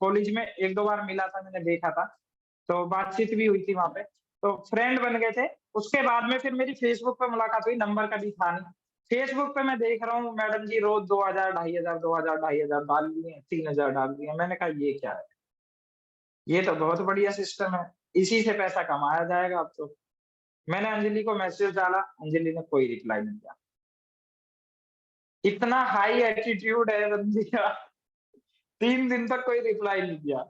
कॉलेज में 1-2 बार मिला था, मैंने देखा था, तो बातचीत भी हुई थी वहाँ पे, तो फ्रेंड बन गए थे। उसके बाद में फिर मेरी फेसबुक पे मुलाकात हुई, नंबर कभी था नहीं। फेसबुक पे मैं देख रहा हूँ मैडम जी रोज 2000, 2500, 2000, 2500 डाल दिए, 3000 डाल दिए। मैंने कहा ये क्या है? ये तो बहुत बढ़िया सिस्टम है, इसी से पैसा कमाया जाएगा अब तो। मैंने अंजलि को मैसेज डाला, अंजलि ने कोई रिप्लाई नहीं दिया। इतना हाई एटीट्यूड है बंदी का, 3 दिन तक कोई रिप्लाई नहीं किया।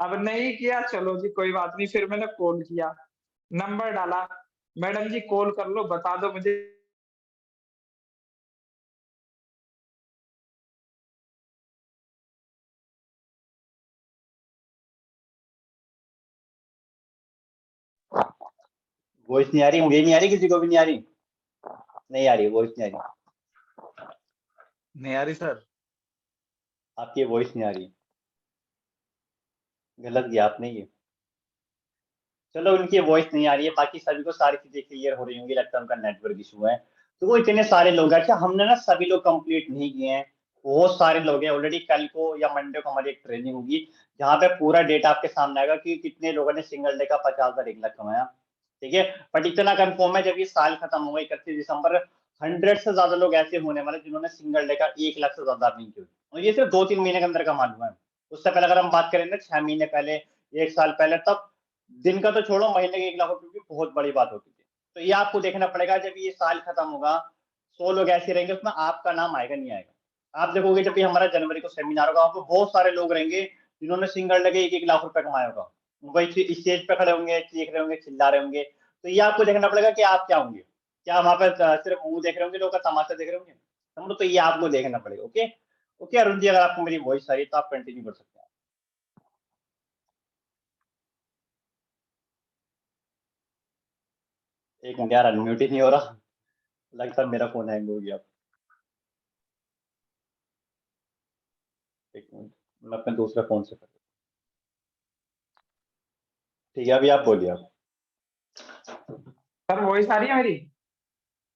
अब नहीं किया, चलो जी कोई बात नहीं, फिर मैंने कॉल किया, नंबर डाला, मैडम जी कॉल कर लो, बता दो मुझे वॉइस नहीं आ रही, मुझे नहीं आ रही, किसी को भी नहीं आ रही? नहीं आ रही, वॉइस नहीं आ रही। नहीं आ रही सर। आपकी वॉइस नहीं आ रही, गलत किया आपने ये। चलो उनकी वॉइस नहीं आ रही है, बाकी सभी को सारी चीजें क्लियर हो रही होंगी, लगता है उनका नेटवर्क इशू है। तो वो इतने सारे लोग हैं, अच्छा हमने ना सभी लोग कंप्लीट नहीं किए हैं, बहुत सारे लोग हैं ऑलरेडी। कल को या मंडे को हमारी एक ट्रेनिंग होगी जहाँ पे पूरा डेटा आपके सामने आएगा कि कितने लोगों ने सिंगल डे का 50,000, 1 लाख कमाया, ठीक है। बट इतना कंफर्म है जब ये साल खत्म होगा 31 दिसंबर, 100 से ज्यादा लोग ऐसे होने वाले जिन्होंने सिंगल डे का 1 लाख से ज्यादा अर्निंग की, और ये सिर्फ 2-3 महीने के अंदर का मालूम है। उससे पहले अगर हम बात करें ना 6 महीने पहले, 1 साल पहले, तब दिन का तो छोड़ो, महीने के 1 लाख रुपए की बहुत बड़ी बात होती थी। तो ये आपको देखना पड़ेगा, जब ये साल खत्म होगा 100 लोग ऐसे रहेंगे, उसमें आपका नाम आएगा नहीं आएगा। आप देखोगे जब भी हमारा जनवरी को सेमिनार होगा, वहाँ पे बहुत सारे लोग रहेंगे जिन्होंने सिंगल डे के 1-1 लाख रुपए कमाया होगा। वही स्टेज पे खड़े होंगे, चीख रहे होंगे, चिल्ला रहे होंगे। तो ये आपको देखना पड़ेगा कि आप क्या होंगे, क्या वहाँ पे सिर्फ मुंह देख रहे होंगे, लोग का तमाशा देख रहे होंगे, समझो। तो ये आपको देखना पड़ेगा। ओके ओके अरुण जी, अगर आपको मेरी वॉइस आ रही है तो आप कंटिन्यू कर सकते हैं। एक मिनट यार, अनम्यूट ही नहीं हो रहा, लगता है मेरा फोन हैंग हो गया। एक मिनट, मैं अपने दूसरे फोन से कर, ठीक है अभी आप बोलिए आप। सर वॉइस आ रही है मेरी?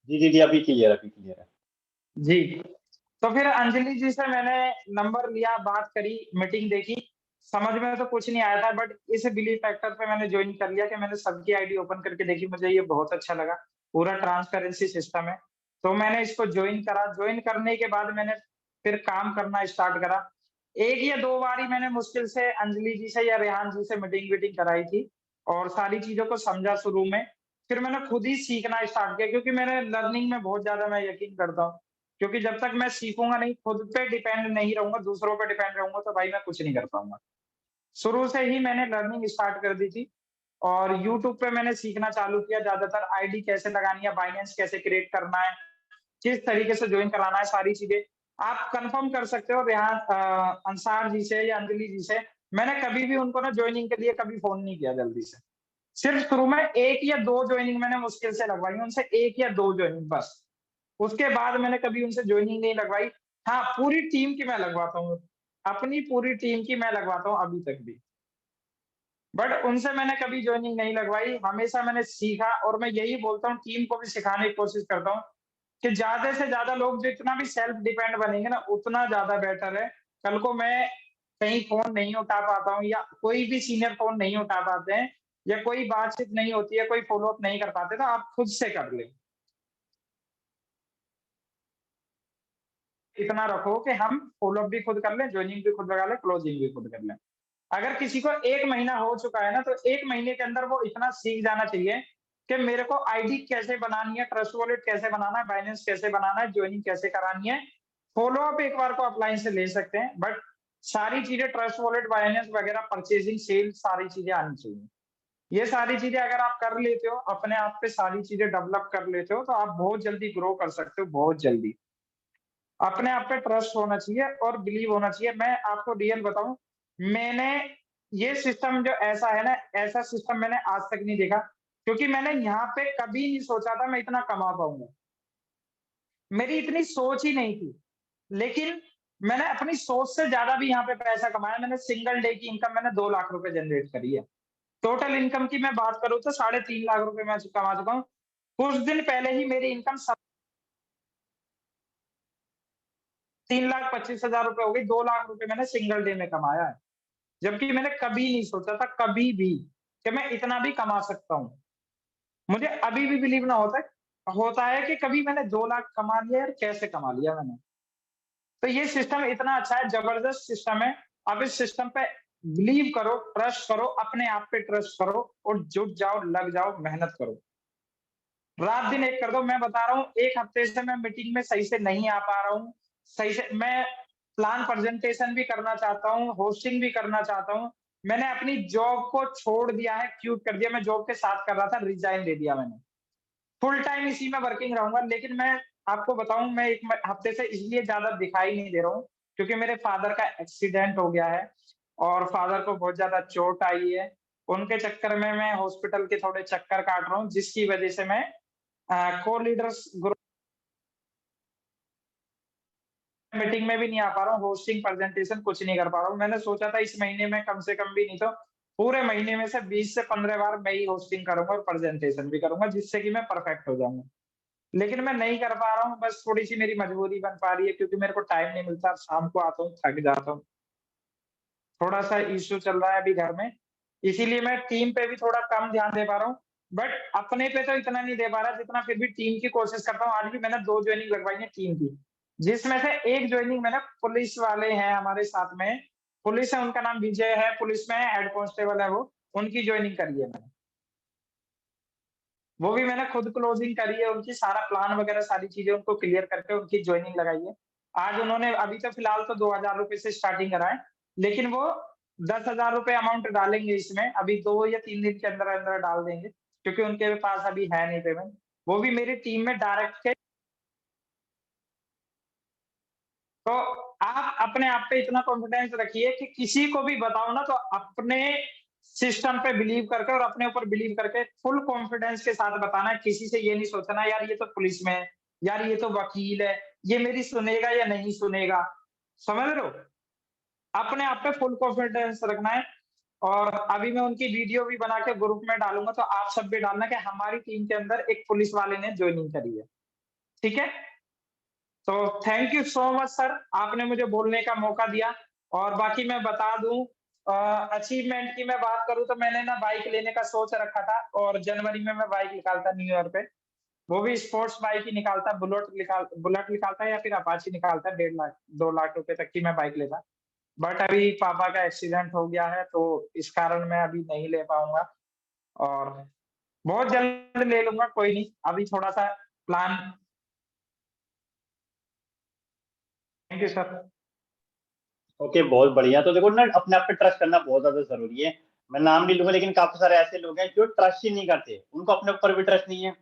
जी, अभी क्लियर है। जी, तो फिर अंजलि जी से मैंने नंबर लिया, बात करी, मीटिंग देखी, समझ में तो कुछ नहीं आया था, बट इस बिलीव फैक्टर पे मैंने ज्वाइन कर लिया कि मैंने सबकी आईडी ओपन करके देखी, मुझे ये बहुत अच्छा लगा, पूरा ट्रांसपेरेंसी सिस्टम है। तो मैंने इसको ज्वाइन करा, ज्वाइन करने के बाद मैंने फिर काम करना स्टार्ट करा। 1 या 2 बार ही मैंने मुश्किल से अंजलि जी से या रेहान जी से मीटिंग कराई थी और सारी चीज़ों को समझा शुरू में। फिर मैंने खुद ही सीखना स्टार्ट किया क्योंकि मेरे लर्निंग में बहुत ज़्यादा मैं यकीन करता हूँ। क्योंकि जब तक मैं सीखूँगा नहीं, खुद पे डिपेंड नहीं रहूँगा, दूसरों पे डिपेंड रहूँगा, तो भाई मैं कुछ नहीं कर पाऊँगा। शुरू से ही मैंने लर्निंग स्टार्ट कर दी थी और यूट्यूब पे मैंने सीखना चालू किया ज़्यादातर आईडी कैसे लगानी है, बाइनेंस कैसे क्रिएट करना है, किस तरीके से जॉइन कराना है, सारी चीज़ें। आप कन्फर्म कर सकते हो रेहान अंसार जी से या अंजलि जी से, मैंने कभी भी उनको ना जॉइनिंग के लिए कभी फ़ोन नहीं किया जल्दी से। सिर्फ शुरू में 1 या 2 जॉइनिंग मैंने मुश्किल से लगवाई, उनसे 1 या 2 जॉइनिंग बस। उसके बाद मैंने कभी उनसे जॉइनिंग नहीं लगवाई। हाँ, पूरी टीम की मैं लगवाता हूँ, अपनी पूरी टीम की मैं लगवाता हूँ अभी तक भी। बट उनसे मैंने कभी जॉइनिंग नहीं लगवाई, हमेशा मैंने सीखा और मैं यही बोलता हूँ टीम को भी सिखाने की कोशिश करता हूँ कि ज़्यादा से ज़्यादा लोग जितना भी सेल्फ डिपेंड बनेंगे ना, उतना ज़्यादा बेटर है। कल को मैं कहीं फ़ोन नहीं उठा पाता हूँ या कोई भी सीनियर फ़ोन नहीं उठा पाते हैं या कोई बातचीत नहीं होती है, कोई फ़ॉलो अप नहीं कर पाते, तो आप खुद से कर लें। इतना रखो कि हम फ़ॉलो अप भी खुद कर लें, जॉइनिंग भी खुद लगा लें, क्लोजिंग भी खुद कर लें। अगर किसी को 1 महीना हो चुका है ना, तो 1 महीने के अंदर वो इतना सीख जाना चाहिए कि मेरे को आईडी कैसे बनानी है, ट्रस्ट वॉलेट कैसे बनाना है, बाइनेंस कैसे बनाना है, जॉइनिंग कैसे करानी है। फ़ॉलो अप एक बार को अपलाइन से ले सकते हैं, बट सारी चीज़ें ट्रस्ट वॉलेट, बाइनेंस वगैरह, परचेज़िंग, सेल सारी चीज़ें आनी चाहिए। ये सारी चीज़ें अगर आप कर लेते हो, अपने आप पे सारी चीज़ें डेवलप कर लेते हो, तो आप बहुत जल्दी ग्रो कर सकते हो, बहुत जल्दी। अपने आप पे ट्रस्ट होना चाहिए और बिलीव होना चाहिए। मैं आपको रियल बताऊँ, मैंने ये सिस्टम जो ऐसा है ना, ऐसा सिस्टम मैंने आज तक नहीं देखा, क्योंकि मैंने यहाँ पे कभी नहीं सोचा था मैं इतना कमा पाऊँगा। मेरी इतनी सोच ही नहीं थी। लेकिन मैंने अपनी सोच से ज़्यादा भी यहाँ पे पैसा कमाया। मैंने सिंगल डे की इनकम मैंने 2 लाख रुपए जनरेट करी है। टोटल इनकम की मैं बात करूँ तो 3.5 लाख रुपए मैं कमा चुका हूँ। कुछ दिन पहले ही मेरी इनकम 3,25,000 रुपए हो गई, 2 लाख रुपए मैंने सिंगल डे में कमाया है। जबकि मैंने कभी नहीं सोचा था, कभी भी, कि मैं इतना भी कमा सकता हूँ। मुझे अभी भी बिलीव ना होता है कि कभी मैंने 2 लाख कमा लिया यार, कैसे कमा लिया मैंने? तो ये सिस्टम इतना अच्छा है, जबरदस्त सिस्टम है। आप इस सिस्टम पे बिलीव करो, ट्रस्ट करो, अपने आप पे ट्रस्ट करो और जुट जाओ, लग जाओ, मेहनत करो। रात दिन एक कर दो। मैं बता रहा हूँ 1 हफ्ते से मैं मीटिंग में सही से नहीं आ पा रहा हूँ। सही से मैं प्लान प्रेजेंटेशन भी करना चाहता हूँ, होस्टिंग भी करना चाहता हूँ। मैंने अपनी जॉब को छोड़ दिया है, क्विट कर दिया। मैं जॉब के साथ कर रहा था, रिज़ाइन दे दिया मैंने। फुल टाइम इसी में वर्किंग रहूँगा, लेकिन मैं आपको बताऊँ, मैं 1 हफ्ते से इसलिए ज़्यादा दिखाई नहीं दे रहा हूँ, क्योंकि मेरे फादर का एक्सीडेंट हो गया है और फादर को बहुत ज़्यादा चोट आई है। उनके चक्कर में मैं हॉस्पिटल के थोड़े चक्कर काट रहा हूँ, जिसकी वजह से मैं को-लीडर्स ग्रुप मीटिंग में भी नहीं आ पा रहा हूँ, होस्टिंग, प्रेजेंटेशन कुछ नहीं कर पा रहा हूँ। मैंने सोचा था इस महीने में कम से कम भी नहीं तो पूरे महीने में से 20 से 15 बार मैं ही होस्टिंग करूँगा और प्रेजेंटेशन भी करूँगा, जिससे कि मैं परफेक्ट हो जाऊँगा। लेकिन मैं नहीं कर पा रहा हूँ, बस थोड़ी-सी मेरी मजबूरी बन पा रही है क्योंकि मेरे को टाइम नहीं मिलता, शाम को आता हूँ, थक जाता हूँ। थोड़ा-सा इश्यू चल रहा है अभी घर में, इसीलिए मैं टीम पे भी थोड़ा कम ध्यान दे पा रहा हूँ। बट अपने पे तो इतना नहीं दे पा रहा जितना फिर भी टीम की कोशिश करता हूँ। आज भी मैंने 2 जॉइनिंग लगवाई है टीम की, जिसमें से 1 जॉइनिंग मैंने पुलिस वाले हैं हमारे साथ में, पुलिस है, उनका नाम विजय है, पुलिस में है, हेड कांस्टेबल है वो, उनकी जॉइनिंग करी है मैंने। वो भी मैंने खुद क्लोजिंग करी है, उनकी सारा प्लान वगैरह सारी चीज़ें उनको क्लियर करके उनकी जॉइनिंग लगाई है। आज उन्होंने अभी तो फिलहाल तो 2,000 रुपए से स्टार्टिंग करा है, लेकिन वो 10,000 रुपए अमाउंट डालेंगे इसमें, अभी 2 या 3 दिन के अंदर-अंदर डाल देंगे, क्योंकि उनके पास अभी है नहीं पेमेंट। वो भी मेरी टीम में डायरेक्ट के। तो आप अपने आप पे इतना कॉन्फिडेंस रखिए कि किसी को भी बताओ ना, तो अपने सिस्टम पे बिलीव करके और अपने ऊपर बिलीव करके फुल कॉन्फिडेंस के साथ बताना है। किसी से ये नहीं सोचना यार ये तो पुलिस में है, यार ये तो वकील है, ये मेरी सुनेगा या नहीं सुनेगा। समझ रहे हो? अपने आप पे फुल कॉन्फिडेंस रखना है। और अभी मैं उनकी वीडियो भी बना के ग्रुप में डालूंगा, तो आप सब भी डालना कि हमारी टीम के अंदर एक पुलिस वाले ने ज्वाइनिंग करी है। ठीक है, तो thank you so much sir, आपने मुझे बोलने का मौका दिया। और बाकी मैं बता दूं, अचीवमेंट की मैं बात करूं तो मैंने ना बाइक लेने का सोच रखा था, और जनवरी में मैं बाइक निकालता न्यू ईयर पे, वो भी स्पोर्ट्स बाइक ही निकालता, बुलेट निकालता या फिर अपाची निकालता, 1.5 लाख 2 लाख रुपए तक की मैं बाइक लेता। बट अभी पापा का एक्सीडेंट हो गया है, तो इस कारण मैं अभी नहीं ले पाऊंगा, और बहुत जल्द ले लूंगा, कोई नहीं, अभी थोड़ा सा plan. Thank you sir. Okay, बहुत बढ़िया। तो देखो ना, अपने आप पे ट्रस्ट करना बहुत ज्यादा जरूरी है। मैं नाम नहीं लूंगा, लेकिन काफी सारे ऐसे लोग हैं जो ट्रस्ट ही नहीं करते, उनको अपने ऊपर भी ट्रस्ट नहीं है,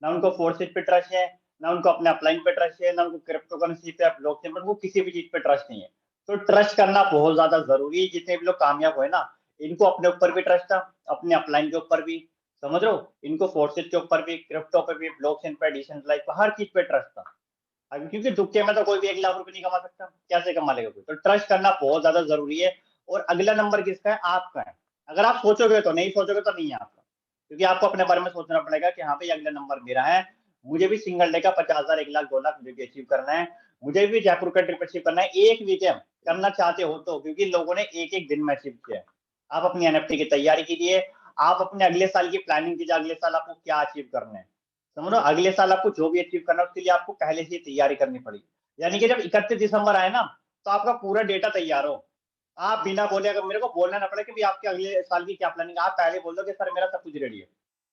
ना उनको फोर्सेज पे ट्रस्ट है, ना उनको अपने अपलाइन पे ट्रस्ट है, ना उनको क्रिप्टो करेंसी पे, ब्लॉकचेन पर, उनको किसी भी चीज पे ट्रस्ट नहीं है। तो ट्रस्ट करना बहुत ज्यादा जरूरी है। जितने भी लोग कामयाब हुए ना, इनको अपने ऊपर भी ट्रस्ट था, अपने अपलाइन के ऊपर भी, समझ रहे हो, इनको फोर्सेज के ऊपर भी, क्रिप्टो पे भी, ब्लॉकचेन पे, डिसेंट्रलाइज पे, हर चीज पे ट्रस्ट था। अभी क्योंकि तुक्के में तो कोई भी 1 लाख रुपए नहीं कमा सकता, कैसे कमा लेगा कोई? तो ट्रस्ट करना बहुत ज्यादा जरूरी है। और अगला नंबर किसका है? आपका है। अगर आप सोचोगे तो, नहीं सोचोगे तो नहीं है आपका, क्योंकि आपको अपने बारे में सोचना पड़ेगा कि हाँ भाई, अगला नंबर मेरा है, मुझे भी सिंगल डे का 50,000, 1 लाख, 2 लाख मुझे भी अचीव करना है, मुझे भी जयपुर का ट्रिप अचीव करना है, एक वीकेंड करना चाहते हो तो, क्योंकि लोगों ने एक एक दिन में अचीव किया है। आप अपनी एनएफटी की तैयारी कीजिए, आप अपने अगले साल की प्लानिंग कीजिए, अगले साल आपको क्या अचीव करना है, समझो, अगले साल आपको जो भी अचीव करना है उसके लिए आपको पहले से तैयारी करनी पड़ेगी। यानी कि जब 31 दिसंबर आए ना, तो आपका पूरा डेटा तैयार हो, आप बिना बोले, अगर मेरे को बोलना ना पड़े कि आपके अगले साल की क्या प्लानिंग, आप पहले बोल दो कि सर मेरा सब कुछ रेडी है।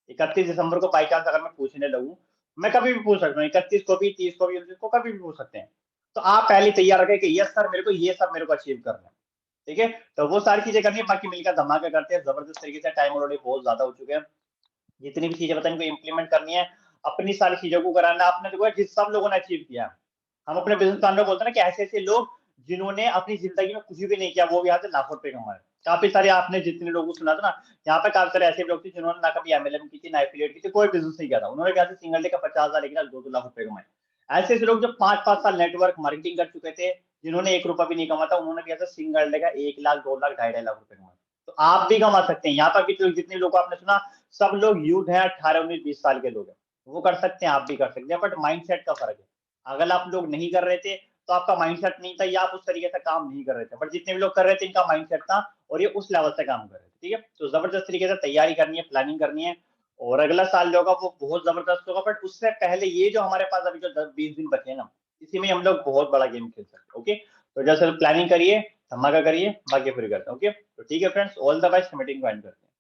31 दिसंबर को बाई चांस अगर मैं पूछने लगूं, मैं कभी भी पूछ सकता हूँ, 31 को भी, 30 को भी, 29 को कभी भी पूछ सकते हैं। तो आप पहले तैयार रखें कि यस सर, मेरे को ये सब मेरे को अचीव करना है। ठीक है, तो वो सारी चीजें करनी है, बाकी मिलकर धमाका करते हैं जबरदस्त तरीके से। टाइम ऑलरेडी बहुत ज्यादा हो चुके हैं, जितनी भी चीजें बताएं इनको इम्प्लीमेंट करनी है, अपनी सारी चीजों को कराना। आपने देखो जिस सब लोगों ने अचीव किया, हम अपने बिजनेस प्लान में बोलते हैं ना कि ऐसे ऐसे लोग जिन्होंने अपनी जिंदगी में कुछ भी नहीं किया, वो भी यहाँ से लाखों रुपए कमाए। काफी सारे आपने जितने लोगों को सुना था ना, यहाँ पे काफी सारे ऐसे लोग थे जिन्होंने ना कभी एमएलएम की थी, ना एफिलिएट की थी, कोई बिजनेस नहीं किया था, उन्होंने भी यहाँ से सिंगल डे का 50,000, 1 लाख, 2 लाख रुपए कमाए। ऐसे ऐसे लोग जो 5-5 साल नेटवर्क मार्केटिंग कर चुके थे, जिन्होंने 1 रुपया भी नहीं कमा था, उन्होंने भी ऐसे सिंगल डे का 1 लाख, 2 लाख, 2.5 लाख रुपए कमाए। तो आप भी कमा सकते हैं। यहाँ पर भी जितने लोग आपने सुना, सब लोग यूथ हैं, 18, 19, 20 साल के लोग हैं, वो कर सकते हैं, आप भी कर सकते हैं, बट माइंडसेट का फर्क है। अगर आप लोग नहीं कर रहे थे तो आपका माइंडसेट नहीं था, या आप उस तरीके से काम नहीं कर रहे थे, बट जितने भी लोग कर रहे थे इनका माइंडसेट था, और ये उस लेवल से काम कर रहे थे। ठीक है, तो जबरदस्त तरीके से तैयारी करनी है, प्लानिंग करनी है, और अगला साल जो होगा वो बहुत जबरदस्त होगा। बट उससे पहले ये जो हमारे पास अभी जो 10-20 दिन बचे हैं ना, इसी में हम लोग बहुत बड़ा गेम खेल सकते हैं। ओके, तो जैसे प्लानिंग करिए, धमाका करिए, बाकी फिर करते हैं। ओके, तो ठीक है friends, all the best, meeting को एंड करते हैं।